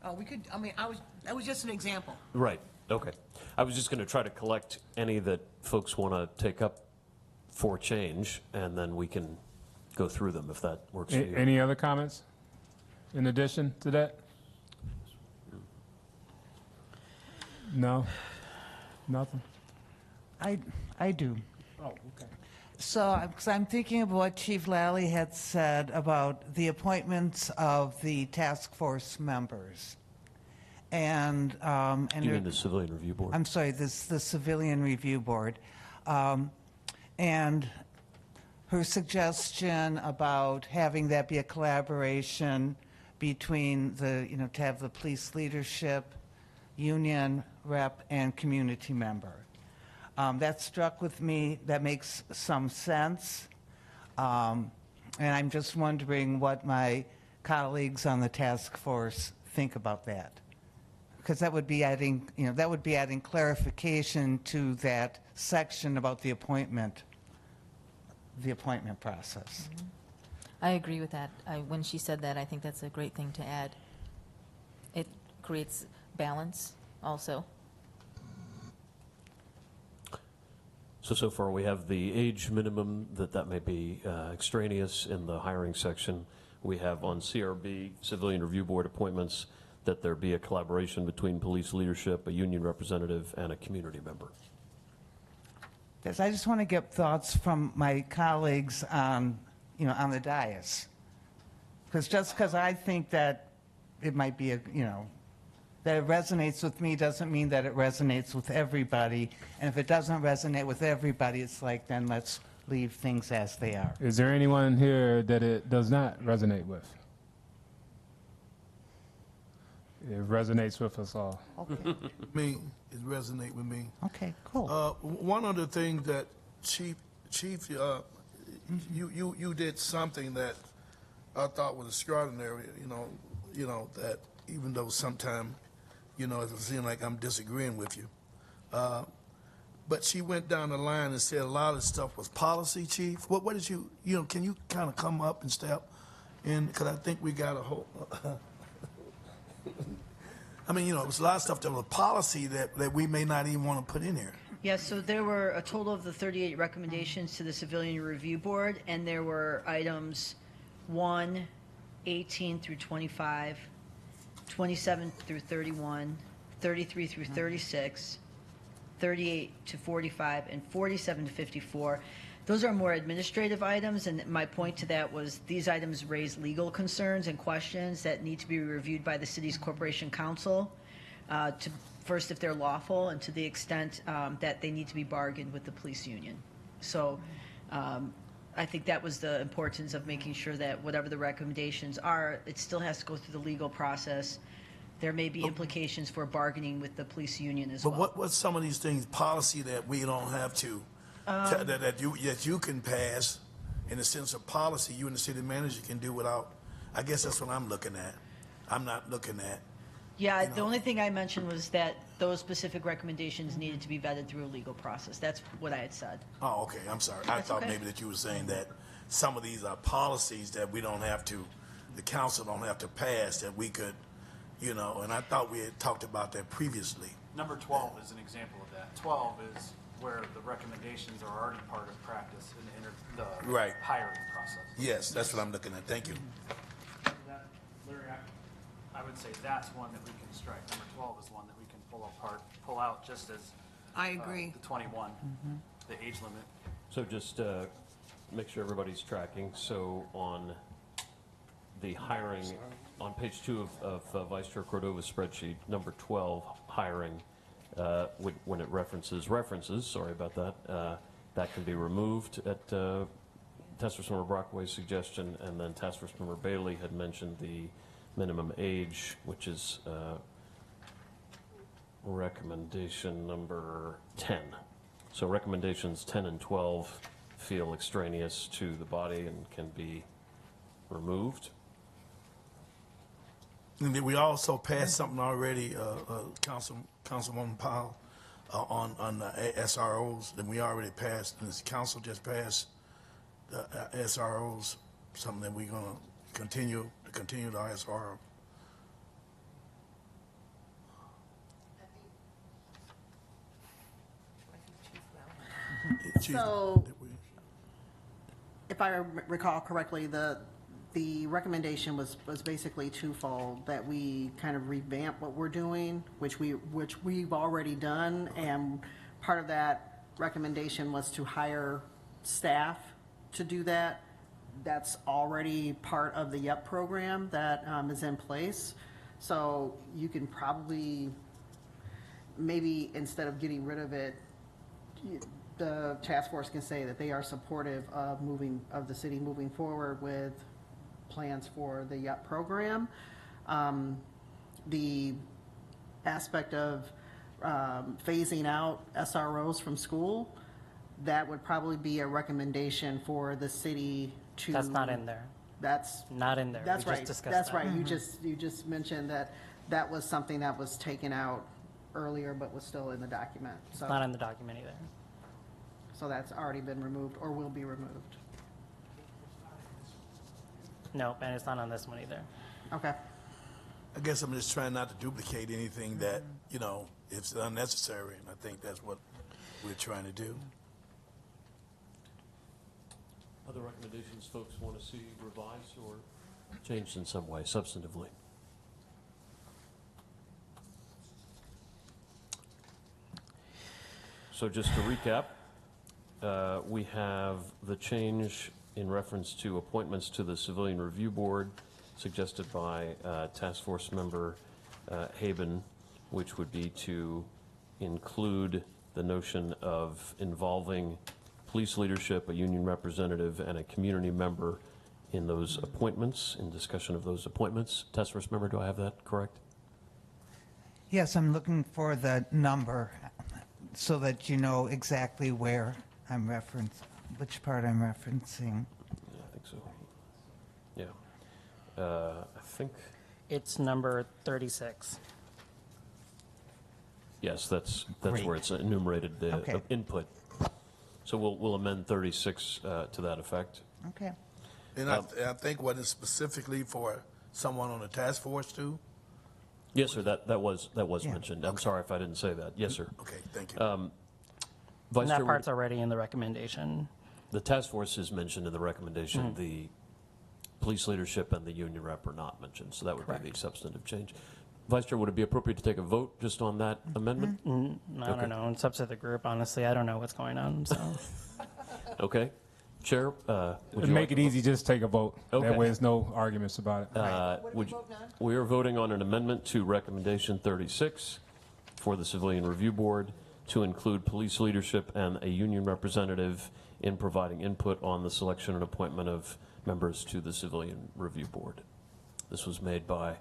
Oh, we could, that was just an example. Right, okay. I was just going to try to collect any that folks want to take up for change, and then we can go through them if that works for you. Any other comments in addition to that? No? Nothing? I do. Oh, okay. So, because I'm thinking of what Chief Lally had said about the appointments of the task force members. And you mean the Civilian Review Board? I'm sorry, the Civilian Review Board. And her suggestion about having that be a collaboration between to have the police leadership, union rep, and community member. That struck with me. That makes some sense. And I'm just wondering what my colleagues on the task force think about that. because that would be adding, that would be adding clarification to that section about the appointment process. I agree with that. When she said that, I think that's a great thing to add. It creates balance also. So far, we have the age minimum, that may be extraneous in the hiring section. We have on CRB, Civilian Review Board appointments, that there be a collaboration between police leadership, a union representative, and a community member. Yes, I just want to get thoughts from my colleagues on, on the dais. Because I think that it might be that it resonates with me doesn't mean that it resonates with everybody. And if it doesn't resonate with everybody, it's like, then let's leave things as they are. Is there anyone here that it does not resonate with? It resonates with us all. Okay. Me, it resonate with me. Okay, cool. One of the things that Chief, you did something that I thought was extraordinary. That even though sometimes, it seems like I'm disagreeing with you, but she went down the line and said a lot of stuff was policy, Chief. What did you can you kind of come up and step in, because I think we got a whole. I mean, it was a lot of stuff that was policy that we may not even want to put in here. Yes, so there were a total of the 38 recommendations to the Civilian Review Board, and there were items 1, 18 through 25, 27 through 31, 33 through 36, 38 to 45, and 47 to 54. Those are more administrative items, and my point to that was these items raise legal concerns and questions that need to be reviewed by the city's corporation council, to first if they're lawful, and to the extent that they need to be bargained with the police union. So I think that was the importance of making sure that whatever the recommendations are, it still has to go through the legal process. There may be implications for bargaining with the police union as well. But what's some of these things, policy that we don't have to, that you can pass in the sense of policy, you and the city manager can do without? I guess that's what I'm looking at. I'm not looking at. Yeah, the only thing I mentioned was that those specific recommendations needed to be vetted through a legal process. That's what I had said. Oh, okay, I'm sorry. I thought maybe that you were saying that some of these are policies that we don't have to, the council don't have to pass, that we could, and I thought we had talked about that previously. Number 12 is an example of that. 12 is where the recommendations are already part of practice in the Right. hiring process. Yes, that's what I'm looking at. Thank you. Larry, I would say that's one that we can strike. Number 12 is one that we can pull out just as I agree. the 21, the age limit. So just make sure everybody's tracking. So on the hiring, on page 2 of Vice Chair Cordova's spreadsheet, number 12, hiring, when it references, sorry about that, that can be removed at Task Force Member Brockway's suggestion, and then Task Force Member Bailey had mentioned the minimum age, which is recommendation number 10. So recommendations 10 and 12 feel extraneous to the body and can be removed. And then we also passed something already, Councilwoman Powell, on the SROs, that we already passed, and this council just passed the SROs, something that we're gonna continue the SRO. So, if I recall correctly, the recommendation was basically twofold, that we kind of revamp what we're doing, which we've already done, and part of that recommendation was to hire staff to do that. That's already part of the YEP program that is in place. So you can probably, maybe instead of getting rid of it, the task force can say that they are supportive of the city moving forward with plans for the YEP program. The aspect of phasing out SROs from school, that would probably be a recommendation for the city to. That's not in there. That's Not in there. That's We right. just discussed That's that. right. You just mentioned that that was something that was taken out earlier but was still in the document. It's not in the document either. So that's already been removed or will be removed. No, and it's not on this one either. Okay. I guess I'm just trying not to duplicate anything that, you know, it's unnecessary, and I think that's what we're trying to do. Other recommendations folks want to see revised or changed in some way, substantively? So just to recap, we have the change in reference to appointments to the Civilian Review Board suggested by Task Force Member Haben, which would be to include the notion of involving police leadership, a union representative, and a community member in those appointments, in discussion of those appointments. Task Force Member, do I have that correct? Yes, I'm looking for the number so that you know exactly where I'm which part I'm referencing. Yeah, I think so. Yeah. I think, It's number 36. yes, that's Great. where it's enumerated, Okay. input. So we'll amend 36 to that effect. Okay. And I think what is specifically for someone on the task force too? Yes, sir, that was Yeah. mentioned. I'm sorry if I didn't say that. Yes, sir. Okay, thank you. Vice And that Chair, part's already in the recommendation. the task force is mentioned in the recommendation. The police leadership and the union rep are not mentioned, so that would be Correct. the substantive change. Vice Chair, would it be appropriate to take a vote just on that amendment? I don't know. It's up to the group, honestly. I don't know what's going on, so. Okay. Chair, would you Make like it to easy, just take a vote. Okay. That way there's no arguments about it. would you- We are voting on an amendment to recommendation 36 for the Civilian Review Board to include police leadership and a union representative in providing input on the selection and appointment of members to the Civilian Review Board. This was made by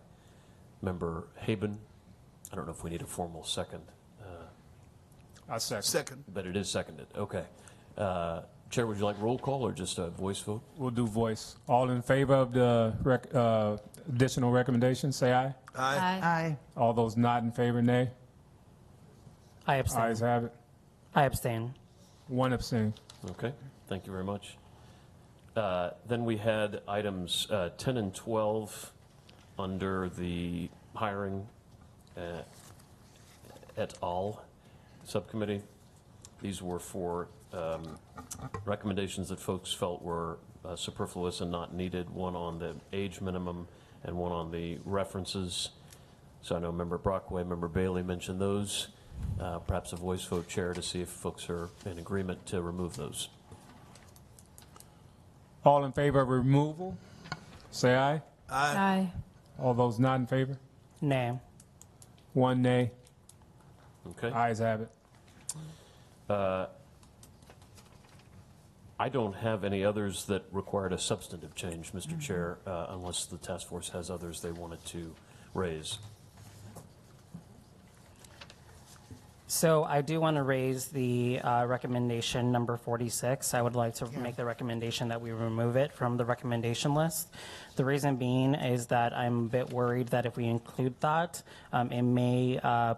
Member Haben. I don't know if we need a formal second, I second. Second. but it is seconded. Okay. Chair, would you like roll call or just a voice vote? We'll do voice. All in favor of the additional recommendation, say aye. Aye. Aye. All those not in favor, nay. I abstain. Ayes have it. I abstain. One abstain. Okay, thank you very much. Then we had items 10 and 12 under the hiring et al. Subcommittee. These were for recommendations that folks felt were superfluous and not needed, one on the age minimum and one on the references. So I know Member Brockway, Member Bailey mentioned those. Perhaps a voice vote, Chair, to see if folks are in agreement to remove those. All in favor of removal, say aye. Aye. All those not in favor, Nay. one nay. Okay. Ayes have it. I don't have any others that required a substantive change, Mr. Chair, unless the task force has others they wanted to raise. So I do want to raise the recommendation number 46. I would like to make the recommendation that we remove it from the recommendation list. The reason being is that I'm a bit worried that if we include that, it may, how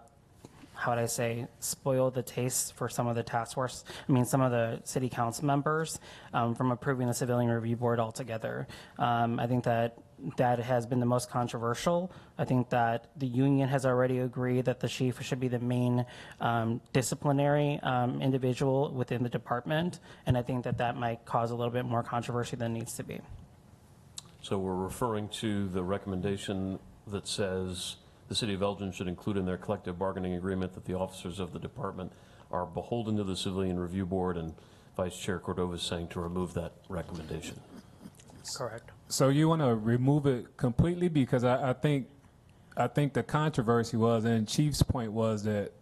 would I say, spoil the taste for some of the task force, some of the city council members from approving the Civilian Review Board altogether. I think that has been the most controversial. I think that the union has already agreed that the chief should be the main disciplinary individual within the department, and I think that that might cause a little bit more controversy than needs to be. So we're referring to the recommendation that says the city of Elgin should include in their collective bargaining agreement that the officers of the department are beholden to the Civilian Review Board, and Vice Chair Cordova is saying to remove that recommendation. Correct. So you want to remove it completely? Because I think the controversy was, and Chief's point was that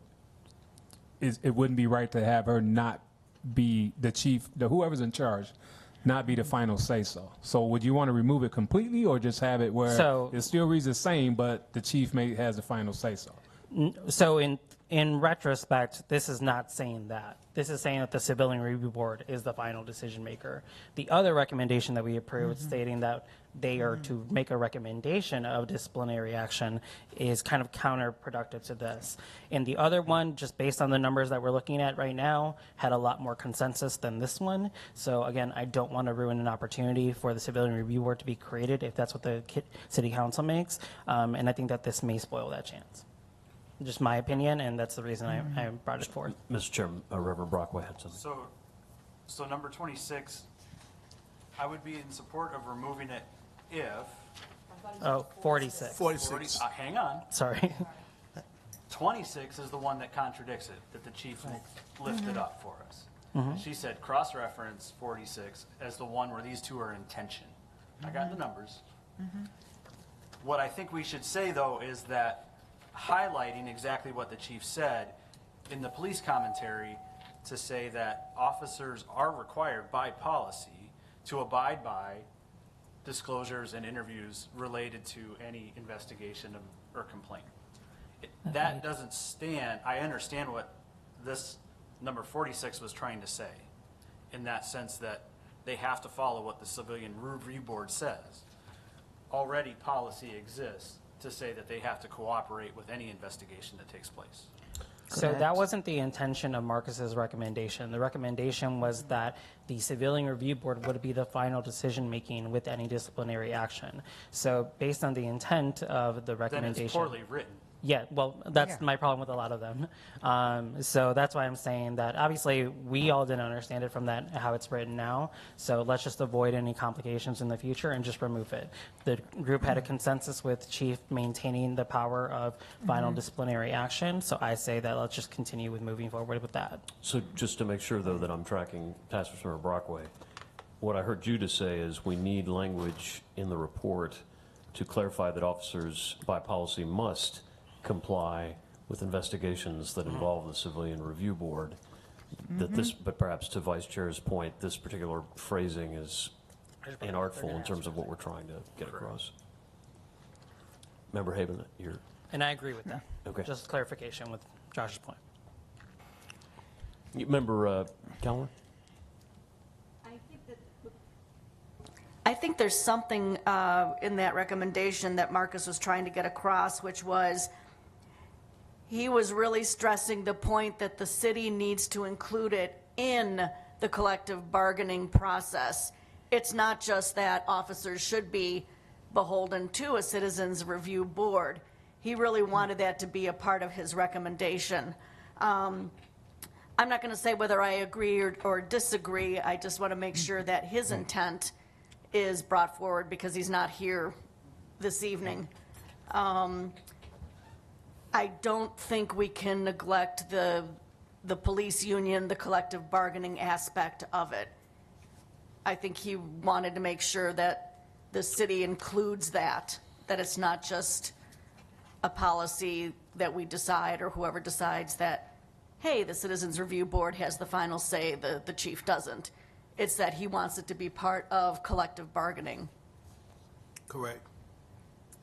it wouldn't be right to have her not be the chief, whoever's in charge, not be the final say-so. So would you want to remove it completely or just have it where So- it still reads the same, but the chief has the final say-so? So in retrospect, this is not saying that. This is saying that the Civilian Review Board is the final decision maker. The other recommendation that we approved stating that they are to make a recommendation of disciplinary action is kind of counterproductive to this. And the other one, just based on the numbers that we're looking at right now, had a lot more consensus than this one. So again, I don't want to ruin an opportunity for the Civilian Review Board to be created if that's what the City Council makes. And I think that this may spoil that chance. Just my opinion, and that's the reason I brought it forth. Mr. Chairman, Reverend Brockway had something. So number 26, I would be in support of removing it if. Oh, 46. 46. Hang on. Sorry. 26 is the one that contradicts it, that the chief lifted up for us. She said cross-reference 46 as the one where these two are in tension. I got the numbers. What I think we should say, though, is that highlighting exactly what the chief said in the police commentary to say that officers are required by policy to abide by disclosures and interviews related to any investigation or complaint. That doesn't stand. I understand what this number 46 was trying to say in that sense that they have to follow what the Civilian Review Board says. Already policy exists to say that they have to cooperate with any investigation that takes place. So that wasn't the intention of Marcus's recommendation. The recommendation was that the Civilian Review Board would be the final decision-making with any disciplinary action. So based on the intent of the recommendation. Then it's poorly written. Yeah, well, that's my problem with a lot of them. So that's why I'm saying that obviously we all didn't understand it from that, how it's written now. So let's just avoid any complications in the future and just remove it. The group had a consensus with Chief maintaining the power of final disciplinary action. So I say that let's just continue with moving forward with that. So just to make sure, though, that I'm tracking Task Force Member Brockway, what I heard Judah say is we need language in the report to clarify that officers by policy must comply with investigations that involve the Civilian Review Board. That this, but perhaps to Vice Chair's point, this particular phrasing is inartful in terms of what we're trying to get across. Member Haven, you're. And I agree with that. Okay. Just clarification with Josh's point. Member Keller? I think there's something in that recommendation that Marcus was trying to get across, which was he was really stressing the point that the city needs to include it in the collective bargaining process. It's not just that officers should be beholden to a citizens review board. He really wanted that to be a part of his recommendation. I'm not going to say whether I agree or disagree. I just want to make sure that his intent is brought forward because he's not here this evening. I don't think we can neglect the police union, the collective bargaining aspect of it. I think he wanted to make sure that the city includes that it's not just a policy that we decide or whoever decides that, hey, the Citizens Review Board has the final say, the chief doesn't. It's that he wants it to be part of collective bargaining. Correct.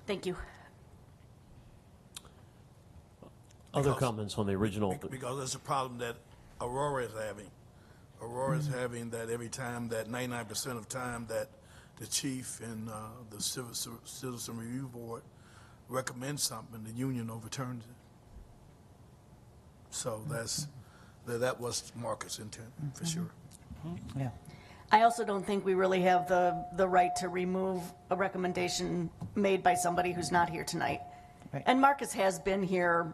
Thank you. Other comments on the original? Because there's a problem that Aurora is having. Aurora is having that every time, that 99% of time that the chief and the Citizen Review Board recommends something, the union overturns it. So that was Marcus' intent, for sure. Yeah. I also don't think we really have the right to remove a recommendation made by somebody who's not here tonight. Right. And Marcus has been here,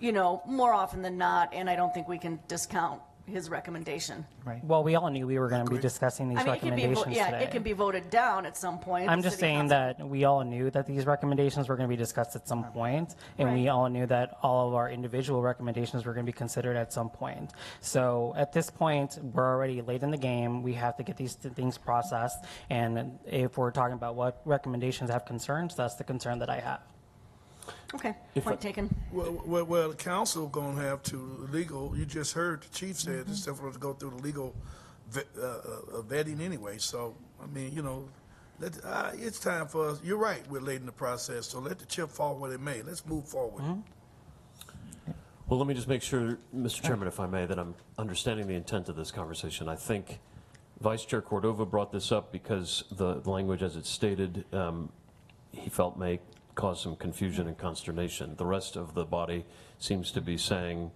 more often than not, and I don't think we can discount his recommendation. Right. Well, we all knew we were going to be discussing these I mean, recommendations today. it can be voted down at some point. I'm The just city saying council- that we all knew that these recommendations were going to be discussed at some point, and we Right. all knew that all of our individual recommendations were going to be considered at some point. So at this point, we're already late in the game. We have to get these things processed, and if we're talking about what recommendations have concerns, that's the concern that I have. Okay, point taken. Well, the council going to have to legal, you just heard the chief said it's still going to go through the legal vetting anyway. So, I mean, It's time for us. You're right. We're late in the process, so let the chip fall where it may. Let's move forward. Well, let me just make sure, Mr. Chairman, if I may, that I'm understanding the intent of this conversation. I think Vice Chair Cordova brought this up because the language as it's stated, he felt may cause some confusion and consternation. The rest of the body seems to be saying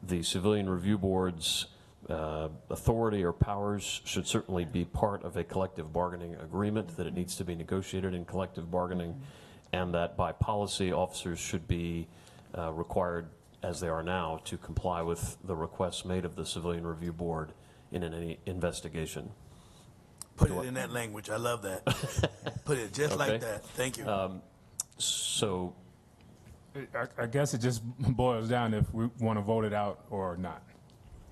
the Civilian Review Board's authority or powers should certainly be part of a collective bargaining agreement, that it needs to be negotiated in collective bargaining, and that by policy, officers should be required, as they are now, to comply with the requests made of the Civilian Review Board in any investigation. Put it in that language. I love that. Put it just like that. Thank you. So, I guess it just boils down if we want to vote it out or not.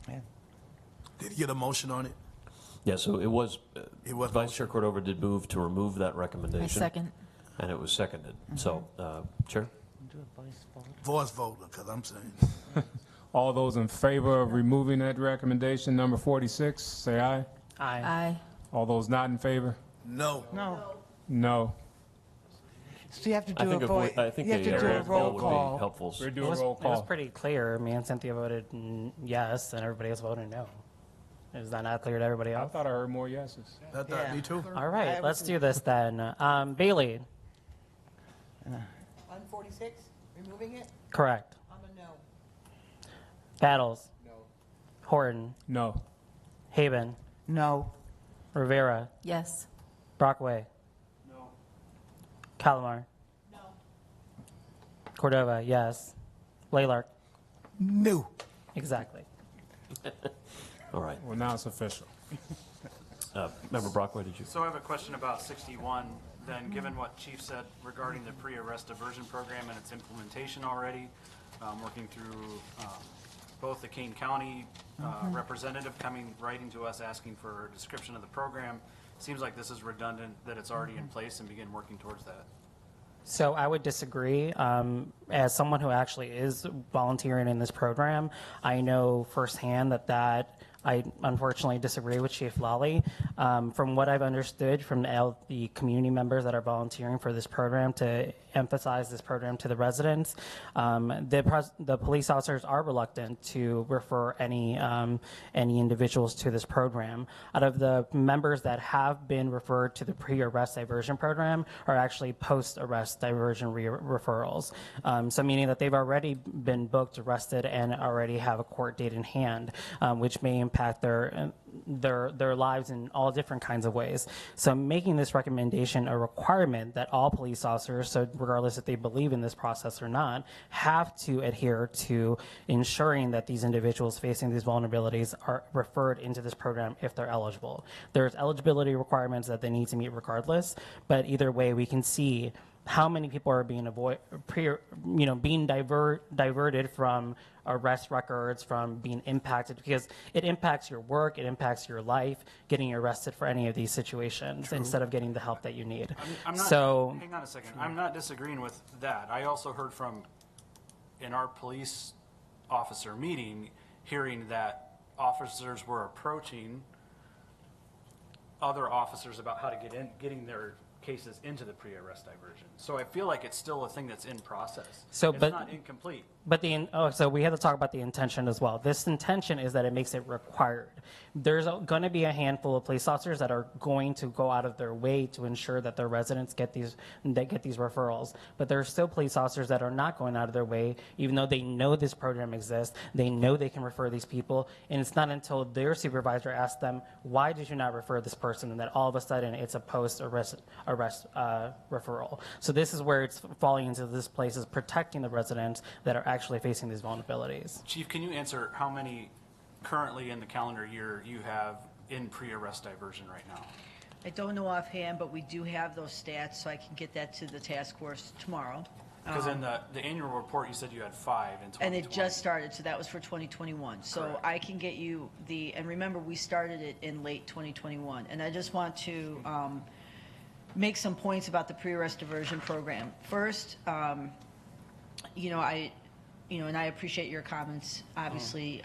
Yeah. Did you get a motion on it? yeah, so it was, It was Vice Chair Cordova did move to remove that recommendation. I second. And it was seconded. So, Chair? Voice vote, because I'm saying. All those in favor of removing that recommendation, number 46, say aye. Aye. Aye. All those not in favor? No. No. No. So you have to I do think a voice, I think you have to do a vote roll would call. be helpful. We're It doing was, roll it was call. pretty clear. Me and Cynthia voted yes, and everybody else voted no. Is that not clear to everybody I else? thought I heard more yeses. I thought Yeah. me too. All right, let's do this then. Bailey, On 46, removing it? correct. I'm a no. Battles. No. Horton. No. Haben. No. Rivera. Yes. Brockway. No. Calamar. No. Cordova, yes. Laylark. No. Exactly. All right. Well, now it's official. Member Brockway, did you? So I have a question about 61, then, given what Chief said regarding the pre-arrest diversion program and its implementation already, working through both the Kane County representative writing to us asking for a description of the program. Seems like this is redundant, that it's already in place and begin working towards that. So I would disagree. As someone who actually is volunteering in this program, I know firsthand that I unfortunately disagree with Chief Lawley. From what I've understood from the community members that are volunteering for this program to emphasize this program to the residents, the police officers are reluctant to refer any individuals to this program. Out of the members that have been referred to the pre-arrest diversion program are actually post-arrest diversion referrals. So meaning that they've already been booked, arrested, and already have a court date in hand, which may impact their lives in all different kinds of ways. So making this recommendation a requirement that all police officers, so regardless if they believe in this process or not, have to adhere to ensuring that these individuals facing these vulnerabilities are referred into this program if they're eligible. There's eligibility requirements that they need to meet regardless, but either way we can see how many people are being diverted from arrest records, from being impacted, because it impacts your work, it impacts your life, getting arrested for any of these situations instead of getting the help that you need. I'm not, So, hang on a second. I'm not disagreeing with that. I also heard from, in our police officer meeting, hearing that officers were approaching other officers about how to getting their cases into the pre-arrest diversion. So I feel like it's still a thing that's in process. So, it's but- not incomplete. But so we have to talk about the intention as well. This intention is that it makes it required. There's going to be a handful of police officers that are going to go out of their way to ensure that their residents get these referrals. But there are still police officers that are not going out of their way, even though they know this program exists. They know they can refer these people, and it's not until their supervisor asks them, "Why did you not refer this person?" and that all of a sudden it's a post-arrest referral. So this is where it's falling into this place, is protecting the residents that are actually facing these vulnerabilities. Chief, can you answer how many currently in the calendar year you have in pre-arrest diversion right now? I don't know offhand, but we do have those stats, so I can get that to the task force tomorrow. Because in the annual report, you said you had 5 in 2020. And it just started, so that was for 2021. So Correct. I can get you and remember, we started it in late 2021. And I just want to make some points about the pre-arrest diversion program. First, and I appreciate your comments, obviously.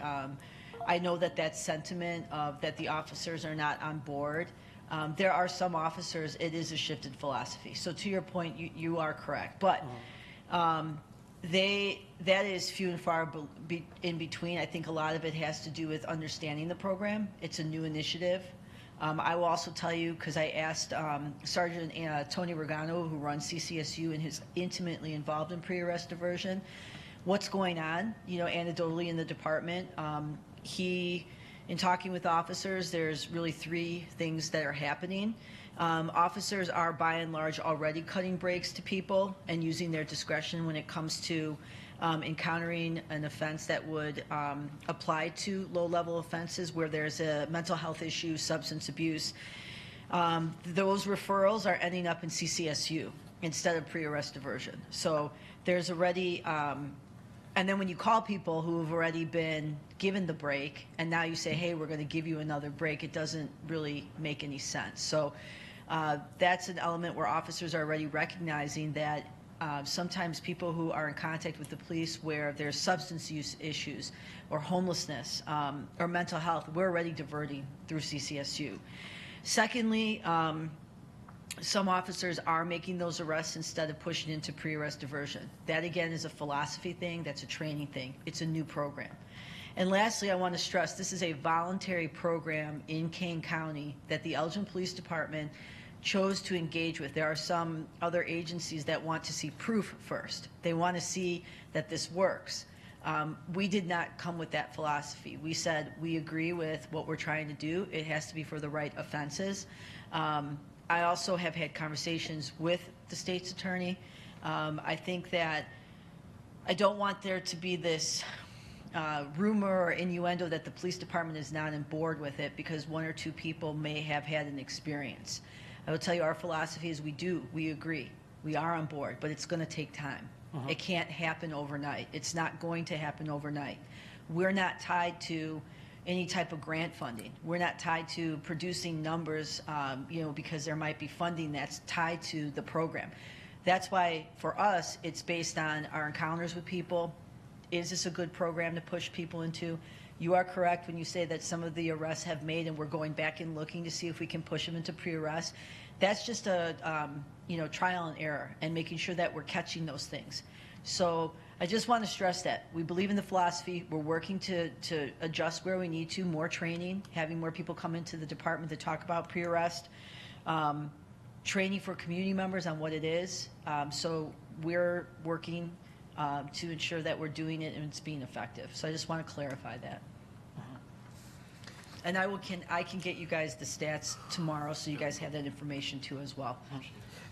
I know that sentiment of that the officers are not on board. There are some officers, it is a shifted philosophy. So to your point, you are correct. But that is few and far in between. I think a lot of it has to do with understanding the program. It's a new initiative. I will also tell you, because I asked Sergeant Tony Regano, who runs CCSU and is intimately involved in pre-arrest diversion, what's going on, anecdotally in the department. In talking with officers, there's really 3 things that are happening. Officers are, by and large, already cutting breaks to people and using their discretion when it comes to encountering an offense that would apply to low-level offenses where there's a mental health issue, substance abuse. Those referrals are ending up in CCSU instead of pre-arrest diversion. So there's already, and then when you call people who have already been given the break, and now you say, hey, we're going to give you another break, it doesn't really make any sense. So that's an element where officers are already recognizing that sometimes people who are in contact with the police where there's substance use issues or homelessness or mental health, we're already diverting through CCSU. Secondly, some officers are making those arrests instead of pushing into pre-arrest diversion. That, again, is a philosophy thing. That's a training thing. It's a new program. And lastly, I want to stress this is a voluntary program in Kane County that the Elgin Police Department chose to engage with. There are some other agencies that want to see proof first. They want to see that this works. We did not come with that philosophy. We said we agree with what we're trying to do. It has to be for the right offenses. I also have had conversations with the state's attorney. I think that I don't want there to be this rumor or innuendo that the police department is not on board with it because 1 or 2 people may have had an experience. I will tell you our philosophy is we agree. We are on board, but it's going to take time. It can't happen overnight. It's not going to happen overnight. We're not tied to any type of grant funding. We're not tied to producing numbers, because there might be funding that's tied to the program. That's why for us, it's based on our encounters with people. Is this a good program to push people into? You are correct when you say that some of the arrests have made, and we're going back and looking to see if we can push them into pre-arrest. That's just a trial and error and making sure that we're catching those things. So I just want to stress that we believe in the philosophy. We're working to adjust where we need to, more training, having more people come into the department to talk about pre-arrest, training for community members on what it is. So we're working to ensure that we're doing it and it's being effective. So I just want to clarify that. And I can get you guys the stats tomorrow so you guys have that information too as well.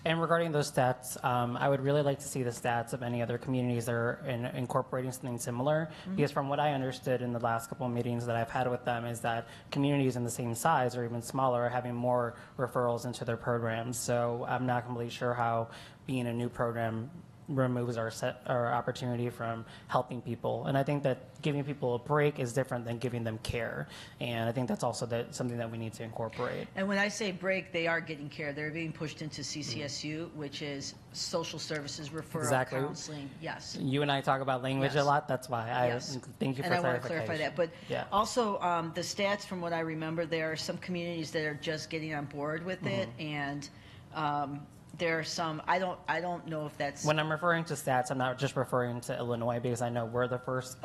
And regarding those stats, I would really like to see the stats of any other communities that are incorporating something similar. Because from what I understood in the last couple of meetings that I've had with them is that communities in the same size or even smaller are having more referrals into their programs. So I'm not completely sure how being a new program removes our opportunity from helping people. And I think that giving people a break is different than giving them care. And I think that's also something that we need to incorporate. And when I say break, they are getting care. They're being pushed into CCSU, which is social services, referral, counseling. Yes. You and I talk about language a lot. That's why I thank you for clarification. And I want to clarify that. But also the stats, from what I remember, there are some communities that are just getting on board with it. And there are some, I don't know if that's... When I'm referring to stats, I'm not just referring to Illinois because I know we're the first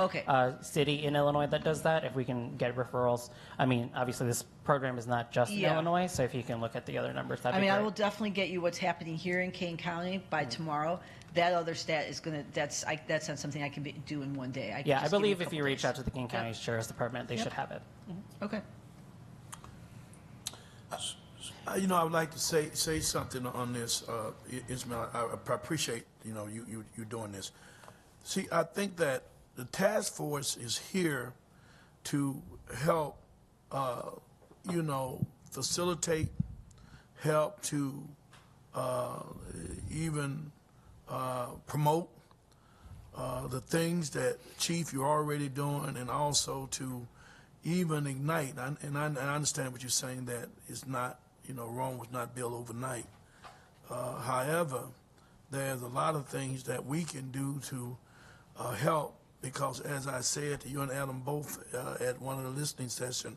city in Illinois that does that. If we can get referrals, I mean, obviously this program is not just in Illinois, so if you can look at the other numbers, that'd be great. I will definitely get you what's happening here in Kane County by tomorrow. That other stat is going to, that's not something I can do in one day. I believe if you reach out to the Kane County Sheriff's Department, they should have it. Okay. I would like to say something on this, Ismail. I appreciate, you doing this. See, I think that the task force is here to help, facilitate, help to even promote the things that, Chief, you're already doing, and also to even ignite. And I understand what you're saying, that it's not, Rome was not built overnight. However, there's a lot of things that we can do to help, because as I said to you and Adam both at one of the listening sessions,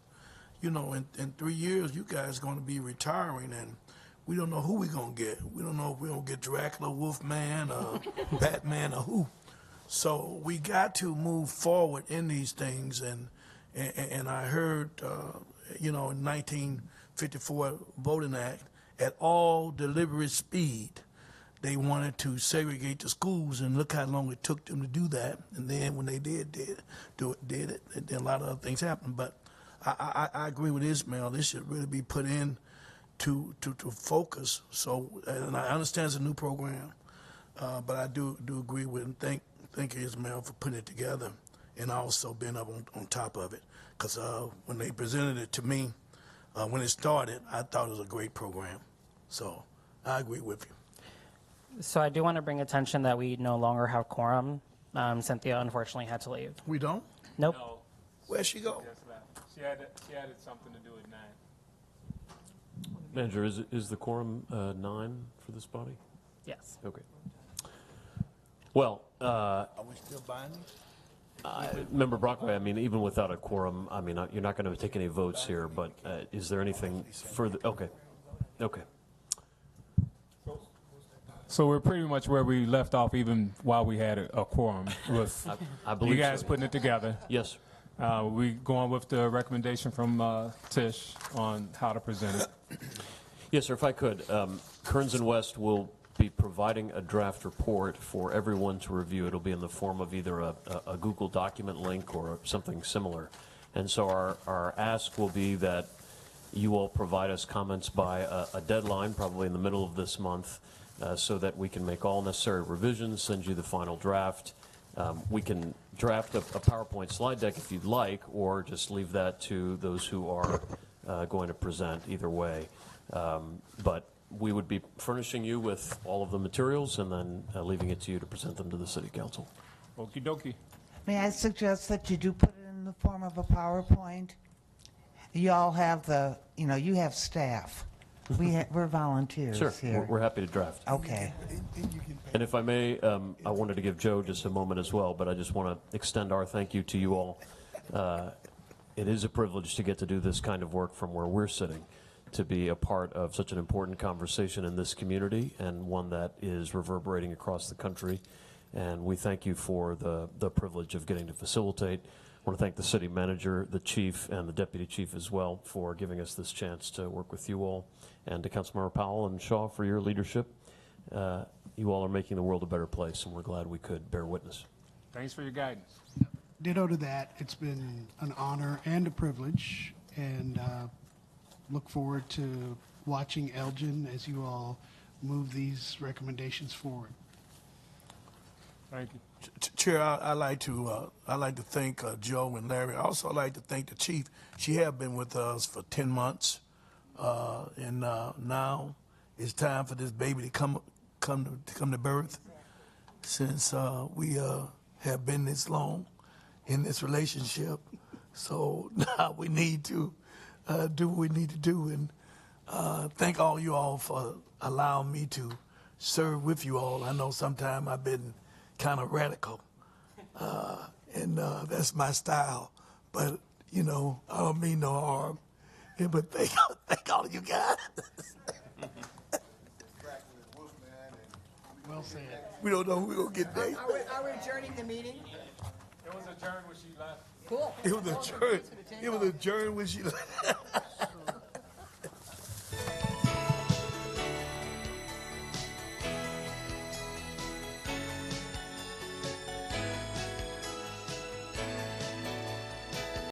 you know, in 3 years, you guys going to be retiring, and we don't know who we're going to get. We don't know if we're going to get Dracula, Wolfman, Batman, or who. So we got to move forward in these things, and I heard, you know, in 1954 Voting Act, at all deliberate speed, they wanted to segregate the schools, and look how long it took them to do that. And then when they did it, and then a lot of other things happened. But I agree with Ismail. This should really be put in to focus. So, and I understand it's a new program, but I do agree with and thank you, Ismail, for putting it together and also being up on top of it. Because when they presented it to me, when it started, I thought it was a great program. So I agree with you. So I do want to bring attention that we no longer have quorum. Cynthia unfortunately had to leave. We don't? Nope. No, Where'd she go? she added something to do at 9. Manager, is the quorum 9 for this body? Yes. Okay. Well, Are we still buying these? Member Brockway, I mean, even without a quorum, I mean, you're not going to take any votes here, but is there anything further? Okay. Okay. So we're pretty much where we left off even while we had a quorum with I believe you guys so. putting it together. Yes. We going with the recommendation from Tish on how to present it. Yes, sir, if I could. Kearns and West will be providing a draft report for everyone to review. It'll be in the form of either a Google document link or something similar. And so our ask will be that you all provide us comments by a deadline, probably in the middle of this month, so that we can make all necessary revisions, send you the final draft. We can draft a PowerPoint slide deck if you'd like, or just leave that to those who are going to present, either way. But we would be furnishing you with all of the materials and then leaving it to you to present them to the City Council. Okie dokie. May I suggest that you do put it in the form of a PowerPoint? You all have you have staff. We're volunteers Sure, here. we're happy to draft. Okay. And if I may, I wanted to give Joe just a moment as well, but I just want to extend our thank you to you all. It is a privilege to get to do this kind of work from where we're sitting, to be a part of such an important conversation in this community and one that is reverberating across the country. And we thank you for the privilege of getting to facilitate. I want to thank the city manager, the chief, and the deputy chief as well for giving us this chance to work with you all, and to Councilmember Powell and Shaw for your leadership. You all are making the world a better place, and we're glad we could bear witness. Thanks for your guidance. Ditto to that. It's been an honor and a privilege, and look forward to watching Elgin as you all move these recommendations forward. Thank you. Chair, I like to thank Joe and Larry. I also like to thank the chief. She have been with us for 10 months, and now it's time for this baby to come to birth. Since we have been this long in this relationship, so now we need to do what we need to do, and thank all you all for allowing me to serve with you all. I know sometimes I've been kind of radical, and that's my style. But I don't mean no harm. Yeah, but thank all of you guys. Well said. We don't know who we're gonna get next. Are we adjourning the meeting? It was adjourned when she left. Cool. It was adjourned when she left.